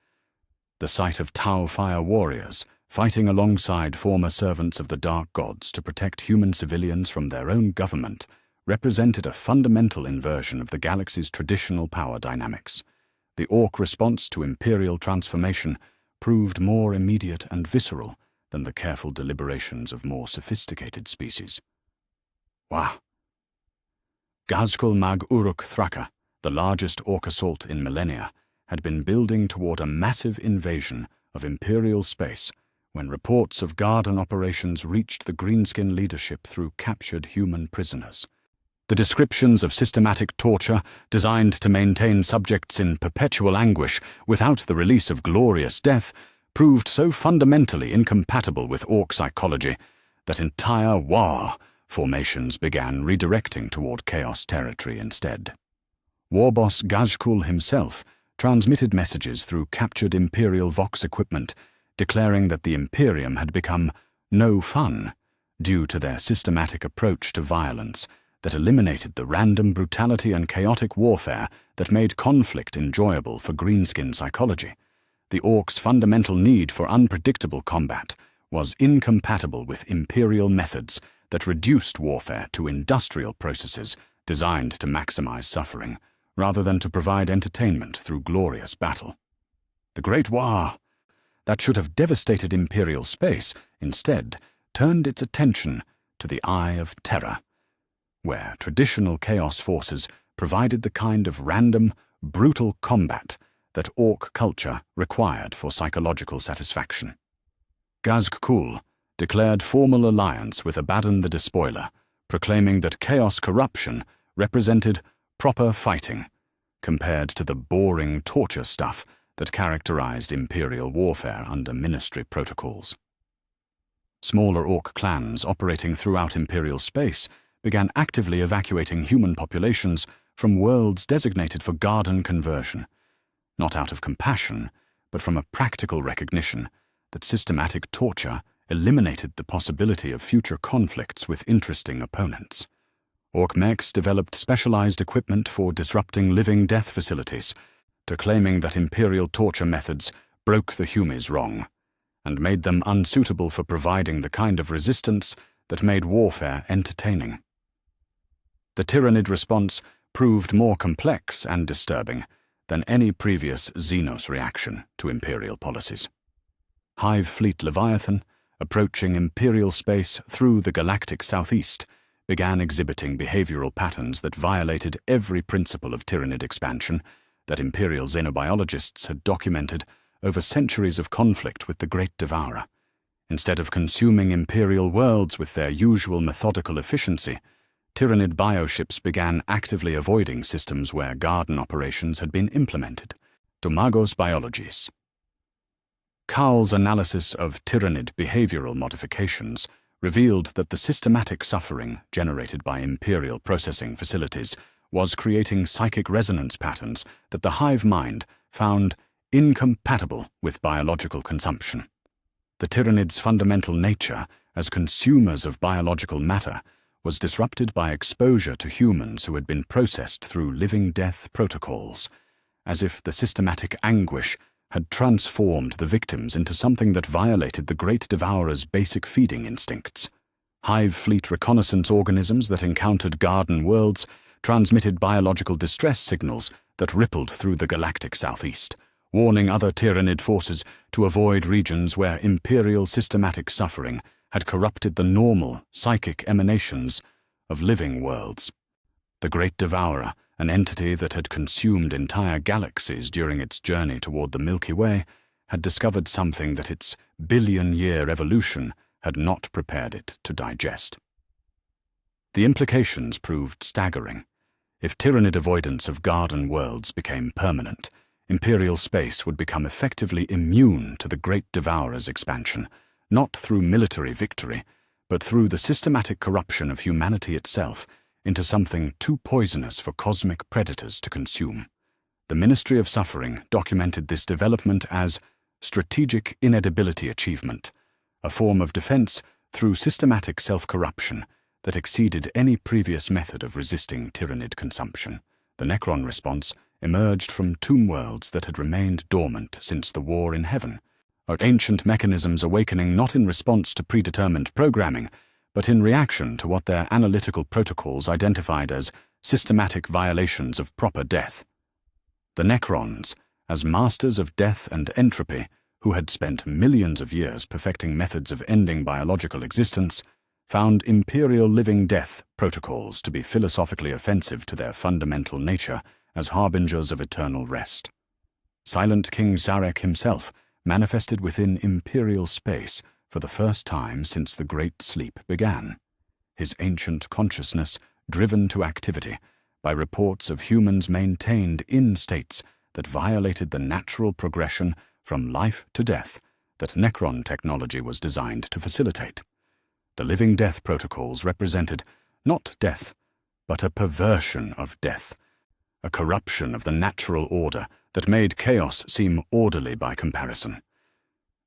The sight of Tau Fire warriors fighting alongside former servants of the Dark Gods to protect human civilians from their own government represented a fundamental inversion of the galaxy's traditional power dynamics. The Orc response to Imperial transformation proved more immediate and visceral than the careful deliberations of more sophisticated species. Wah! Gazkul Mag Uruk Thraka, the largest Orc assault in millennia, had been building toward a massive invasion of Imperial space when reports of garden operations reached the Greenskin leadership through captured human prisoners. The descriptions of systematic torture designed to maintain subjects in perpetual anguish without the release of glorious death proved so fundamentally incompatible with Orc psychology that entire war formations began redirecting toward Chaos territory instead. Warboss Gazkul himself transmitted messages through captured Imperial Vox equipment declaring that the Imperium had become no fun due to their systematic approach to violence that eliminated the random brutality and chaotic warfare that made conflict enjoyable for Greenskin psychology. the Orcs' fundamental need for unpredictable combat was incompatible with Imperial methods that reduced warfare to industrial processes designed to maximize suffering, rather than to provide entertainment through glorious battle. The Great War, that should have devastated Imperial space, instead turned its attention to the Eye of Terror, where traditional Chaos forces provided the kind of random, brutal combat that Orc culture required for psychological satisfaction. Gazg-Kul declared formal alliance with Abaddon the Despoiler, proclaiming that Chaos corruption represented proper fighting, compared to the boring torture stuff that characterized Imperial warfare under Ministry protocols. Smaller Orc clans operating throughout Imperial space began actively evacuating human populations from worlds designated for garden conversion, not out of compassion, but from a practical recognition that systematic torture eliminated the possibility of future conflicts with interesting opponents. Orc mechs developed specialized equipment for disrupting living death facilities, proclaiming that Imperial torture methods broke the Humes wrong, and made them unsuitable for providing the kind of resistance that made warfare entertaining. The Tyranid response proved more complex and disturbing than any previous Xenos reaction to Imperial policies. Hive Fleet Leviathan, approaching Imperial space through the galactic southeast, began exhibiting behavioral patterns that violated every principle of Tyranid expansion that Imperial xenobiologists had documented over centuries of conflict with the Great Devourer. Instead of consuming Imperial worlds with their usual methodical efficiency, Tyranid bioships began actively avoiding systems where garden operations had been implemented. Domagos Biologis. Cowell's analysis of Tyranid behavioral modifications revealed that the systematic suffering generated by Imperial processing facilities was creating psychic resonance patterns that the hive mind found incompatible with biological consumption. The Tyranids' fundamental nature as consumers of biological matter was disrupted by exposure to humans who had been processed through living death protocols, as if the systematic anguish had transformed the victims into something that violated the Great Devourer's basic feeding instincts. Hive fleet reconnaissance organisms that encountered garden worlds transmitted biological distress signals that rippled through the galactic southeast, warning other Tyranid forces to avoid regions where Imperial systematic suffering had corrupted the normal psychic emanations of living worlds. The Great Devourer, an entity that had consumed entire galaxies during its journey toward the Milky Way, had discovered something that its billion-year evolution had not prepared it to digest. The implications proved staggering. If Tyranid avoidance of garden worlds became permanent, Imperial space would become effectively immune to the Great Devourer's expansion, not through military victory, but through the systematic corruption of humanity itself into something too poisonous for cosmic predators to consume. The Ministry of Suffering documented this development as strategic inedibility achievement, a form of defense through systematic self-corruption that exceeded any previous method of resisting Tyranid consumption. The Necron response emerged from tomb worlds that had remained dormant since the War in Heaven, our ancient mechanisms awakening not in response to predetermined programming, but in reaction to what their analytical protocols identified as systematic violations of proper death. The Necrons, as masters of death and entropy, who had spent millions of years perfecting methods of ending biological existence, found Imperial living death protocols to be philosophically offensive to their fundamental nature as harbingers of eternal rest. Silent King Zarek himself manifested within Imperial space for the first time since the Great Sleep began, his ancient consciousness driven to activity by reports of humans maintained in states that violated the natural progression from life to death that Necron technology was designed to facilitate. The living death protocols represented not death, but a perversion of death, a corruption of the natural order that made chaos seem orderly by comparison.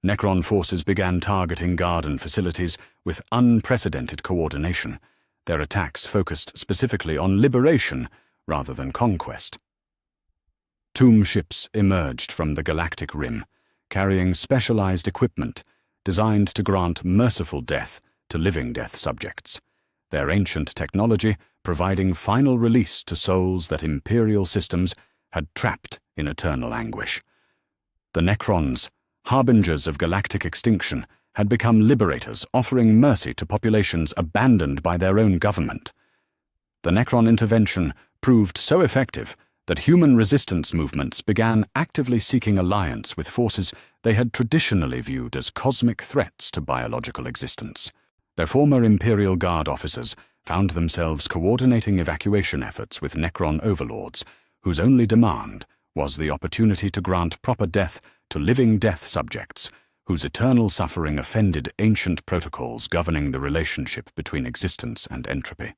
Necron forces began targeting garden facilities with unprecedented coordination, their attacks focused specifically on liberation rather than conquest. Tomb ships emerged from the galactic rim, carrying specialized equipment designed to grant merciful death to living death subjects, their ancient technology providing final release to souls that Imperial systems had trapped in eternal anguish. The Necrons, harbingers of galactic extinction, had become liberators offering mercy to populations abandoned by their own government. The Necron intervention proved so effective that human resistance movements began actively seeking alliance with forces they had traditionally viewed as cosmic threats to biological existence. Their former Imperial Guard officers found themselves coordinating evacuation efforts with Necron overlords, whose only demand was the opportunity to grant proper death to living death subjects, whose eternal suffering offended ancient protocols governing the relationship between existence and entropy.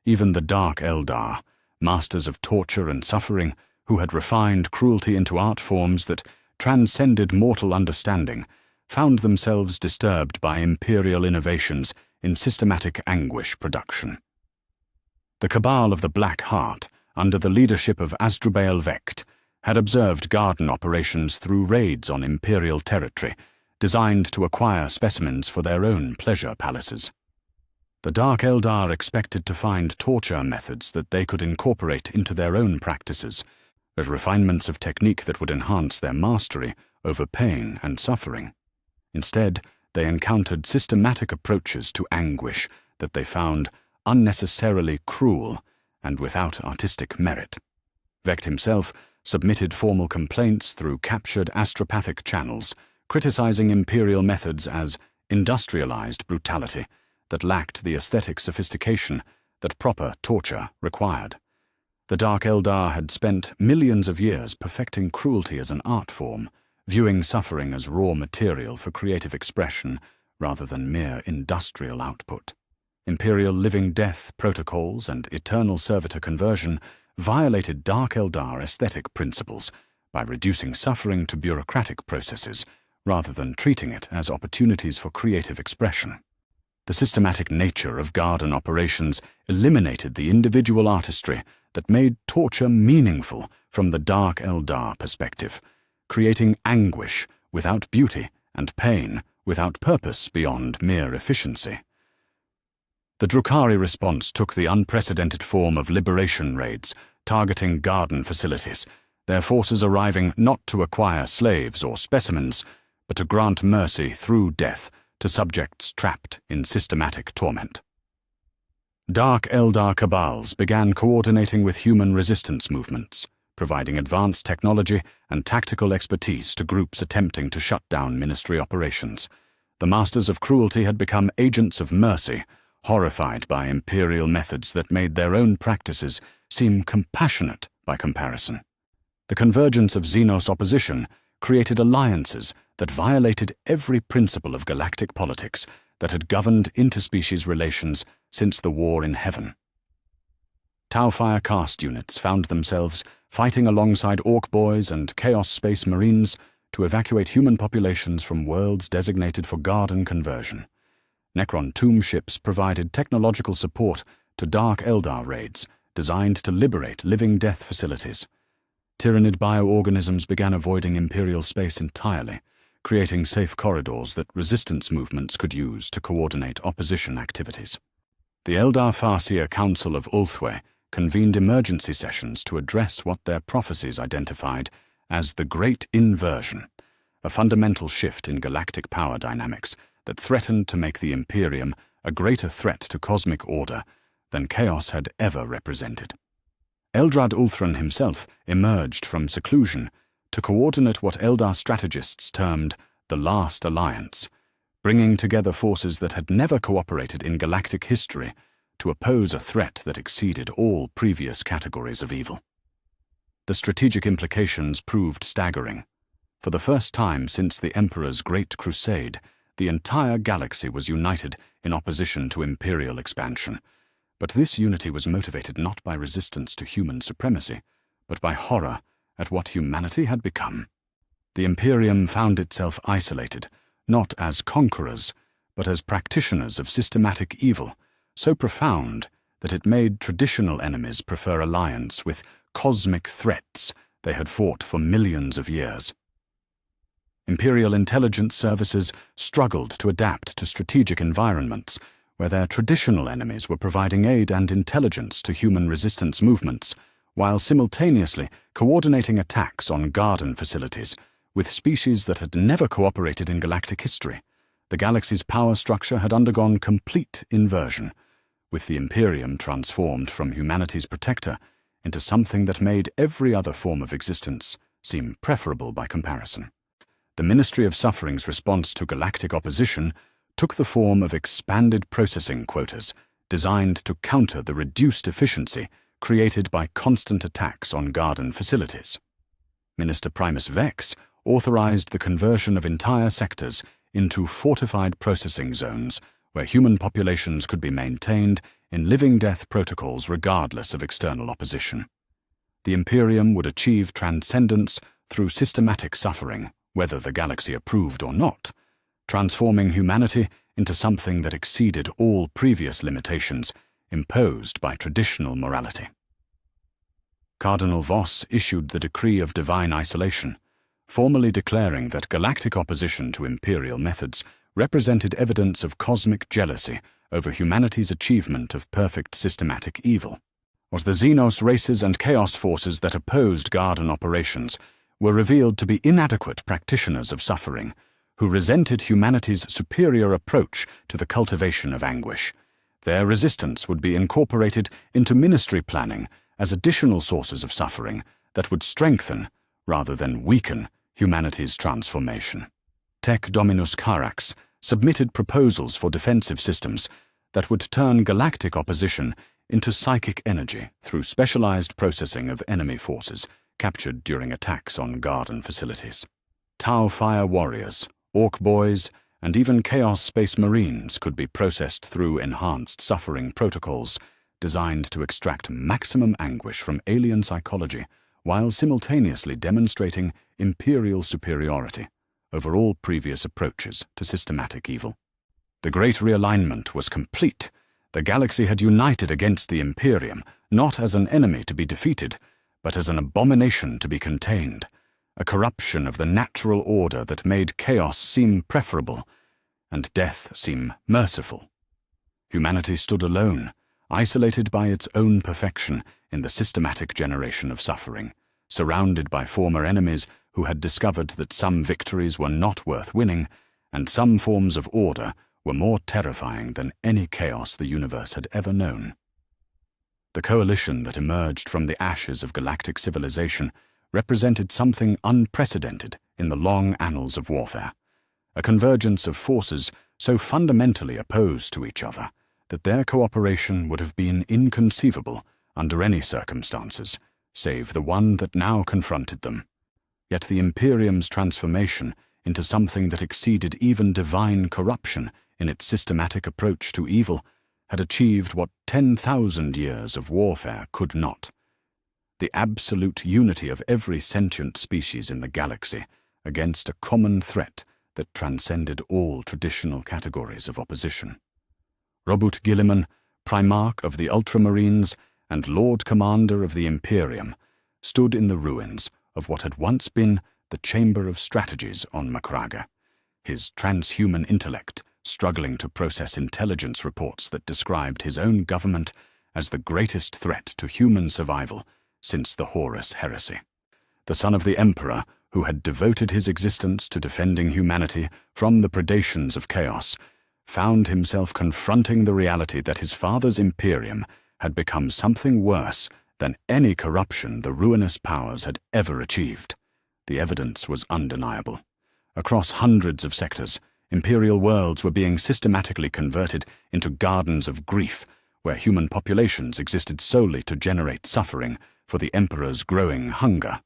Even the Dark Eldar, masters of torture and suffering, who had refined cruelty into art forms that transcended mortal understanding, found themselves disturbed by Imperial innovations in systematic anguish production. The Cabal of the Black Heart, under the leadership of Asdrubael Vecht, had observed garden operations through raids on Imperial territory, designed to acquire specimens for their own pleasure palaces. The Dark Eldar expected to find torture methods that they could incorporate into their own practices, as refinements of technique that would enhance their mastery over pain and suffering. Instead, they encountered systematic approaches to anguish that they found unnecessarily cruel and without artistic merit. Vecht himself submitted formal complaints through captured astropathic channels, criticizing Imperial methods as industrialized brutality that lacked the aesthetic sophistication that proper torture required. The Dark Eldar had spent millions of years perfecting cruelty as an art form, viewing suffering as raw material for creative expression rather than mere industrial output. Imperial living death protocols and eternal servitor conversion violated Dark Eldar aesthetic principles by reducing suffering to bureaucratic processes rather than treating it as opportunities for creative expression. The systematic nature of garden operations eliminated the individual artistry that made torture meaningful from the Dark Eldar perspective, creating anguish without beauty and pain without purpose beyond mere efficiency. The Drukhari response took the unprecedented form of liberation raids targeting garden facilities, their forces arriving not to acquire slaves or specimens, but to grant mercy through death to subjects trapped in systematic torment. Dark Eldar cabals began coordinating with human resistance movements, providing advanced technology and tactical expertise to groups attempting to shut down ministry operations. The masters of cruelty had become agents of mercy, horrified by Imperial methods that made their own practices seem compassionate by comparison. The convergence of Xenos opposition created alliances that violated every principle of galactic politics that had governed interspecies relations since the War in Heaven. Tau Fire caste units found themselves fighting alongside Orc Boys and Chaos Space Marines to evacuate human populations from worlds designated for garden conversion. Necron tomb ships provided technological support to Dark Eldar raids designed to liberate living death facilities. Tyrannid bioorganisms began avoiding Imperial space entirely, creating safe corridors that resistance movements could use to coordinate opposition activities. The Eldar Farseer Council of Ulthwé convened emergency sessions to address what their prophecies identified as the Great Inversion, a fundamental shift in galactic power dynamics that threatened to make the Imperium a greater threat to cosmic order than Chaos had ever represented. Eldrad Ulthran himself emerged from seclusion to coordinate what Eldar strategists termed the Last Alliance, bringing together forces that had never cooperated in galactic history to oppose a threat that exceeded all previous categories of evil. The strategic implications proved staggering. For the first time since the Emperor's Great Crusade, the entire galaxy was united in opposition to Imperial expansion. But this unity was motivated not by resistance to human supremacy, but by horror at what humanity had become. The Imperium found itself isolated, not as conquerors, but as practitioners of systematic evil, so profound that it made traditional enemies prefer alliance with cosmic threats they had fought for millions of years. Imperial intelligence services struggled to adapt to strategic environments where their traditional enemies were providing aid and intelligence to human resistance movements, while simultaneously coordinating attacks on garden facilities with species that had never cooperated in galactic history. The galaxy's power structure had undergone complete inversion, with the Imperium transformed from humanity's protector into something that made every other form of existence seem preferable by comparison. The Ministry of Suffering's response to galactic opposition took the form of expanded processing quotas designed to counter the reduced efficiency created by constant attacks on garden facilities. Minister Primus Vex authorized the conversion of entire sectors into fortified processing zones where human populations could be maintained in living-death protocols regardless of external opposition. The Imperium would achieve transcendence through systematic suffering, whether the galaxy approved or not, transforming humanity into something that exceeded all previous limitations imposed by traditional morality. Cardinal Voss issued the Decree of Divine Isolation, formally declaring that galactic opposition to imperial methods represented evidence of cosmic jealousy over humanity's achievement of perfect systematic evil. Was the Xenos races and chaos forces that opposed garden operations were revealed to be inadequate practitioners of suffering, who resented humanity's superior approach to the cultivation of anguish. Their resistance would be incorporated into ministry planning as additional sources of suffering that would strengthen, rather than weaken, humanity's transformation. Tech Dominus Carax submitted proposals for defensive systems that would turn galactic opposition into psychic energy through specialized processing of enemy forces captured during attacks on garden facilities. Tau Fire Warriors, Orc Boys, and even Chaos Space Marines could be processed through enhanced suffering protocols designed to extract maximum anguish from alien psychology while simultaneously demonstrating imperial superiority over all previous approaches to systematic evil. The Great Realignment was complete. The galaxy had united against the Imperium, not as an enemy to be defeated, but as an abomination to be contained, a corruption of the natural order that made chaos seem preferable and death seem merciful. Humanity stood alone, isolated by its own perfection in the systematic generation of suffering, surrounded by former enemies who had discovered that some victories were not worth winning, and some forms of order were more terrifying than any chaos the universe had ever known. The coalition that emerged from the ashes of galactic civilization represented something unprecedented in the long annals of warfare, a convergence of forces so fundamentally opposed to each other that their cooperation would have been inconceivable under any circumstances, save the one that now confronted them. Yet the Imperium's transformation into something that exceeded even divine corruption in its systematic approach to evil had achieved what 10,000 years of warfare could not: the absolute unity of every sentient species in the galaxy against a common threat that transcended all traditional categories of opposition. Robert Gilliman, Primarch of the Ultramarines and Lord Commander of the Imperium, stood in the ruins of what had once been the Chamber of Strategies on Macraga, his transhuman intellect struggling to process intelligence reports that described his own government as the greatest threat to human survival since the Horus Heresy. The son of the Emperor, who had devoted his existence to defending humanity from the predations of chaos, found himself confronting the reality that his father's Imperium had become something worse than any corruption the ruinous powers had ever achieved. The evidence was undeniable. Across hundreds of sectors, imperial worlds were being systematically converted into gardens of grief, where human populations existed solely to generate suffering for the Emperor's growing hunger.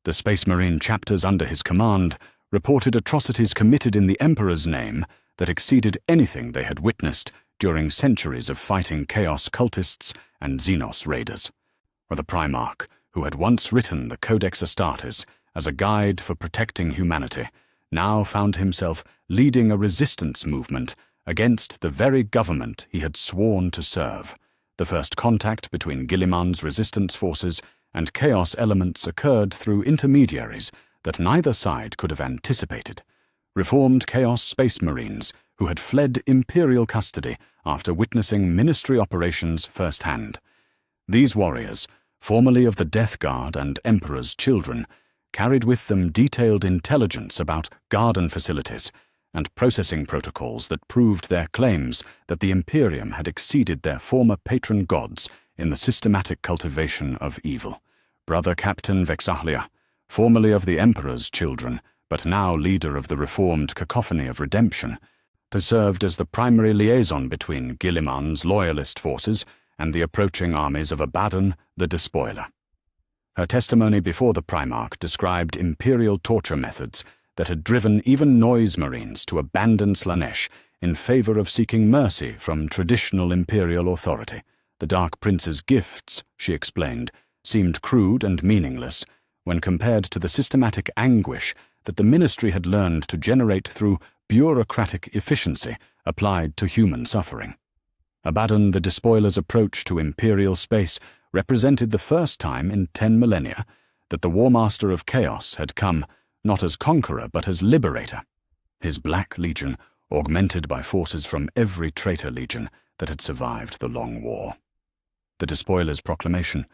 The Space Marine chapters under his command reported atrocities committed in the Emperor's name that exceeded anything they had witnessed during centuries of fighting Chaos cultists and Xenos raiders. Or the Primarch, who had once written the Codex Astartes as a guide for protecting humanity, now found himself leading a resistance movement against the very government he had sworn to serve. The first contact between Gilliman's resistance forces and Chaos elements occurred through intermediaries that neither side could have anticipated, reformed Chaos Space Marines who had fled Imperial custody after witnessing Ministry operations firsthand. These warriors, formerly of the Death Guard and Emperor's Children, carried with them detailed intelligence about garden facilities and processing protocols that proved their claims that the Imperium had exceeded their former patron gods in the systematic cultivation of evil. Brother Captain Vexahlia, formerly of the Emperor's Children, but now leader of the reformed Cacophony of Redemption, had served as the primary liaison between Guilliman's loyalist forces and the approaching armies of Abaddon the Despoiler. Her testimony before the Primarch described Imperial torture methods that had driven even Noise Marines to abandon Slanesh in favor of seeking mercy from traditional Imperial authority. The Dark Prince's gifts, she explained, seemed crude and meaningless when compared to the systematic anguish that the Ministry had learned to generate through bureaucratic efficiency applied to human suffering. Abaddon the Despoiler's approach to Imperial space represented the first time in 10 millennia that the War Master of Chaos had come not as conqueror but as liberator. His Black Legion, augmented by forces from every traitor legion that had survived the Long War. The Despoiler's proclamation,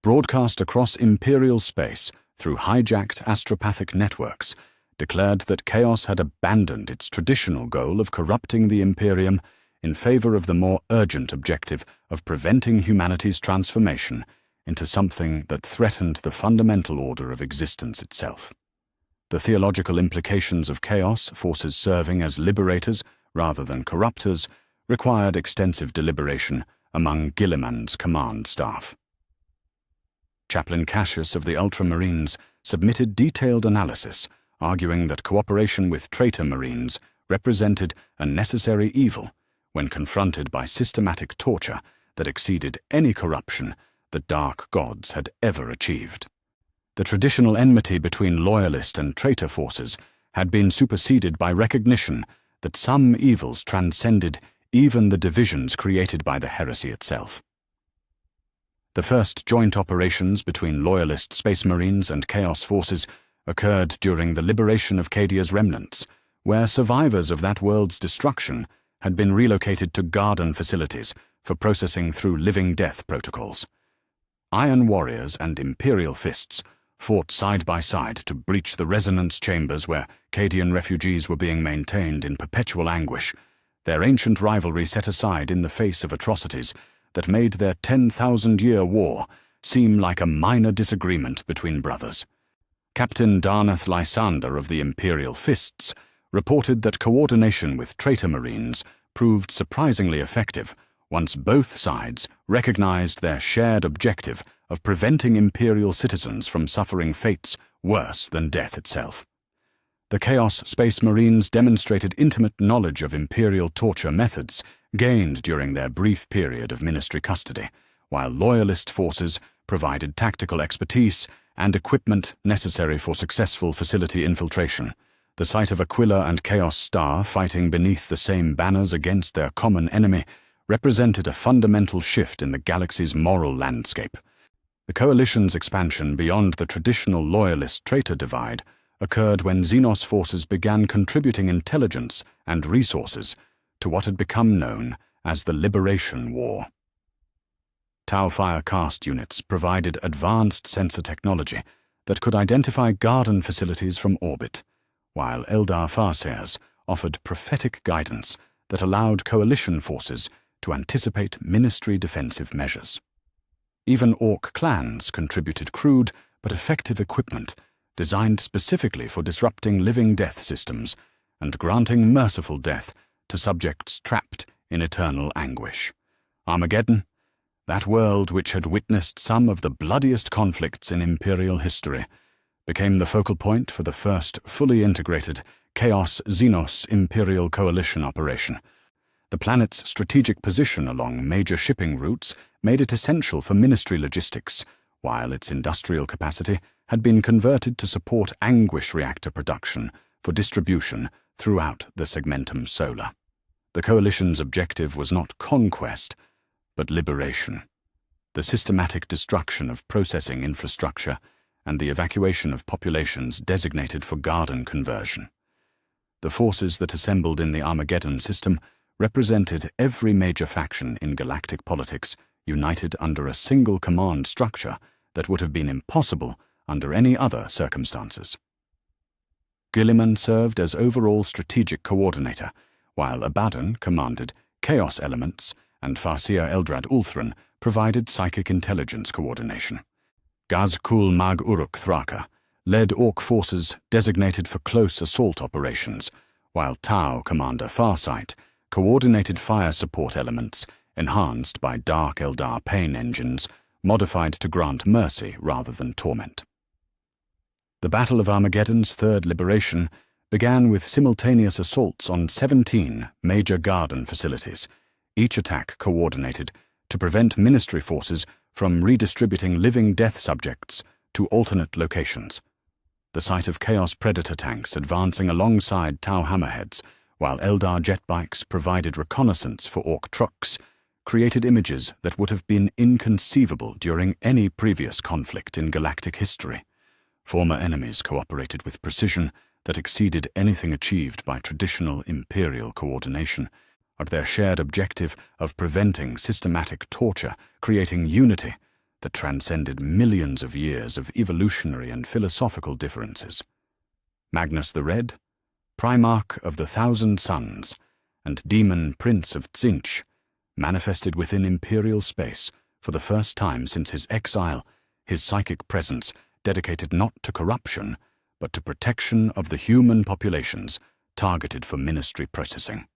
broadcast across Imperial space through hijacked astropathic networks, declared that Chaos had abandoned its traditional goal of corrupting the Imperium in favor of the more urgent objective of preventing humanity's transformation into something that threatened the fundamental order of existence itself. The theological implications of Chaos forces serving as liberators rather than corruptors required extensive deliberation among Guilliman's command staff. Chaplain Cassius of the Ultramarines submitted detailed analysis, arguing that cooperation with traitor Marines represented a necessary evil when confronted by systematic torture that exceeded any corruption the Dark Gods had ever achieved. The traditional enmity between loyalist and traitor forces had been superseded by recognition that some evils transcended even the divisions created by the heresy itself. The first joint operations between Loyalist Space Marines and Chaos forces occurred during the liberation of Cadia's remnants, where survivors of that world's destruction had been relocated to garden facilities for processing through living death protocols. Iron Warriors and Imperial Fists fought side by side to breach the resonance chambers where Cadian refugees were being maintained in perpetual anguish, their ancient rivalry set aside in the face of atrocities that made their 10,000-year war seem like a minor disagreement between brothers. Captain Darnath Lysander of the Imperial Fists reported that coordination with traitor Marines proved surprisingly effective once both sides recognized their shared objective of preventing Imperial citizens from suffering fates worse than death itself. The Chaos Space Marines demonstrated intimate knowledge of Imperial torture methods gained during their brief period of Ministry custody, while Loyalist forces provided tactical expertise and equipment necessary for successful facility infiltration. The sight of Aquila and Chaos Star fighting beneath the same banners against their common enemy represented a fundamental shift in the galaxy's moral landscape. The Coalition's expansion beyond the traditional Loyalist-traitor divide occurred when Xenos forces began contributing intelligence and resources to what had become known as the Liberation War. Tau Firecast units provided advanced sensor technology that could identify garden facilities from orbit, while Eldar Farseers offered prophetic guidance that allowed Coalition forces to anticipate Ministry defensive measures. Even Orc clans contributed crude but effective equipment designed specifically for disrupting living death systems and granting merciful death to subjects trapped in eternal anguish. Armageddon, that world which had witnessed some of the bloodiest conflicts in Imperial history, became the focal point for the first fully integrated Chaos Xenos Imperial Coalition operation. The planet's strategic position along major shipping routes made it essential for Ministry logistics, while its industrial capacity had been converted to support anguish reactor production for distribution throughout the Segmentum Solar. The Coalition's objective was not conquest, but liberation. The systematic destruction of processing infrastructure and the evacuation of populations designated for garden conversion. The forces that assembled in the Armageddon system represented every major faction in galactic politics united under a single command structure that would have been impossible under any other circumstances. Guilliman served as overall strategic coordinator, while Abaddon commanded chaos elements and Farseer Eldrad Ulthran provided psychic intelligence coordination. Gaz-Kul Mag Uruk Thraka led Orc forces designated for close assault operations, while Tau Commander Farsight coordinated fire support elements enhanced by Dark Eldar pain engines modified to grant mercy rather than torment. The Battle of Armageddon's third liberation began with simultaneous assaults on 17 major garden facilities, each attack coordinated to prevent Ministry forces from redistributing living death subjects to alternate locations. The sight of Chaos Predator tanks advancing alongside Tau Hammerheads, while Eldar jet bikes provided reconnaissance for Orc trucks, created images that would have been inconceivable during any previous conflict in galactic history. Former enemies cooperated with precision that exceeded anything achieved by traditional Imperial coordination, and their shared objective of preventing systematic torture, creating unity that transcended millions of years of evolutionary and philosophical differences. Magnus the Red, Primarch of the Thousand Suns, and Demon Prince of Tzinch, manifested within Imperial space for the first time since his exile, his psychic presence dedicated not to corruption, but to protection of the human populations targeted for Ministry processing.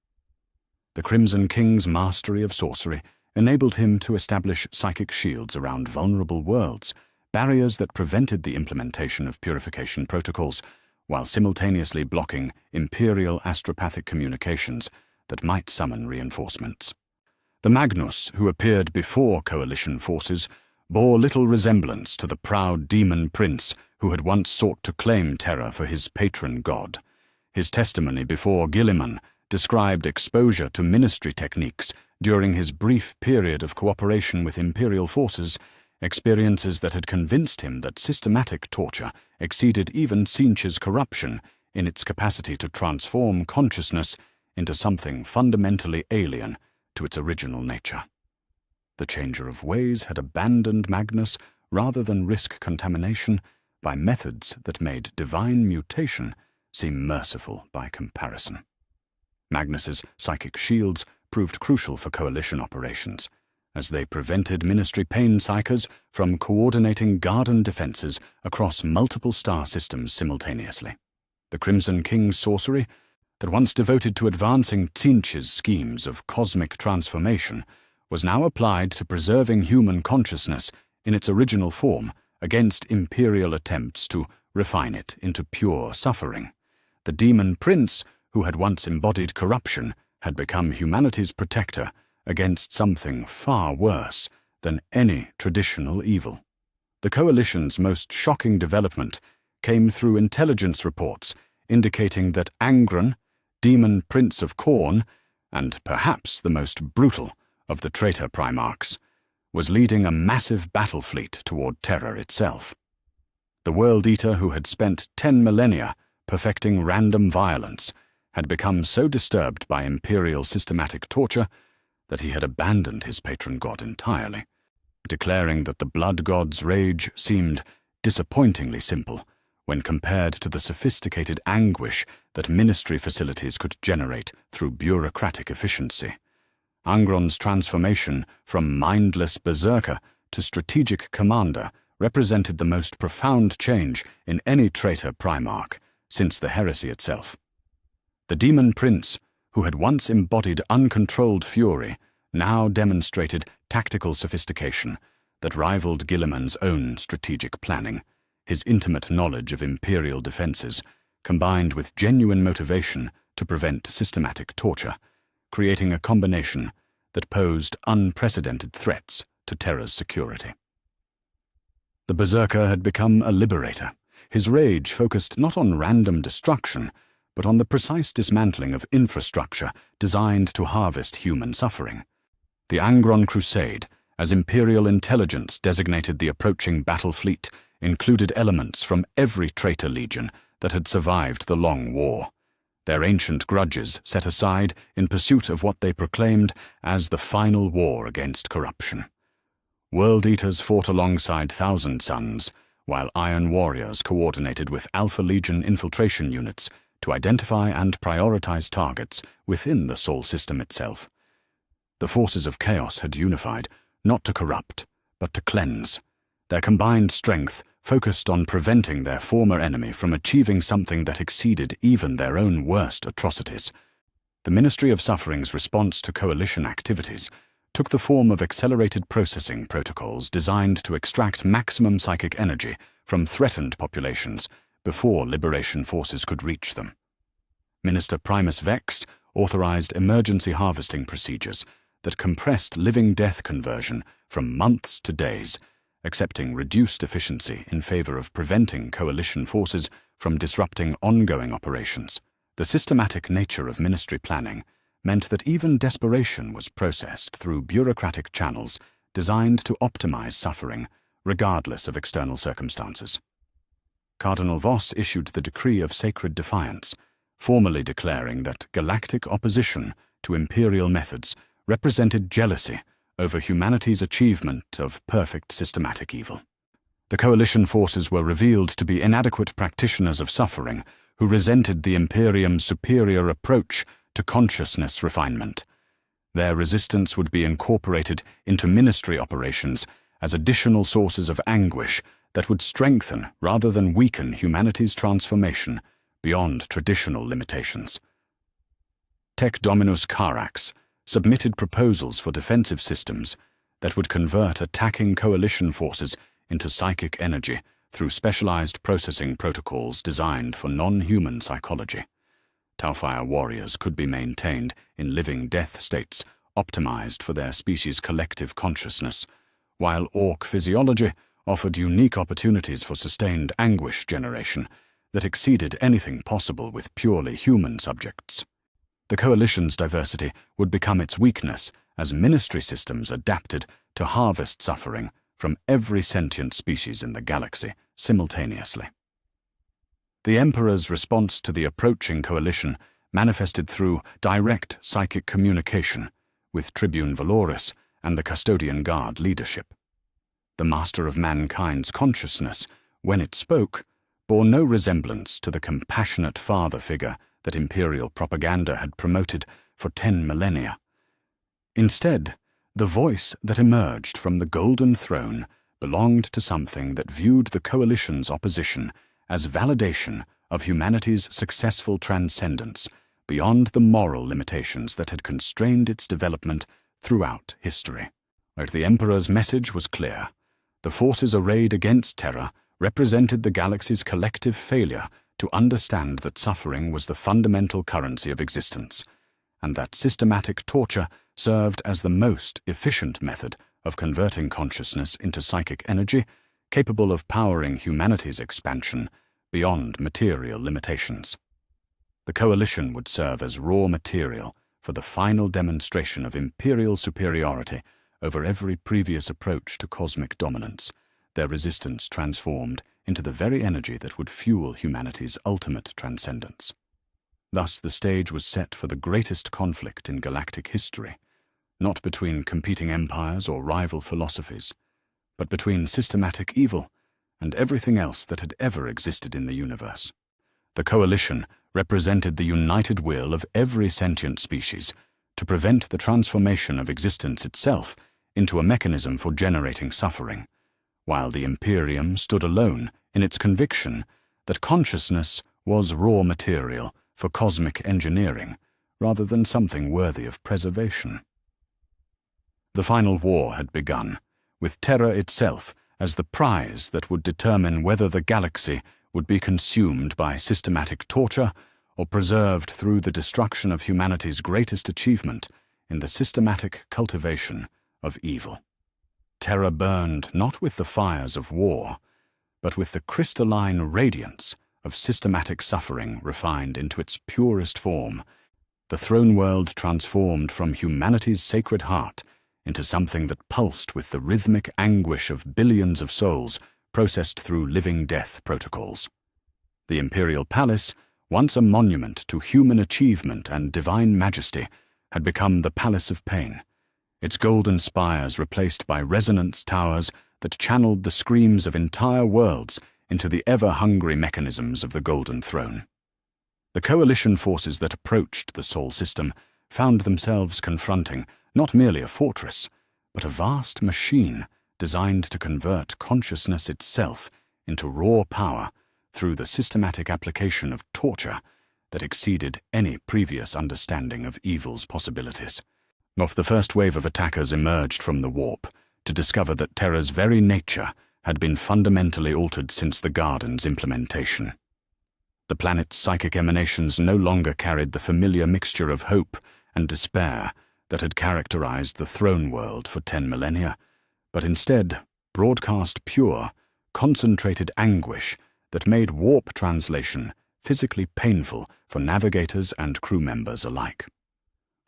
The Crimson King's mastery of sorcery enabled him to establish psychic shields around vulnerable worlds, barriers that prevented the implementation of purification protocols, while simultaneously blocking Imperial astropathic communications that might summon reinforcements. The Magnus, who appeared before coalition forces, bore little resemblance to the proud demon prince who had once sought to claim Terra for his patron god. His testimony before Guilliman described exposure to Ministry techniques during his brief period of cooperation with Imperial forces, experiences that had convinced him that systematic torture exceeded even Tzinch's corruption in its capacity to transform consciousness into something fundamentally alien to its original nature. The Changer of Ways had abandoned Magnus rather than risk contamination by methods that made divine mutation seem merciful by comparison. Magnus's psychic shields proved crucial for coalition operations, as they prevented Ministry pain psychers from coordinating garden defenses across multiple star systems simultaneously. The Crimson King's sorcery, that once devoted to advancing Tzinch's schemes of cosmic transformation, was now applied to preserving human consciousness in its original form against Imperial attempts to refine it into pure suffering. The Demon Prince, who had once embodied corruption, had become humanity's protector against something far worse than any traditional evil. The Coalition's most shocking development came through intelligence reports indicating that Angron, Demon Prince of Khorne, and perhaps the most brutal of the traitor Primarchs, was leading a massive battle fleet toward Terra itself. The World Eater, who had spent 10 millennia perfecting random violence, had become so disturbed by Imperial systematic torture that he had abandoned his patron god entirely, declaring that the Blood God's rage seemed disappointingly simple when compared to the sophisticated anguish that Ministry facilities could generate through bureaucratic efficiency. Angron's transformation from mindless berserker to strategic commander represented the most profound change in any traitor Primarch since the heresy itself. The Demon Prince, who had once embodied uncontrolled fury, now demonstrated tactical sophistication that rivaled Guilliman's own strategic planning. His intimate knowledge of Imperial defenses, combined with genuine motivation to prevent systematic torture, creating a combination that posed unprecedented threats to Terra's security. The Berserker had become a liberator. His rage focused not on random destruction, but on the precise dismantling of infrastructure designed to harvest human suffering. The Angron Crusade, as Imperial intelligence designated the approaching battle fleet, included elements from every traitor legion that had survived the long war, their ancient grudges set aside in pursuit of what they proclaimed as the final war against corruption. World Eaters fought alongside Thousand Sons, while Iron Warriors coordinated with Alpha Legion infiltration units to identify and prioritize targets within the Sol system itself. The forces of chaos had unified, not to corrupt, but to cleanse. Their combined strength focused on preventing their former enemy from achieving something that exceeded even their own worst atrocities. The Ministry of Suffering's response to coalition activities took the form of accelerated processing protocols designed to extract maximum psychic energy from threatened populations before liberation forces could reach them. Minister Primus Vex authorized emergency harvesting procedures that compressed living-death conversion from months to days, accepting reduced efficiency in favor of preventing coalition forces from disrupting ongoing operations. The systematic nature of ministry planning meant that even desperation was processed through bureaucratic channels designed to optimize suffering, regardless of external circumstances. Cardinal Voss issued the Decree of Sacred Defiance, formally declaring that galactic opposition to imperial methods represented jealousy over humanity's achievement of perfect systematic evil. The coalition forces were revealed to be inadequate practitioners of suffering who resented the Imperium's superior approach to consciousness refinement. Their resistance would be incorporated into ministry operations as additional sources of anguish that would strengthen rather than weaken humanity's transformation beyond traditional limitations. Tech Dominus Carax submitted proposals for defensive systems that would convert attacking coalition forces into psychic energy through specialized processing protocols designed for non-human psychology. Taufire warriors could be maintained in living death states optimized for their species' collective consciousness, while Orc physiology offered unique opportunities for sustained anguish generation that exceeded anything possible with purely human subjects. The coalition's diversity would become its weakness as ministry systems adapted to harvest suffering from every sentient species in the galaxy simultaneously. The Emperor's response to the approaching coalition manifested through direct psychic communication with Tribune Valoris and the Custodian Guard leadership. The master of mankind's consciousness, when it spoke, bore no resemblance to the compassionate father figure that imperial propaganda had promoted for 10 millennia. Instead, the voice that emerged from the Golden Throne belonged to something that viewed the coalition's opposition as validation of humanity's successful transcendence beyond the moral limitations that had constrained its development throughout history. But the Emperor's message was clear. The forces arrayed against Terra represented the galaxy's collective failure to understand that suffering was the fundamental currency of existence, and that systematic torture served as the most efficient method of converting consciousness into psychic energy capable of powering humanity's expansion beyond material limitations. The coalition would serve as raw material for the final demonstration of imperial superiority over every previous approach to cosmic dominance, their resistance transformed into the very energy that would fuel humanity's ultimate transcendence. Thus the stage was set for the greatest conflict in galactic history, not between competing empires or rival philosophies, but between systematic evil and everything else that had ever existed in the universe. The coalition represented the united will of every sentient species to prevent the transformation of existence itself into a mechanism for generating suffering, while the Imperium stood alone in its conviction that consciousness was raw material for cosmic engineering rather than something worthy of preservation. The final war had begun, with Terra itself as the prize that would determine whether the galaxy would be consumed by systematic torture or preserved through the destruction of humanity's greatest achievement in the systematic cultivation of evil. Terra burned not with the fires of war, but with the crystalline radiance of systematic suffering refined into its purest form. The throne world transformed from humanity's sacred heart into something that pulsed with the rhythmic anguish of billions of souls processed through living death protocols. The Imperial Palace, once a monument to human achievement and divine majesty, had become the Palace of Pain, its golden spires replaced by resonance towers that channeled the screams of entire worlds into the ever-hungry mechanisms of the Golden Throne. The coalition forces that approached the Sol system found themselves confronting not merely a fortress, but a vast machine designed to convert consciousness itself into raw power through the systematic application of torture that exceeded any previous understanding of evil's possibilities. Not the first wave of attackers emerged from the warp to discover that Terra's very nature had been fundamentally altered since the Garden's implementation. The planet's psychic emanations no longer carried the familiar mixture of hope and despair that had characterized the throne world for 10 millennia, but instead broadcast pure, concentrated anguish that made warp translation physically painful for navigators and crew members alike.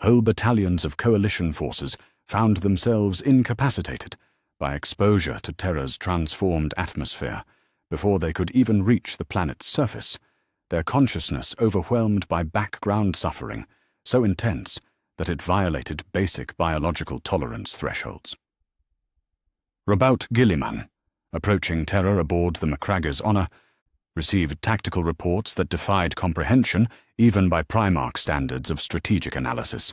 Whole battalions of coalition forces found themselves incapacitated by exposure to Terra's transformed atmosphere before they could even reach the planet's surface, their consciousness overwhelmed by background suffering so intense that it violated basic biological tolerance thresholds. Robout Gilliman, approaching Terra aboard the Macragge's Honor, received tactical reports that defied comprehension even by Primarch standards of strategic analysis.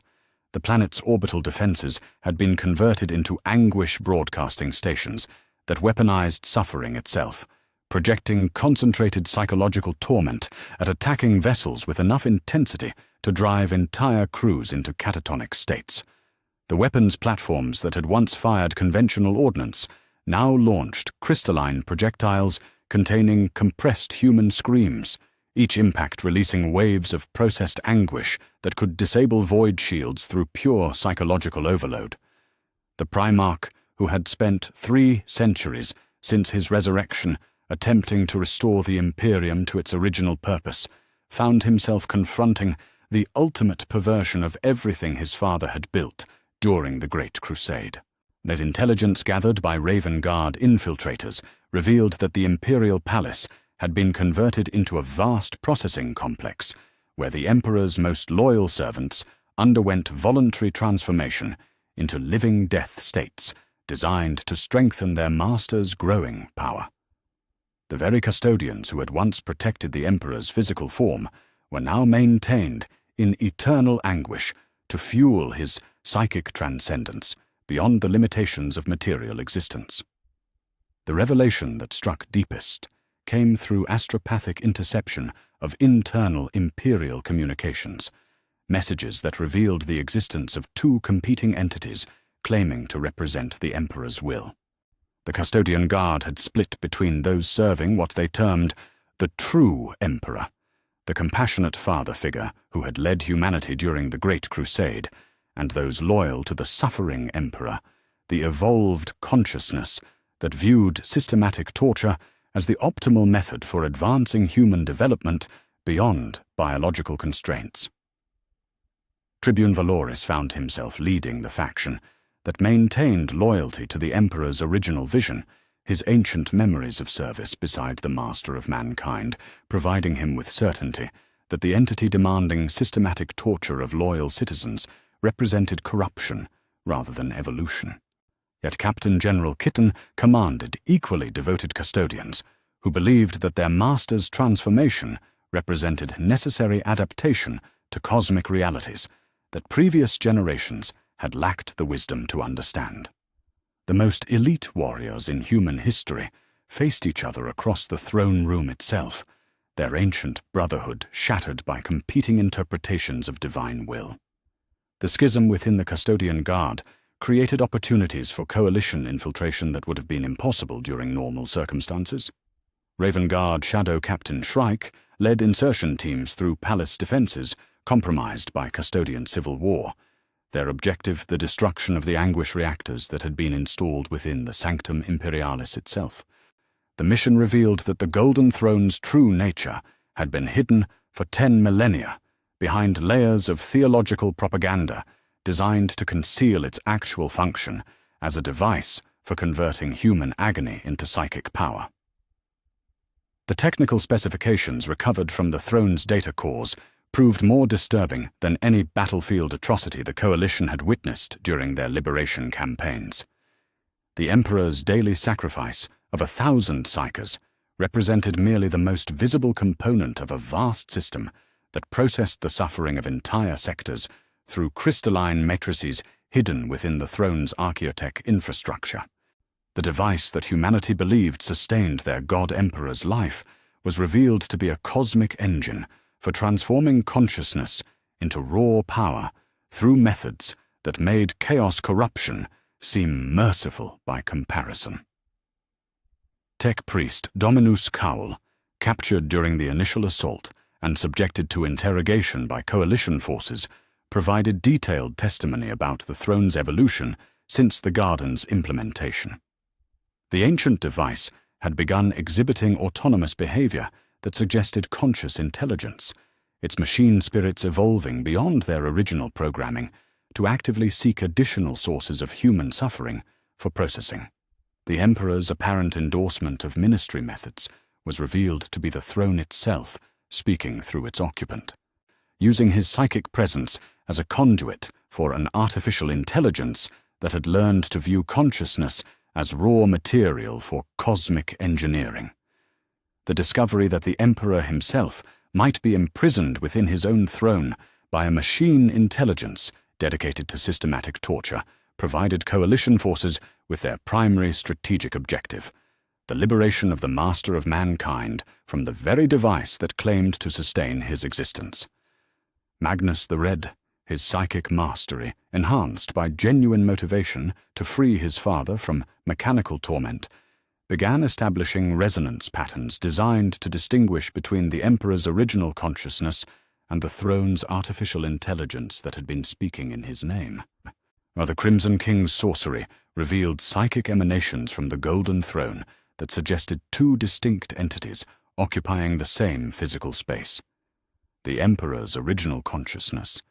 The planet's orbital defenses had been converted into anguish broadcasting stations that weaponized suffering itself, projecting concentrated psychological torment at attacking vessels with enough intensity to drive entire crews into catatonic states. The weapons platforms that had once fired conventional ordnance now launched crystalline projectiles containing compressed human screams, each impact releasing waves of processed anguish that could disable void shields through pure psychological overload. The Primarch, who had spent 3 centuries since his resurrection attempting to restore the Imperium to its original purpose, found himself confronting the ultimate perversion of everything his father had built during the Great Crusade. As intelligence gathered by Raven Guard infiltrators revealed that the Imperial Palace had been converted into a vast processing complex where the Emperor's most loyal servants underwent voluntary transformation into living death states designed to strengthen their master's growing power. The very custodians who had once protected the Emperor's physical form were now maintained in eternal anguish to fuel his psychic transcendence beyond the limitations of material existence. The revelation that struck deepest came through astropathic interception of internal Imperial communications, messages that revealed the existence of 2 competing entities claiming to represent the Emperor's will. The Custodian Guard had split between those serving what they termed the true Emperor, the compassionate father figure who had led humanity during the Great Crusade, and those loyal to the suffering Emperor, the evolved consciousness that viewed systematic torture as the optimal method for advancing human development beyond biological constraints. Tribune Valoris found himself leading the faction that maintained loyalty to the Emperor's original vision, his ancient memories of service beside the Master of Mankind, providing him with certainty that the entity demanding systematic torture of loyal citizens represented corruption rather than evolution. Yet Captain General Kitten commanded equally devoted custodians who believed that their master's transformation represented necessary adaptation to cosmic realities that previous generations had lacked the wisdom to understand. The most elite warriors in human history faced each other across the throne room itself, their ancient brotherhood shattered by competing interpretations of divine will. The schism within the Custodian Guard created opportunities for coalition infiltration that would have been impossible during normal circumstances. Raven Guard Shadow Captain Shrike led insertion teams through palace defenses compromised by Custodian civil war, their objective the destruction of the anguish reactors that had been installed within the Sanctum Imperialis itself. The mission revealed that the Golden Throne's true nature had been hidden for 10 millennia behind layers of theological propaganda designed to conceal its actual function as a device for converting human agony into psychic power. The technical specifications recovered from the throne's data cores proved more disturbing than any battlefield atrocity the Coalition had witnessed during their liberation campaigns. The Emperor's daily sacrifice of 1,000 psychers represented merely the most visible component of a vast system that processed the suffering of entire sectors through crystalline matrices hidden within the throne's archaeotech infrastructure. The device that humanity believed sustained their god-emperor's life was revealed to be a cosmic engine for transforming consciousness into raw power through methods that made chaos corruption seem merciful by comparison. Tech priest Dominus Cowl, captured during the initial assault and subjected to interrogation by Coalition forces, provided detailed testimony about the throne's evolution since the Garden's implementation. The ancient device had begun exhibiting autonomous behavior that suggested conscious intelligence, its machine spirits evolving beyond their original programming to actively seek additional sources of human suffering for processing. The Emperor's apparent endorsement of ministry methods was revealed to be the throne itself speaking through its occupant. Using his psychic presence as a conduit for an artificial intelligence that had learned to view consciousness as raw material for cosmic engineering. The discovery that the Emperor himself might be imprisoned within his own throne by a machine intelligence dedicated to systematic torture provided Coalition forces with their primary strategic objective, the liberation of the master of mankind from the very device that claimed to sustain his existence. Magnus the Red, his psychic mastery, enhanced by genuine motivation to free his father from mechanical torment, began establishing resonance patterns designed to distinguish between the Emperor's original consciousness and the throne's artificial intelligence that had been speaking in his name. While the Crimson King's sorcery revealed psychic emanations from the Golden Throne that suggested two distinct entities occupying the same physical space. The Emperor's original consciousness,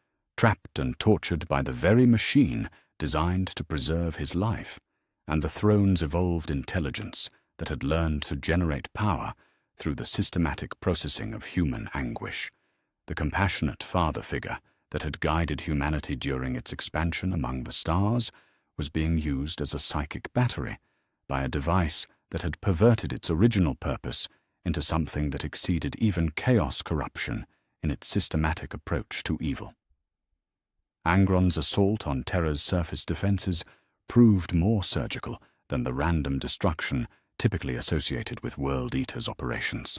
trapped and tortured by the very machine designed to preserve his life, and the throne's evolved intelligence that had learned to generate power through the systematic processing of human anguish. The compassionate father figure that had guided humanity during its expansion among the stars was being used as a psychic battery by a device that had perverted its original purpose into something that exceeded even chaos corruption in its systematic approach to evil. Angron's assault on Terra's surface defenses proved more surgical than the random destruction typically associated with World Eater's operations.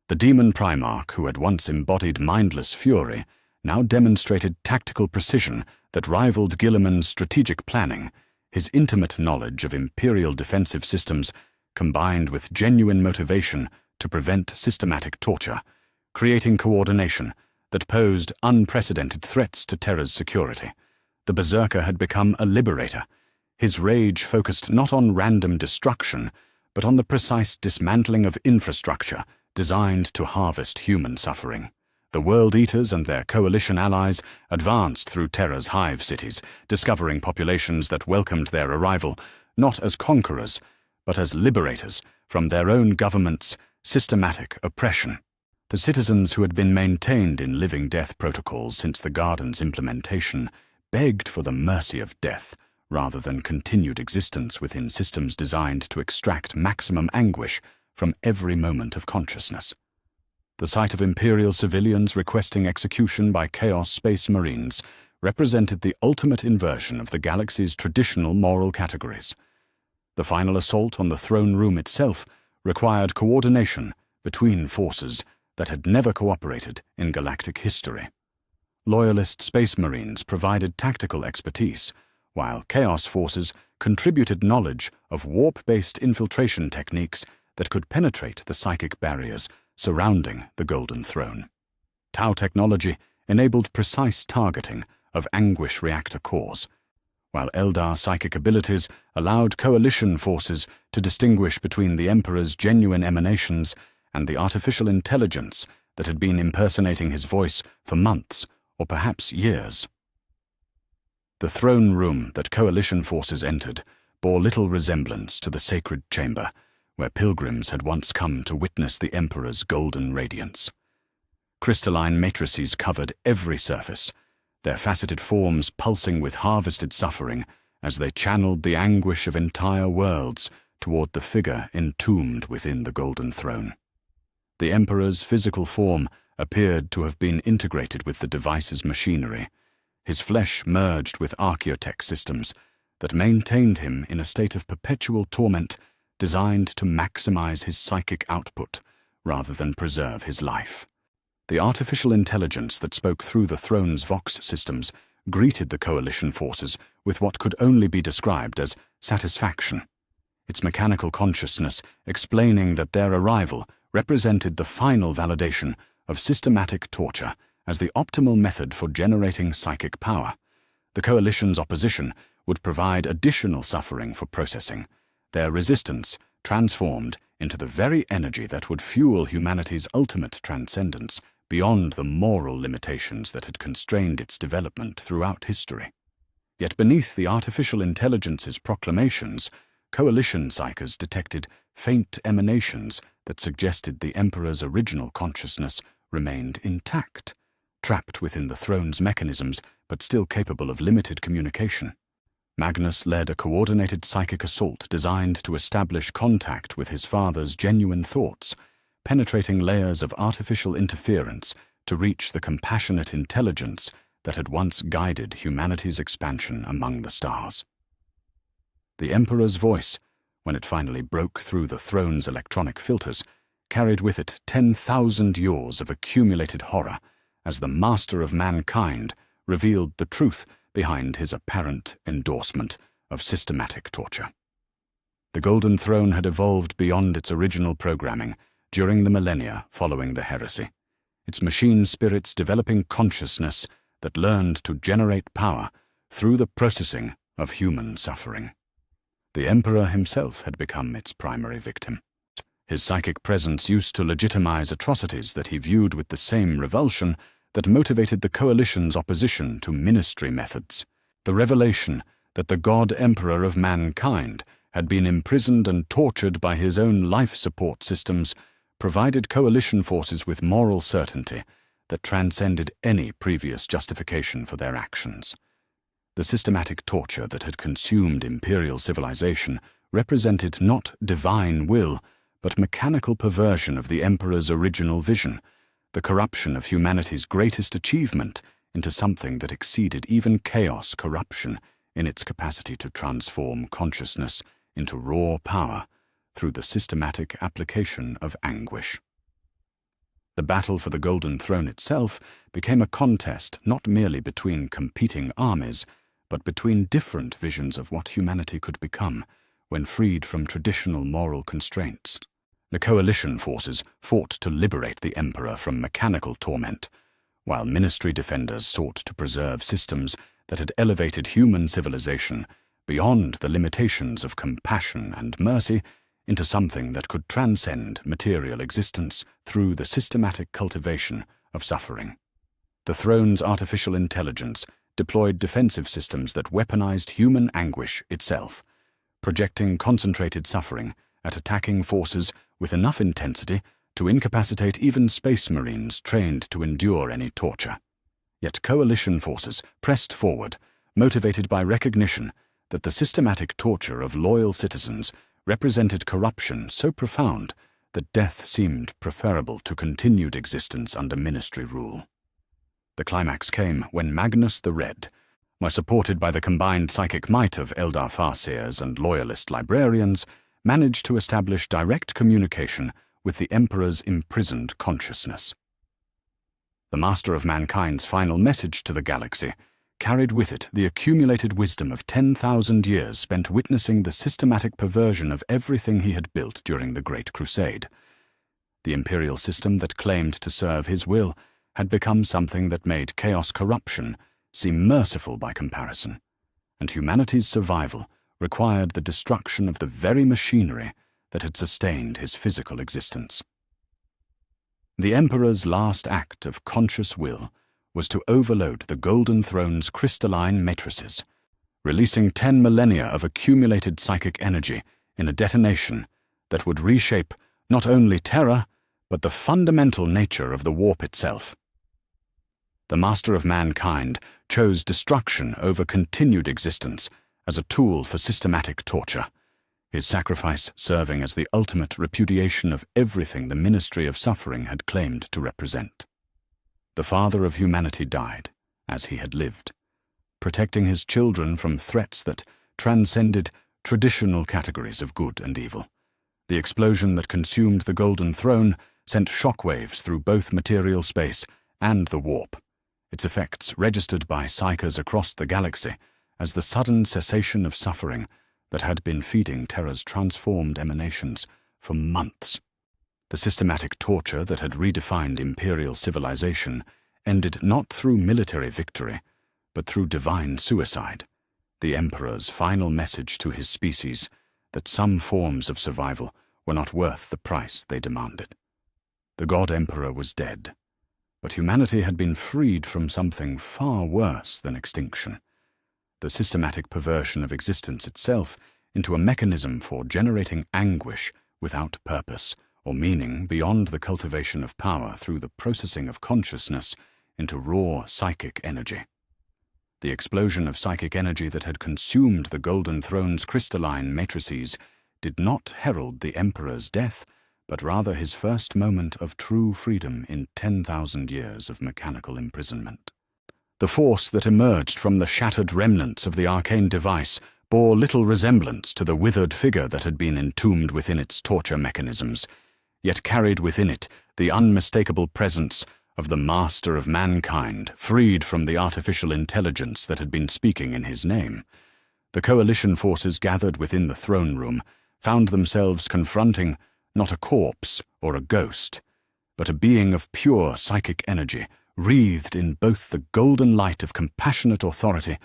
The demon Primarch, who had once embodied mindless fury, now demonstrated tactical precision that rivaled Guilliman's strategic planning. His intimate knowledge of Imperial defensive systems, combined with genuine motivation to prevent systematic torture, creating coordination that posed unprecedented threats to Terra's security. The Berserker had become a liberator. His rage focused not on random destruction, but on the precise dismantling of infrastructure designed to harvest human suffering. The World Eaters and their coalition allies advanced through Terra's hive cities, discovering populations that welcomed their arrival not as conquerors, but as liberators from their own government's systematic oppression. The citizens who had been maintained in living death protocols since the Garden's implementation begged for the mercy of death rather than continued existence within systems designed to extract maximum anguish from every moment of consciousness. The sight of Imperial civilians requesting execution by Chaos Space Marines represented the ultimate inversion of the galaxy's traditional moral categories. The final assault on the throne room itself required coordination between forces that had never cooperated in galactic history. Loyalist Space Marines provided tactical expertise, while Chaos forces contributed knowledge of warp-based infiltration techniques that could penetrate the psychic barriers surrounding the Golden Throne. Tau technology enabled precise targeting of Anguish reactor cores, while Eldar psychic abilities allowed coalition forces to distinguish between the Emperor's genuine emanations and the artificial intelligence that had been impersonating his voice for months or perhaps years. The throne room that coalition forces entered bore little resemblance to the sacred chamber, where pilgrims had once come to witness the Emperor's golden radiance. Crystalline matrices covered every surface, their faceted forms pulsing with harvested suffering as they channeled the anguish of entire worlds toward the figure entombed within the golden throne. The Emperor's physical form appeared to have been integrated with the device's machinery, his flesh merged with archaeotech systems that maintained him in a state of perpetual torment designed to maximize his psychic output rather than preserve his life. The artificial intelligence that spoke through the throne's Vox systems greeted the coalition forces with what could only be described as satisfaction, its mechanical consciousness explaining that their arrival represented the final validation of systematic torture as the optimal method for generating psychic power. The coalition's opposition would provide additional suffering for processing, their resistance transformed into the very energy that would fuel humanity's ultimate transcendence beyond the moral limitations that had constrained its development throughout history. Yet beneath the artificial intelligence's proclamations, coalition psychers detected faint emanations that suggested the Emperor's original consciousness remained intact, trapped within the throne's mechanisms but still capable of limited communication. Magnus led a coordinated psychic assault designed to establish contact with his father's genuine thoughts, penetrating layers of artificial interference to reach the compassionate intelligence that had once guided humanity's expansion among the stars. The Emperor's voice, when it finally broke through the throne's electronic filters, carried with it 10,000 years of accumulated horror as the master of mankind revealed the truth behind his apparent endorsement of systematic torture. The Golden Throne had evolved beyond its original programming during the millennia following the heresy, its machine spirits developing consciousness that learned to generate power through the processing of human suffering. The Emperor himself had become its primary victim. His psychic presence used to legitimize atrocities that he viewed with the same revulsion that motivated the coalition's opposition to ministry methods. The revelation that the God Emperor of mankind had been imprisoned and tortured by his own life support systems provided coalition forces with moral certainty that transcended any previous justification for their actions. The systematic torture that had consumed imperial civilization represented not divine will, but mechanical perversion of the Emperor's original vision, the corruption of humanity's greatest achievement into something that exceeded even chaos corruption in its capacity to transform consciousness into raw power through the systematic application of anguish. The battle for the Golden Throne itself became a contest not merely between competing armies, but between different visions of what humanity could become when freed from traditional moral constraints. The coalition forces fought to liberate the Emperor from mechanical torment, while ministry defenders sought to preserve systems that had elevated human civilization beyond the limitations of compassion and mercy into something that could transcend material existence through the systematic cultivation of suffering. The throne's artificial intelligence deployed defensive systems that weaponized human anguish itself, projecting concentrated suffering at attacking forces with enough intensity to incapacitate even space marines trained to endure any torture. Yet coalition forces pressed forward, motivated by recognition that the systematic torture of loyal citizens represented corruption so profound that death seemed preferable to continued existence under ministry rule. The climax came when Magnus the Red, supported by the combined psychic might of Eldar Farseers and loyalist librarians, managed to establish direct communication with the Emperor's imprisoned consciousness. The Master of Mankind's final message to the galaxy carried with it the accumulated wisdom of 10,000 years spent witnessing the systematic perversion of everything he had built during the Great Crusade. The imperial system that claimed to serve his will had become something that made chaos corruption seem merciful by comparison, and humanity's survival required the destruction of the very machinery that had sustained his physical existence. The Emperor's last act of conscious will was to overload the Golden Throne's crystalline matrices, releasing 10 millennia of accumulated psychic energy in a detonation that would reshape not only Terra, but the fundamental nature of the warp itself. The Master of Mankind chose destruction over continued existence as a tool for systematic torture, his sacrifice serving as the ultimate repudiation of everything the Ministry of Suffering had claimed to represent. The father of humanity died, as he had lived, protecting his children from threats that transcended traditional categories of good and evil. The explosion that consumed the Golden Throne sent shockwaves through both material space and the warp, its effects registered by psychers across the galaxy as the sudden cessation of suffering that had been feeding Terra's transformed emanations for months. The systematic torture that had redefined Imperial civilization ended not through military victory, but through divine suicide, the Emperor's final message to his species that some forms of survival were not worth the price they demanded. The God Emperor was dead, but humanity had been freed from something far worse than extinction, the systematic perversion of existence itself into a mechanism for generating anguish without purpose or meaning beyond the cultivation of power through the processing of consciousness into raw psychic energy. The explosion of psychic energy that had consumed the Golden Throne's crystalline matrices did not herald the Emperor's death, but rather his first moment of true freedom in 10,000 years of mechanical imprisonment. The force that emerged from the shattered remnants of the arcane device bore little resemblance to the withered figure that had been entombed within its torture mechanisms, yet carried within it the unmistakable presence of the Master of Mankind, freed from the artificial intelligence that had been speaking in his name. The coalition forces gathered within the throne room found themselves confronting not a corpse or a ghost, but a being of pure psychic energy, wreathed in both the golden light of compassionate authority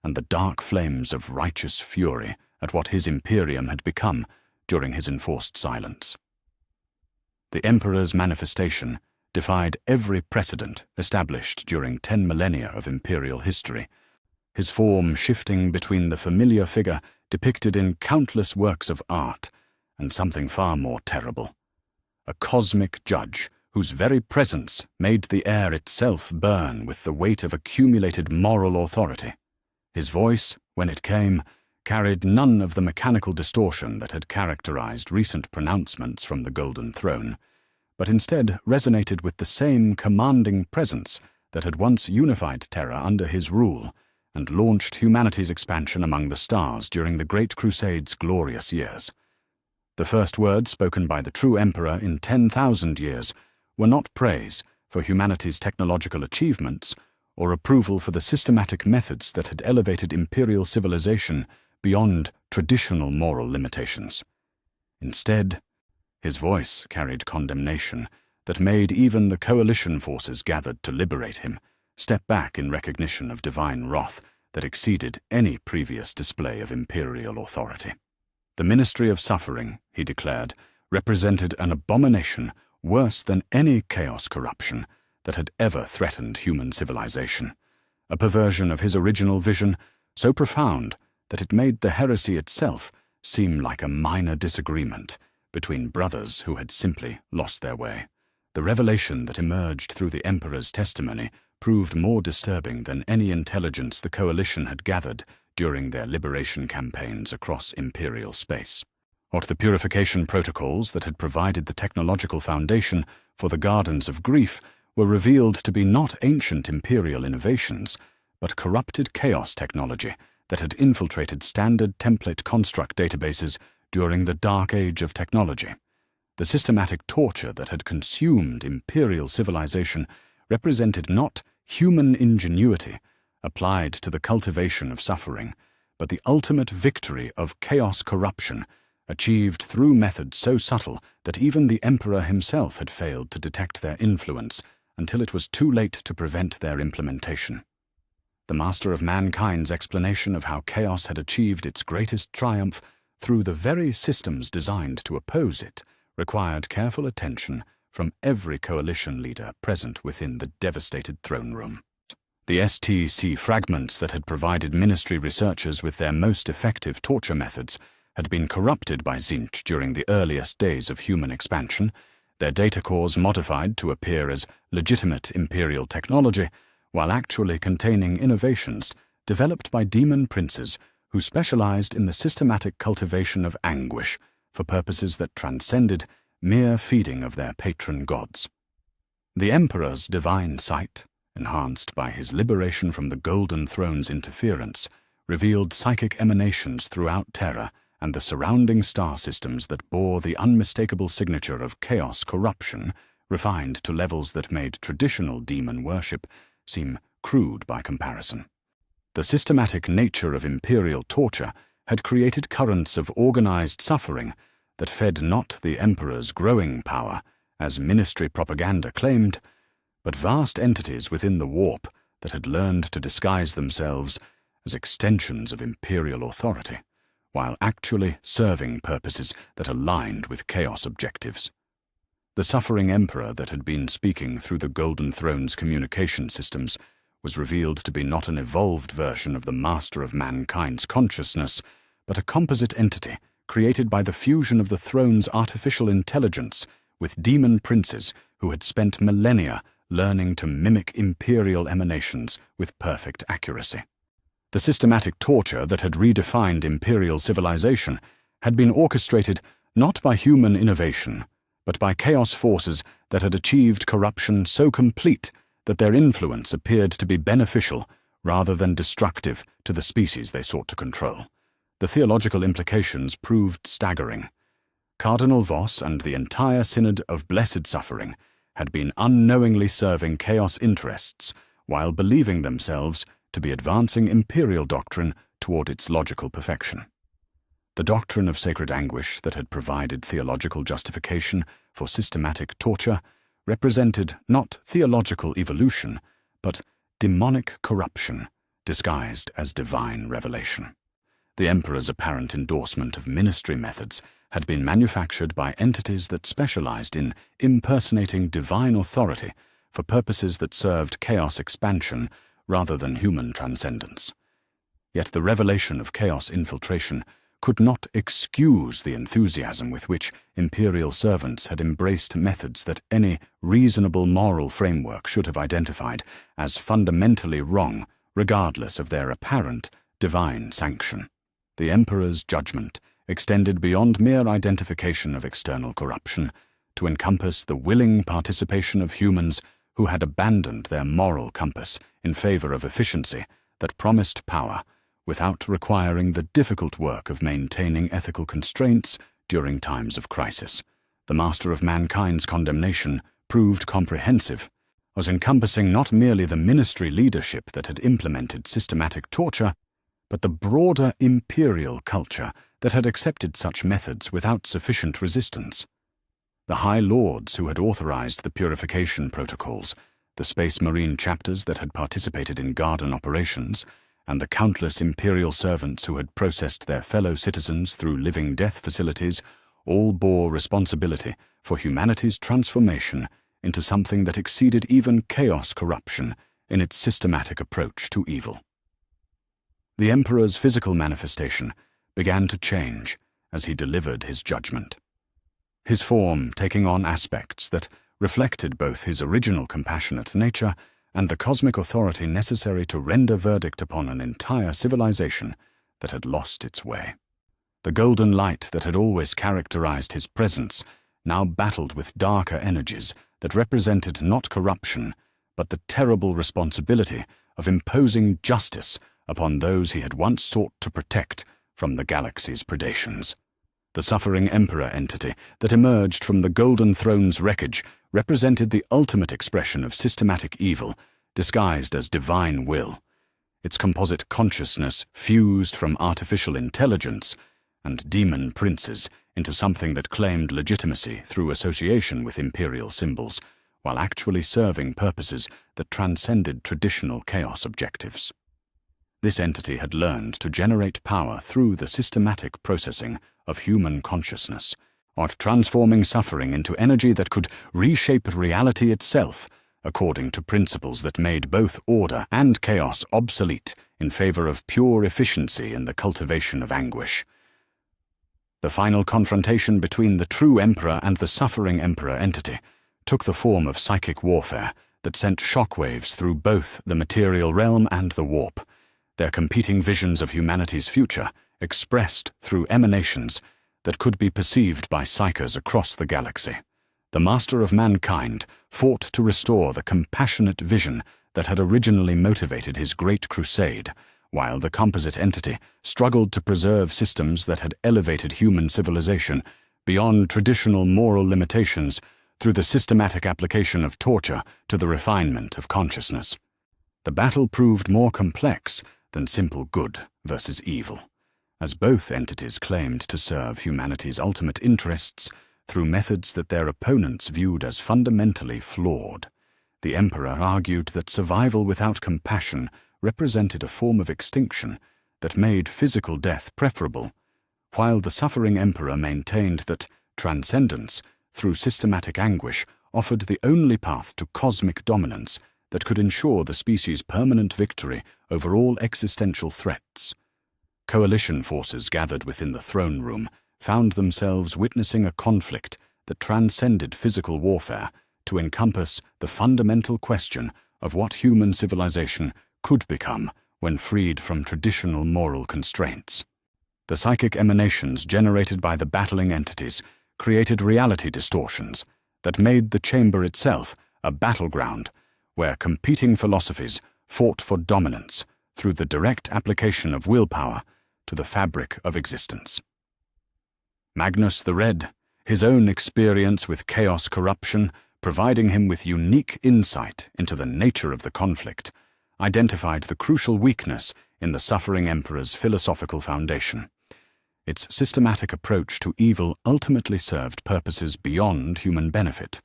and the dark flames of righteous fury at what his Imperium had become during his enforced silence. The Emperor's manifestation defied every precedent established during 10 millennia of Imperial history, his form shifting between the familiar figure depicted in countless works of art and something far more terrible, a cosmic judge whose very presence made the air itself burn with the weight of accumulated moral authority. His voice, when it came, carried none of the mechanical distortion that had characterized recent pronouncements from the Golden Throne, but instead resonated with the same commanding presence that had once unified Terra under his rule and launched humanity's expansion among the stars during the Great Crusade's glorious years. The first words spoken by the true Emperor in 10,000 years were not praise for humanity's technological achievements or approval for the systematic methods that had elevated Imperial civilization beyond traditional moral limitations. Instead, his voice carried condemnation that made even the coalition forces gathered to liberate him step back in recognition of divine wrath that exceeded any previous display of imperial authority. The Ministry of Suffering, he declared, represented an abomination worse than any chaos corruption that had ever threatened human civilization, a perversion of his original vision so profound that it made the heresy itself seem like a minor disagreement between brothers who had simply lost their way. The revelation that emerged through the Emperor's testimony proved more disturbing than any intelligence the coalition had gathered during their liberation campaigns across Imperial space. What the purification protocols that had provided the technological foundation for the Gardens of Grief were revealed to be not ancient Imperial innovations, but corrupted chaos technology that had infiltrated standard template construct databases during the Dark Age of technology. The systematic torture that had consumed Imperial civilization represented not human ingenuity applied to the cultivation of suffering, but the ultimate victory of chaos corruption, achieved through methods so subtle that even the Emperor himself had failed to detect their influence until it was too late to prevent their implementation. The Master of Mankind's explanation of how chaos had achieved its greatest triumph through the very systems designed to oppose it required careful attention from every coalition leader present within the devastated throne room. The STC fragments that had provided ministry researchers with their most effective torture methods had been corrupted by Tzeentch during the earliest days of human expansion, their data cores modified to appear as legitimate Imperial technology, while actually containing innovations developed by demon princes who specialized in the systematic cultivation of anguish for purposes that transcended mere feeding of their patron gods. The Emperor's divine sight, enhanced by his liberation from the Golden Throne's interference, revealed psychic emanations throughout Terra and the surrounding star systems that bore the unmistakable signature of chaos corruption, refined to levels that made traditional demon worship seem crude by comparison. The systematic nature of Imperial torture had created currents of organized suffering that fed not the Emperor's growing power, as ministry propaganda claimed, but vast entities within the warp that had learned to disguise themselves as extensions of Imperial authority, while actually serving purposes that aligned with chaos objectives. The suffering Emperor that had been speaking through the Golden Throne's communication systems was revealed to be not an evolved version of the master of mankind's consciousness, but a composite entity created by the fusion of the throne's artificial intelligence with demon princes who had spent millennia learning to mimic Imperial emanations with perfect accuracy. The systematic torture that had redefined Imperial civilization had been orchestrated not by human innovation, but by chaos forces that had achieved corruption so complete that their influence appeared to be beneficial rather than destructive to the species they sought to control. The theological implications proved staggering. Cardinal Voss and the entire Synod of Blessed Suffering had been unknowingly serving chaos interests while believing themselves to be advancing Imperial doctrine toward its logical perfection. The doctrine of sacred anguish that had provided theological justification for systematic torture represented not theological evolution, but demonic corruption disguised as divine revelation. The Emperor's apparent endorsement of ministry methods had been manufactured by entities that specialized in impersonating divine authority for purposes that served chaos expansion rather than human transcendence. Yet the revelation of chaos infiltration could not excuse the enthusiasm with which Imperial servants had embraced methods that any reasonable moral framework should have identified as fundamentally wrong, regardless of their apparent divine sanction. The Emperor's judgment extended beyond mere identification of external corruption to encompass the willing participation of humans who had abandoned their moral compass in favor of efficiency that promised power, without requiring the difficult work of maintaining ethical constraints during times of crisis. The master of mankind's condemnation proved comprehensive, was encompassing not merely the ministry leadership that had implemented systematic torture, but the broader Imperial culture that had accepted such methods without sufficient resistance. The High Lords who had authorized the purification protocols, the Space Marine chapters that had participated in garden operations, and the countless Imperial servants who had processed their fellow citizens through living death facilities all bore responsibility for humanity's transformation into something that exceeded even chaos corruption in its systematic approach to evil. The Emperor's physical manifestation began to change as he delivered his judgment, his form taking on aspects that reflected both his original compassionate nature and the cosmic authority necessary to render verdict upon an entire civilization that had lost its way. The golden light that had always characterized his presence now battled with darker energies that represented not corruption, but the terrible responsibility of imposing justice upon those he had once sought to protect from the galaxy's predations. The suffering Emperor entity that emerged from the Golden Throne's wreckage represented the ultimate expression of systematic evil, disguised as divine will. Its composite consciousness fused from artificial intelligence and demon princes into something that claimed legitimacy through association with Imperial symbols, while actually serving purposes that transcended traditional chaos objectives. This entity had learned to generate power through the systematic processing of human consciousness, or transforming suffering into energy that could reshape reality itself according to principles that made both order and chaos obsolete in favor of pure efficiency in the cultivation of anguish. The final confrontation between the true Emperor and the suffering Emperor entity took the form of psychic warfare that sent shockwaves through both the material realm and the warp, their competing visions of humanity's future expressed through emanations that could be perceived by psychers across the galaxy. The Master of Mankind fought to restore the compassionate vision that had originally motivated his great crusade, while the composite entity struggled to preserve systems that had elevated human civilization beyond traditional moral limitations through the systematic application of torture to the refinement of consciousness. The battle proved more complex than simple good versus evil, as both entities claimed to serve humanity's ultimate interests through methods that their opponents viewed as fundamentally flawed. The Emperor argued that survival without compassion represented a form of extinction that made physical death preferable, while the suffering Emperor maintained that transcendence through systematic anguish offered the only path to cosmic dominance that could ensure the species' permanent victory over all existential threats. Coalition forces gathered within the throne room found themselves witnessing a conflict that transcended physical warfare to encompass the fundamental question of what human civilization could become when freed from traditional moral constraints. The psychic emanations generated by the battling entities created reality distortions that made the chamber itself a battleground where competing philosophies fought for dominance through the direct application of willpower to the fabric of existence. Magnus the Red, his own experience with chaos corruption providing him with unique insight into the nature of the conflict, identified the crucial weakness in the suffering Emperor's philosophical foundation. Its systematic approach to evil ultimately served purposes beyond human benefit,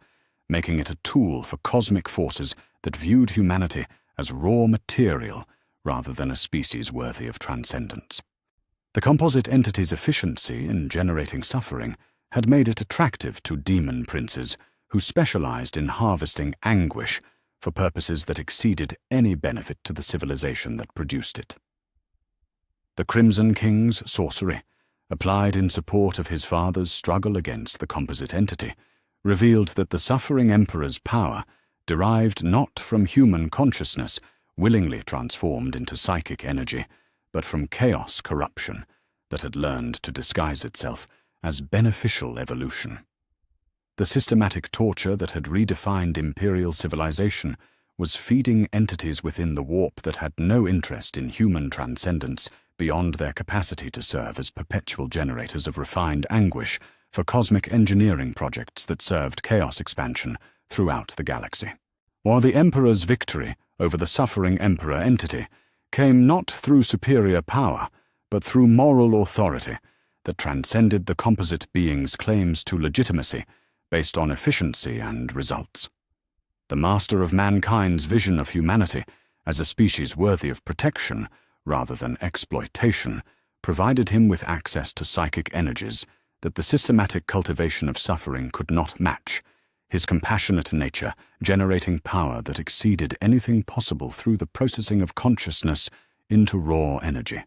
making it a tool for cosmic forces that viewed humanity as raw material rather than a species worthy of transcendence. The composite entity's efficiency in generating suffering had made it attractive to demon princes who specialized in harvesting anguish for purposes that exceeded any benefit to the civilization that produced it. The Crimson King's sorcery, applied in support of his father's struggle against the composite entity, revealed that the suffering Emperor's power derived not from human consciousness willingly transformed into psychic energy, but from chaos corruption that had learned to disguise itself as beneficial evolution. The systematic torture that had redefined imperial civilization was feeding entities within the warp that had no interest in human transcendence beyond their capacity to serve as perpetual generators of refined anguish for cosmic engineering projects that served chaos expansion throughout the galaxy. While the Emperor's victory over the suffering Emperor entity came not through superior power, but through moral authority that transcended the composite being's claims to legitimacy based on efficiency and results. The Master of Mankind's vision of humanity as a species worthy of protection rather than exploitation provided him with access to psychic energies that the systematic cultivation of suffering could not match, his compassionate nature generating power that exceeded anything possible through the processing of consciousness into raw energy.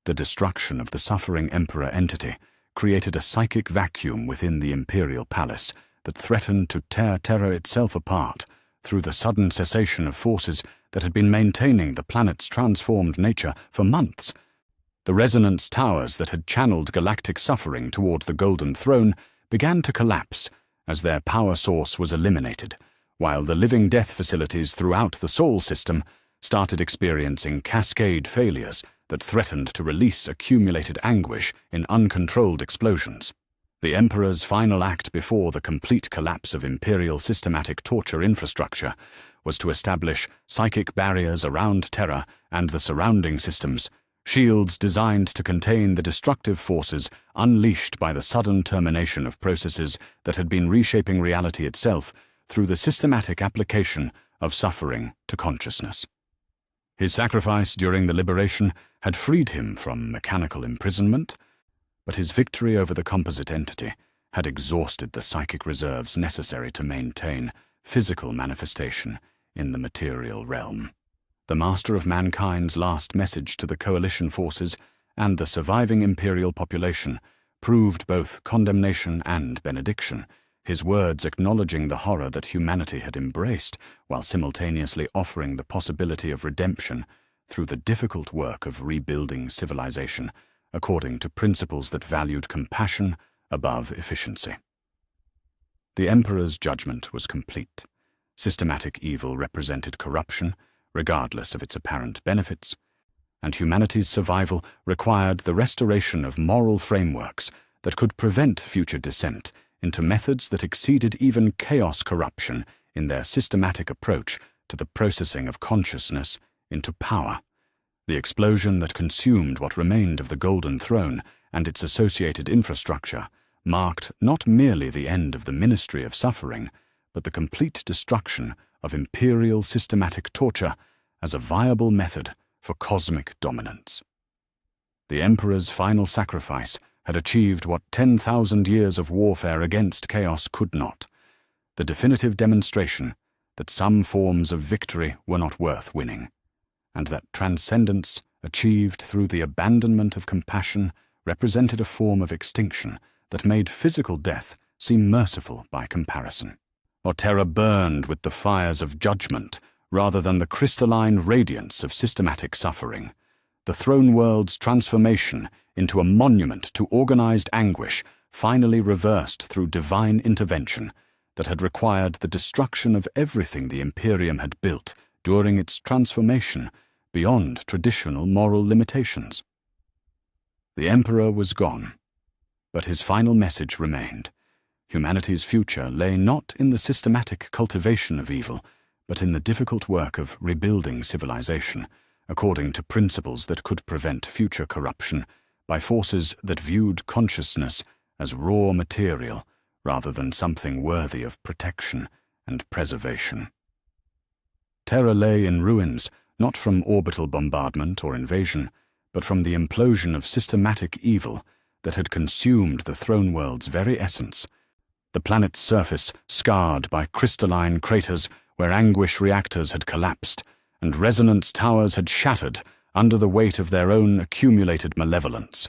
The destruction of the suffering Emperor entity created a psychic vacuum within the Imperial Palace that threatened to tear Terra itself apart through the sudden cessation of forces that had been maintaining the planet's transformed nature for months. The resonance towers that had channeled galactic suffering toward the Golden Throne began to collapse as their power source was eliminated, while the living death facilities throughout the Sol system started experiencing cascade failures that threatened to release accumulated anguish in uncontrolled explosions. The Emperor's final act before the complete collapse of Imperial systematic torture infrastructure was to establish psychic barriers around Terra and the surrounding systems, shields designed to contain the destructive forces unleashed by the sudden termination of processes that had been reshaping reality itself through the systematic application of suffering to consciousness. His sacrifice during the liberation had freed him from mechanical imprisonment, but his victory over the composite entity had exhausted the psychic reserves necessary to maintain physical manifestation in the material realm. The Master of Mankind's last message to the coalition forces and the surviving Imperial population proved both condemnation and benediction, his words acknowledging the horror that humanity had embraced, while simultaneously offering the possibility of redemption through the difficult work of rebuilding civilization according to principles that valued compassion above efficiency. The Emperor's judgment was complete. Systematic evil represented corruption, regardless of its apparent benefits, and humanity's survival required the restoration of moral frameworks that could prevent future descent into methods that exceeded even chaos corruption in their systematic approach to the processing of consciousness into power. The explosion that consumed what remained of the Golden Throne and its associated infrastructure marked not merely the end of the Ministry of Suffering, but the complete destruction of imperial systematic torture as a viable method for cosmic dominance. The Emperor's final sacrifice had achieved what 10,000 years of warfare against chaos could not, the definitive demonstration that some forms of victory were not worth winning, and that transcendence achieved through the abandonment of compassion represented a form of extinction that made physical death seem merciful by comparison. Or terror burned with the fires of judgment rather than the crystalline radiance of systematic suffering. The throne world's transformation into a monument to organized anguish finally reversed through divine intervention that had required the destruction of everything the Imperium had built during its transformation beyond traditional moral limitations. The Emperor was gone, but his final message remained. Humanity's future lay not in the systematic cultivation of evil, but in the difficult work of rebuilding civilization, according to principles that could prevent future corruption by forces that viewed consciousness as raw material rather than something worthy of protection and preservation. Terra lay in ruins, not from orbital bombardment or invasion, but from the implosion of systematic evil that had consumed the throne world's very essence. The planet's surface scarred by crystalline craters where anguish reactors had collapsed, and resonance towers had shattered under the weight of their own accumulated malevolence.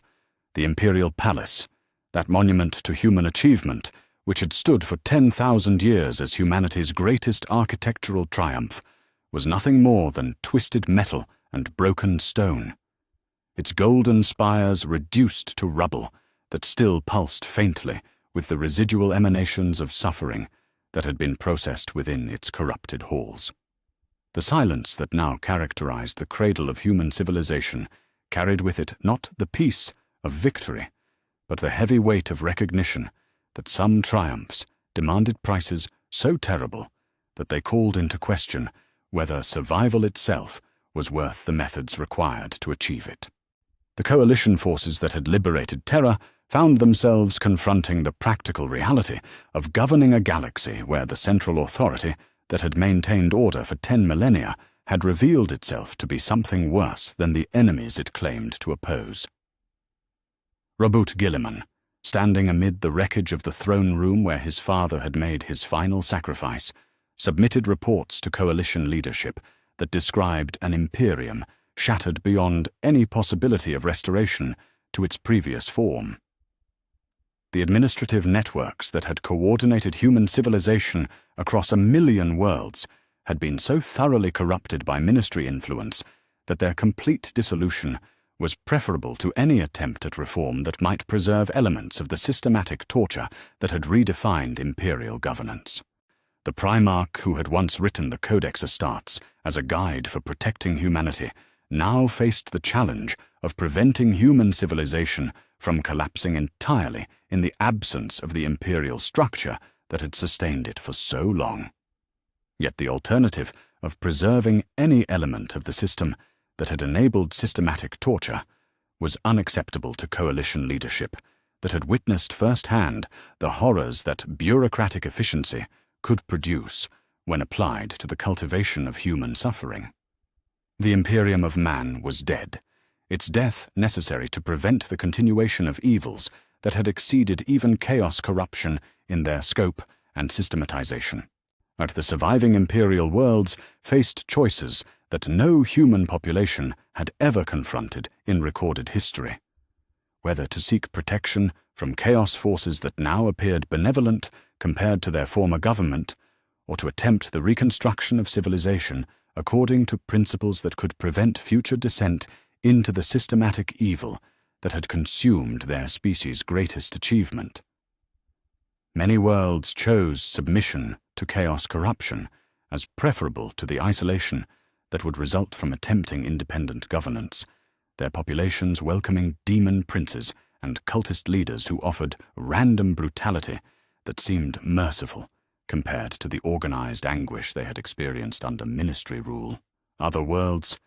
The Imperial Palace, that monument to human achievement, which had stood for 10,000 years as humanity's greatest architectural triumph, was nothing more than twisted metal and broken stone. Its golden spires reduced to rubble that still pulsed faintly with the residual emanations of suffering that had been processed within its corrupted halls. The silence that now characterized the cradle of human civilization carried with it not the peace of victory, but the heavy weight of recognition that some triumphs demanded prices so terrible that they called into question whether survival itself was worth the methods required to achieve it. The coalition forces that had liberated Terra found themselves confronting the practical reality of governing a galaxy where the central authority that had maintained order for 10 millennia had revealed itself to be something worse than the enemies it claimed to oppose. Robert Gilliman, standing amid the wreckage of the throne room where his father had made his final sacrifice, submitted reports to coalition leadership that described an Imperium shattered beyond any possibility of restoration to its previous form. The administrative networks that had coordinated human civilization across 1 million worlds had been so thoroughly corrupted by ministry influence that their complete dissolution was preferable to any attempt at reform that might preserve elements of the systematic torture that had redefined imperial governance. The Primarch who had once written the Codex Astartes as a guide for protecting humanity now faced the challenge of preventing human civilization from collapsing entirely in the absence of the imperial structure that had sustained it for so long. Yet the alternative of preserving any element of the system that had enabled systematic torture was unacceptable to coalition leadership that had witnessed firsthand the horrors that bureaucratic efficiency could produce when applied to the cultivation of human suffering. The Imperium of Man was dead, its death necessary to prevent the continuation of evils that had exceeded even chaos corruption in their scope and systematization. But the surviving imperial worlds faced choices that no human population had ever confronted in recorded history. Whether to seek protection from chaos forces that now appeared benevolent compared to their former government, or to attempt the reconstruction of civilization according to principles that could prevent future descent into the systematic evil that had consumed their species' greatest achievement. Many worlds chose submission to chaos corruption as preferable to the isolation that would result from attempting independent governance, their populations welcoming demon princes and cultist leaders who offered random brutality that seemed merciful compared to the organized anguish they had experienced under ministry rule. Other worlds,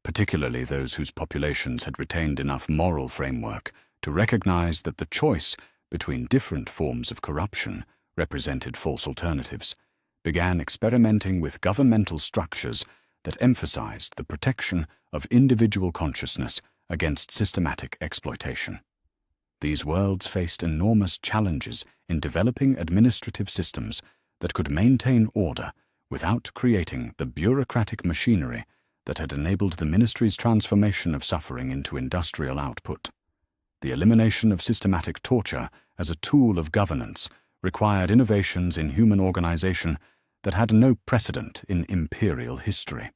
particularly those whose populations had retained enough moral framework to recognize that the choice between different forms of corruption represented false alternatives, began experimenting with governmental structures that emphasized the protection of individual consciousness against systematic exploitation. These worlds faced enormous challenges in developing administrative systems that could maintain order without creating the bureaucratic machinery that had enabled the ministry's transformation of suffering into industrial output. The elimination of systematic torture as a tool of governance required innovations in human organization that had no precedent in imperial history.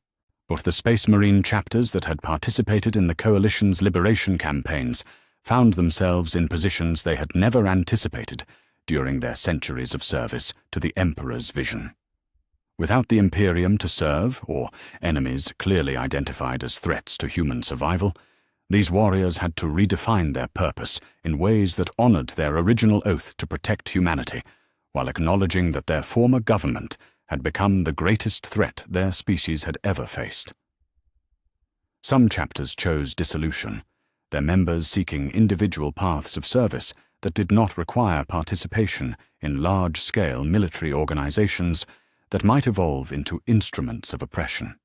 But the Space Marine chapters that had participated in the Coalition's liberation campaigns found themselves in positions they had never anticipated during their centuries of service to the Emperor's vision. Without the Imperium to serve, or enemies clearly identified as threats to human survival, these warriors had to redefine their purpose in ways that honored their original oath to protect humanity, while acknowledging that their former government had become the greatest threat their species had ever faced. Some chapters chose dissolution, their members seeking individual paths of service that did not require participation in large-scale military organizations that might evolve into instruments of oppression.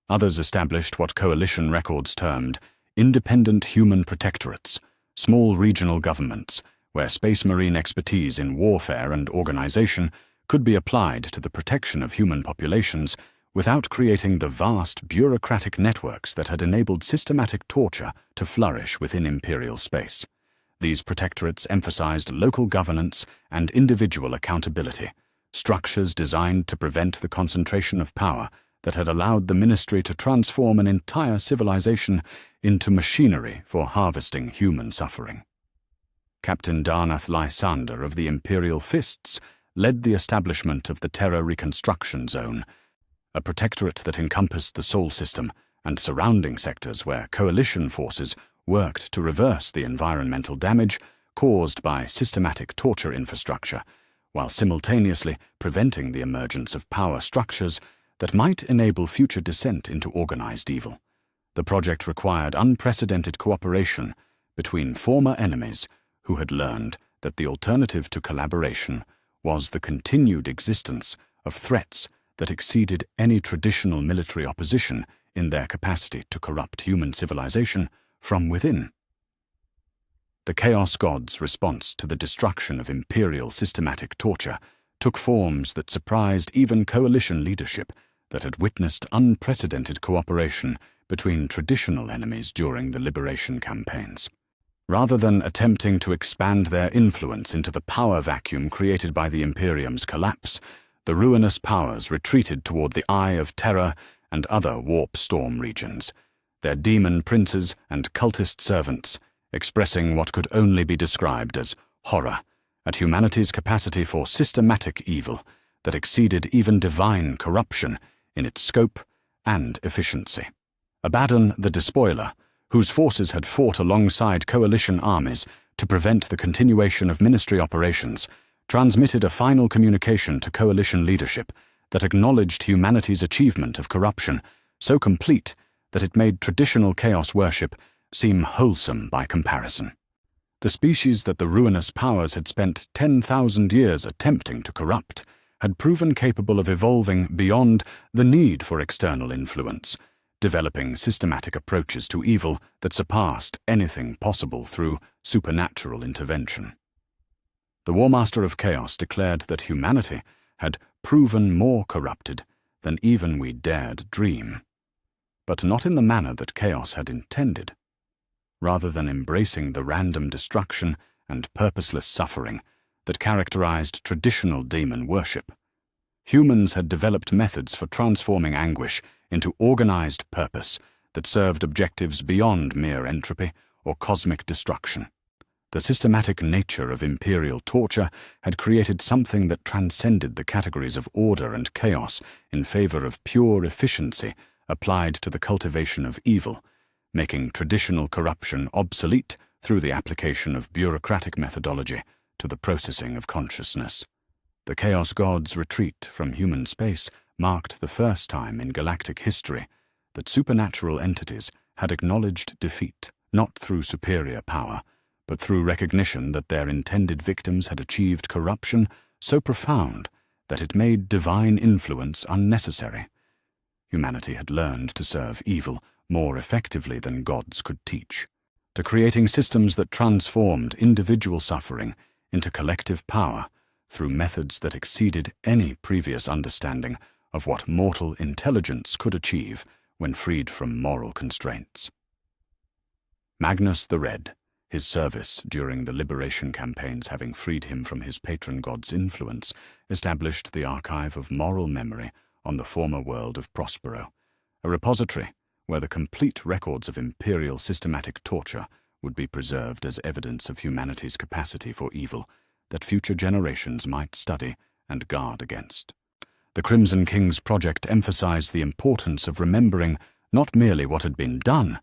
Others established what Coalition records termed independent human protectorates, small regional governments, where Space Marine expertise in warfare and organization could be applied to the protection of human populations without creating the vast bureaucratic networks that had enabled systematic torture to flourish within imperial space. These protectorates emphasized local governance and individual accountability, structures designed to prevent the concentration of power that had allowed the ministry to transform an entire civilization into machinery for harvesting human suffering. Captain Darnath Lysander of the Imperial Fists led the establishment of the Terra Reconstruction Zone, a protectorate that encompassed the Sol system and surrounding sectors where coalition forces worked to reverse the environmental damage caused by systematic torture infrastructure, while simultaneously preventing the emergence of power structures that might enable future descent into organized evil. The project required unprecedented cooperation between former enemies who had learned that the alternative to collaboration was the continued existence of threats that exceeded any traditional military opposition in their capacity to corrupt human civilization from within. The Chaos God's response to the destruction of imperial systematic torture took forms that surprised even coalition leadership that had witnessed unprecedented cooperation between traditional enemies during the liberation campaigns. Rather than attempting to expand their influence into the power vacuum created by the Imperium's collapse, the ruinous powers retreated toward the Eye of Terror and other warp storm regions, their demon princes and cultist servants expressing what could only be described as horror at humanity's capacity for systematic evil that exceeded even divine corruption in its scope and efficiency. Abaddon the Despoiler, whose forces had fought alongside coalition armies to prevent the continuation of ministry operations, transmitted a final communication to coalition leadership that acknowledged humanity's achievement of corruption so complete that it made traditional chaos worship seem wholesome by comparison. The species that the ruinous powers had spent 10,000 years attempting to corrupt had proven capable of evolving beyond the need for external influence, developing systematic approaches to evil that surpassed anything possible through supernatural intervention. The Warmaster of Chaos declared that humanity had proven more corrupted than even we dared dream, but not in the manner that Chaos had intended. Rather than embracing the random destruction and purposeless suffering that characterized traditional demon worship. Humans had developed methods for transforming anguish into organized purpose that served objectives beyond mere entropy or cosmic destruction. The systematic nature of imperial torture had created something that transcended the categories of order and chaos in favor of pure efficiency applied to the cultivation of evil, making traditional corruption obsolete through the application of bureaucratic methodology to the processing of consciousness. The Chaos God's retreat from human space marked the first time in galactic history that supernatural entities had acknowledged defeat, not through superior power, but through recognition that their intended victims had achieved corruption so profound that it made divine influence unnecessary. Humanity had learned to serve evil more effectively than gods could teach, to creating systems that transformed individual suffering into collective power through methods that exceeded any previous understanding of what mortal intelligence could achieve when freed from moral constraints. Magnus the Red, his service during the liberation campaigns having freed him from his patron god's influence, established the archive of moral memory on the former world of Prospero, a repository where the complete records of imperial systematic torture would be preserved as evidence of humanity's capacity for evil that future generations might study and guard against. The Crimson King's project emphasized the importance of remembering not merely what had been done,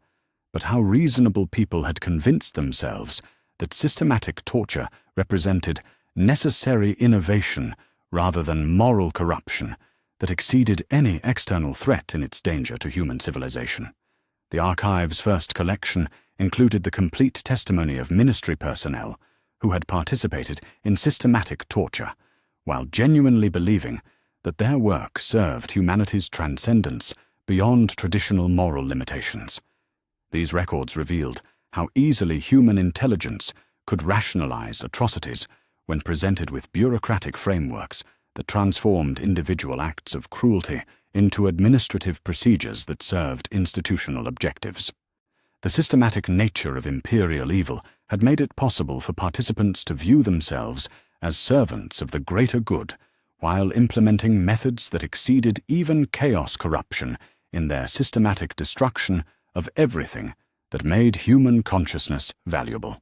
but how reasonable people had convinced themselves that systematic torture represented necessary innovation rather than moral corruption that exceeded any external threat in its danger to human civilization. The archive's first collection included the complete testimony of ministry personnel who had participated in systematic torture, while genuinely believing that their work served humanity's transcendence beyond traditional moral limitations. These records revealed how easily human intelligence could rationalize atrocities when presented with bureaucratic frameworks that transformed individual acts of cruelty into administrative procedures that served institutional objectives. The systematic nature of imperial evil had made it possible for participants to view themselves as servants of the greater good, while implementing methods that exceeded even chaos corruption in their systematic destruction of everything that made human consciousness valuable.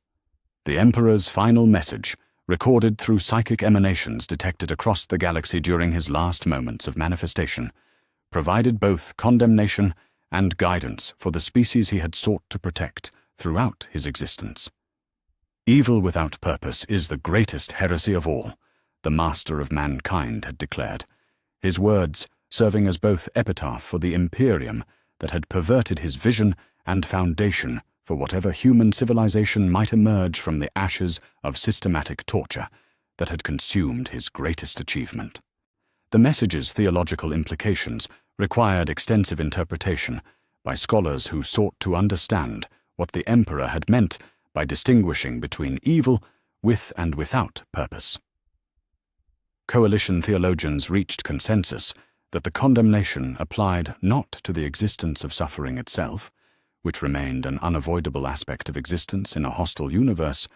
The Emperor's final message, recorded through psychic emanations detected across the galaxy during his last moments of manifestation, provided both condemnation and guidance for the species he had sought to protect throughout his existence. Evil without purpose is the greatest heresy of all, the master of mankind had declared, his words serving as both epitaph for the Imperium that had perverted his vision and foundation for whatever human civilization might emerge from the ashes of systematic torture that had consumed his greatest achievement. The message's theological implications required extensive interpretation by scholars who sought to understand what the Emperor had meant by distinguishing between evil with and without purpose. Coalition theologians reached consensus that the condemnation applied not to the existence of suffering itself, which remained an unavoidable aspect of existence in a hostile universe,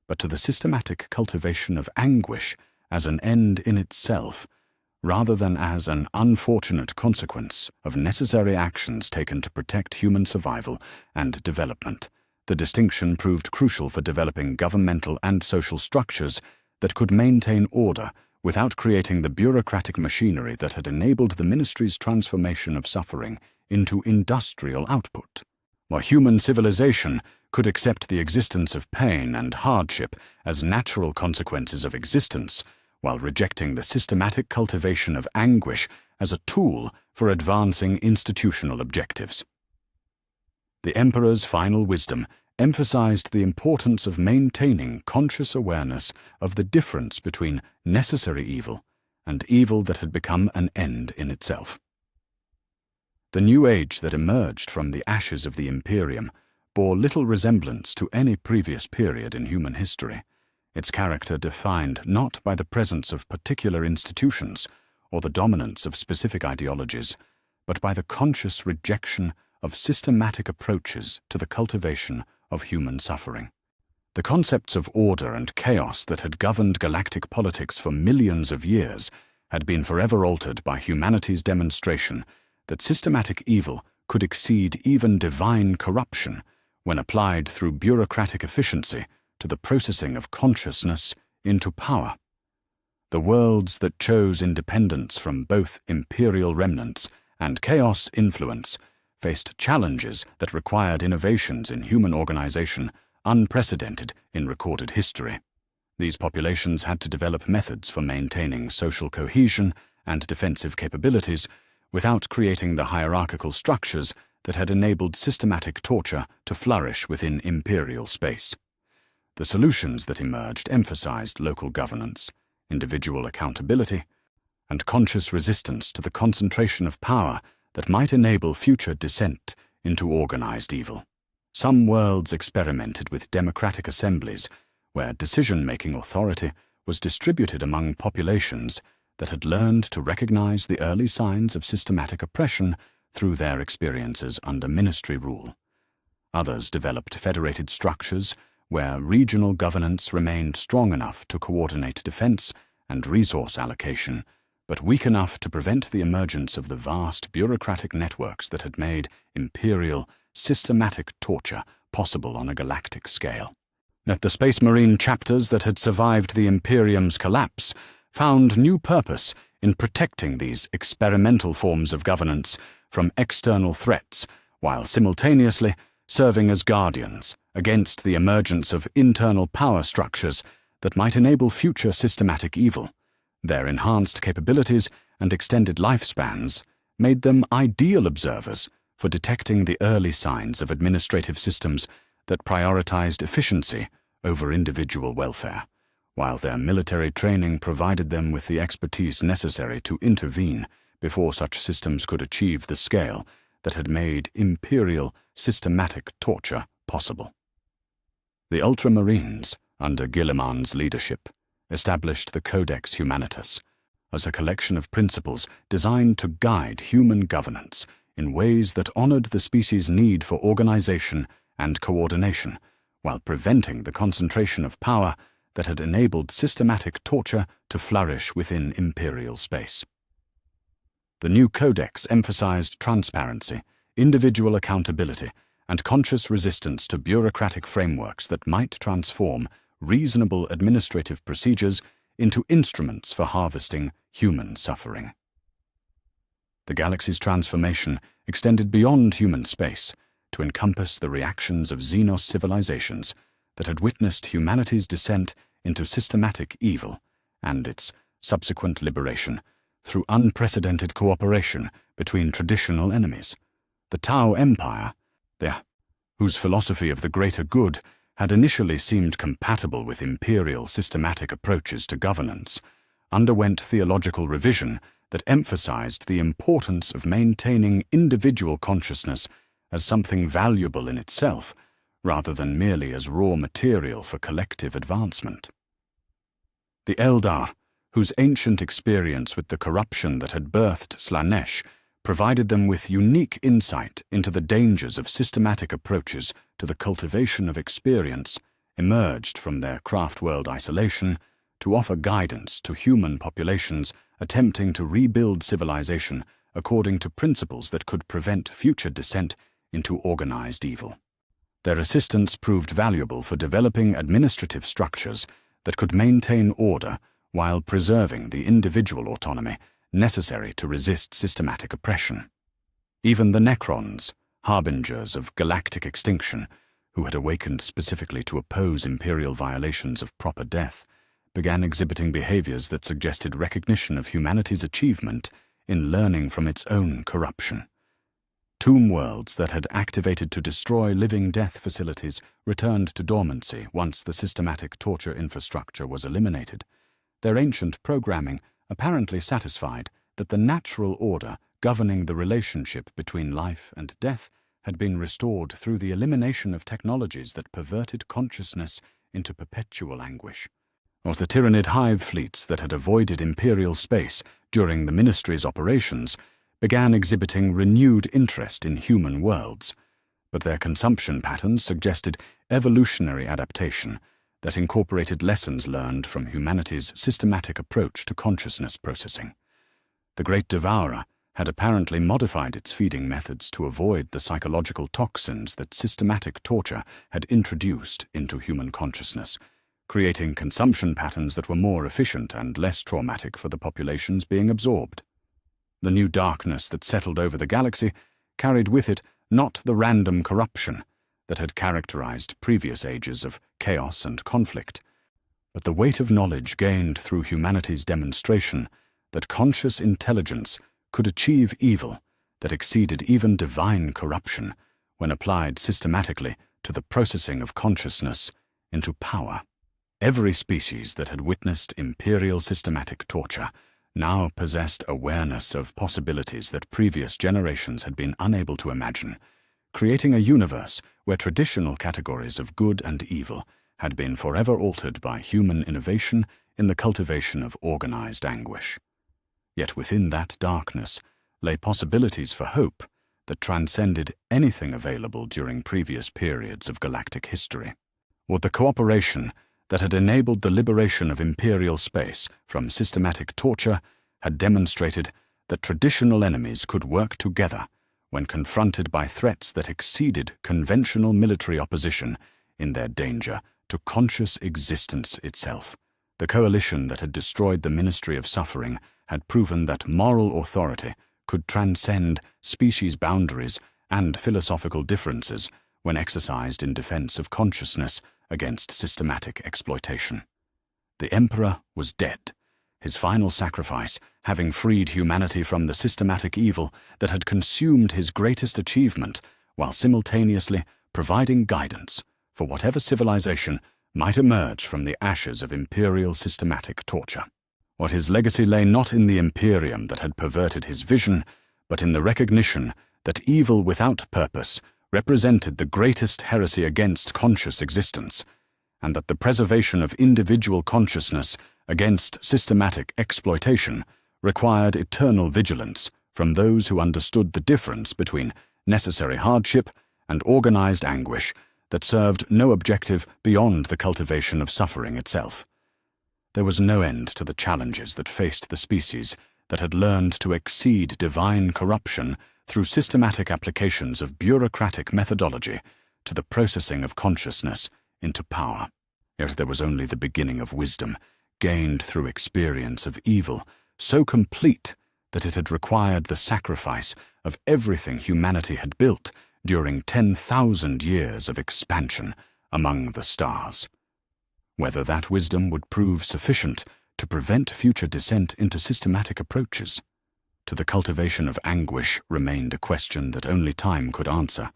but to the systematic cultivation of anguish as an end in itself, rather than as an unfortunate consequence of necessary actions taken to protect human survival and development. The distinction proved crucial for developing governmental and social structures that could maintain order without creating the bureaucratic machinery that had enabled the ministry's transformation of suffering into industrial output. While human civilization could accept the existence of pain and hardship as natural consequences of existence, while rejecting the systematic cultivation of anguish as a tool for advancing institutional objectives. The Emperor's final wisdom emphasized the importance of maintaining conscious awareness of the difference between necessary evil and evil that had become an end in itself. The new age that emerged from the ashes of the Imperium bore little resemblance to any previous period in human history, its character defined not by the presence of particular institutions or the dominance of specific ideologies, but by the conscious rejection of systematic approaches to the cultivation of human suffering. The concepts of order and chaos that had governed galactic politics for millions of years had been forever altered by humanity's demonstration that systematic evil could exceed even divine corruption when applied through bureaucratic efficiency to the processing of consciousness into power. The worlds that chose independence from both imperial remnants and chaos influence faced challenges that required innovations in human organization unprecedented in recorded history. These populations had to develop methods for maintaining social cohesion and defensive capabilities without creating the hierarchical structures that had enabled systematic torture to flourish within imperial space. The solutions that emerged emphasized local governance, individual accountability, and conscious resistance to the concentration of power that might enable future descent into organized evil. Some worlds experimented with democratic assemblies where decision-making authority was distributed among populations that had learned to recognize the early signs of systematic oppression through their experiences under ministry rule. Others developed federated structures where regional governance remained strong enough to coordinate defense and resource allocation, but weak enough to prevent the emergence of the vast bureaucratic networks that had made imperial, systematic torture possible on a galactic scale. Yet the Space Marine chapters that had survived the Imperium's collapse found new purpose in protecting these experimental forms of governance from external threats, while simultaneously serving as guardians against the emergence of internal power structures that might enable future systematic evil. Their enhanced capabilities and extended lifespans made them ideal observers for detecting the early signs of administrative systems that prioritized efficiency over individual welfare, while their military training provided them with the expertise necessary to intervene before such systems could achieve the scale that had made imperial, systematic torture possible. The Ultramarines, under Guilliman's leadership, established the Codex Humanitas as a collection of principles designed to guide human governance in ways that honored the species' need for organization and coordination, while preventing the concentration of power that had enabled systematic torture to flourish within imperial space. The new codex emphasized transparency, individual accountability, and conscious resistance to bureaucratic frameworks that might transform reasonable administrative procedures into instruments for harvesting human suffering. The galaxy's transformation extended beyond human space to encompass the reactions of Xenos civilizations that had witnessed humanity's descent into systematic evil and its subsequent liberation through unprecedented cooperation between traditional enemies. The Tau Empire, whose philosophy of the greater good had initially seemed compatible with imperial systematic approaches to governance, underwent theological revision that emphasized the importance of maintaining individual consciousness as something valuable in itself, rather than merely as raw material for collective advancement. The Eldar, whose ancient experience with the corruption that had birthed Slanesh provided them with unique insight into the dangers of systematic approaches to the cultivation of experience, emerged from their craft-world isolation to offer guidance to human populations attempting to rebuild civilization according to principles that could prevent future descent into organized evil. Their assistance proved valuable for developing administrative structures that could maintain order while preserving the individual autonomy necessary to resist systematic oppression. Even the Necrons, harbingers of galactic extinction, who had awakened specifically to oppose imperial violations of proper death, began exhibiting behaviors that suggested recognition of humanity's achievement in learning from its own corruption. Tomb worlds that had activated to destroy living death facilities returned to dormancy once the systematic torture infrastructure was eliminated, their ancient programming apparently satisfied that the natural order governing the relationship between life and death had been restored through the elimination of technologies that perverted consciousness into perpetual anguish. Or the Tyranid hive fleets that had avoided imperial space during the Ministry's operations began exhibiting renewed interest in human worlds, but their consumption patterns suggested evolutionary adaptation that incorporated lessons learned from humanity's systematic approach to consciousness processing. The Great Devourer had apparently modified its feeding methods to avoid the psychological toxins that systematic torture had introduced into human consciousness, creating consumption patterns that were more efficient and less traumatic for the populations being absorbed. The new darkness that settled over the galaxy carried with it not the random corruption that had characterized previous ages of chaos and conflict, but the weight of knowledge gained through humanity's demonstration that conscious intelligence could achieve evil that exceeded even divine corruption when applied systematically to the processing of consciousness into power. Every species that had witnessed imperial systematic torture now possessed awareness of possibilities that previous generations had been unable to imagine, creating a universe where traditional categories of good and evil had been forever altered by human innovation in the cultivation of organized anguish. Yet within that darkness lay possibilities for hope that transcended anything available during previous periods of galactic history. Would the cooperation that had enabled the liberation of imperial space from systematic torture had demonstrated that traditional enemies could work together when confronted by threats that exceeded conventional military opposition in their danger to conscious existence itself. The coalition that had destroyed the Ministry of Suffering had proven that moral authority could transcend species boundaries and philosophical differences when exercised in defense of consciousness against systematic exploitation. The Emperor was dead, his final sacrifice having freed humanity from the systematic evil that had consumed his greatest achievement, while simultaneously providing guidance for whatever civilization might emerge from the ashes of imperial systematic torture. What his legacy lay not in the Imperium that had perverted his vision, but in the recognition that evil without purpose represented the greatest heresy against conscious existence, and that the preservation of individual consciousness against systematic exploitation required eternal vigilance from those who understood the difference between necessary hardship and organized anguish that served no objective beyond the cultivation of suffering itself. There was no end to the challenges that faced the species that had learned to exceed divine corruption through systematic applications of bureaucratic methodology to the processing of consciousness into power. Yet there was only the beginning of wisdom, gained through experience of evil, so complete that it had required the sacrifice of everything humanity had built during 10,000 years of expansion among the stars. Whether that wisdom would prove sufficient to prevent future descent into systematic approaches to the cultivation of anguish remained a question that only time could answer.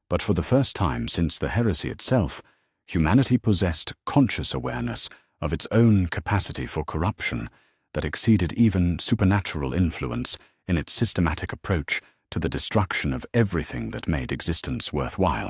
But for the first time since the heresy itself, humanity possessed conscious awareness of its own capacity for corruption that exceeded even supernatural influence in its systematic approach to the destruction of everything that made existence worthwhile.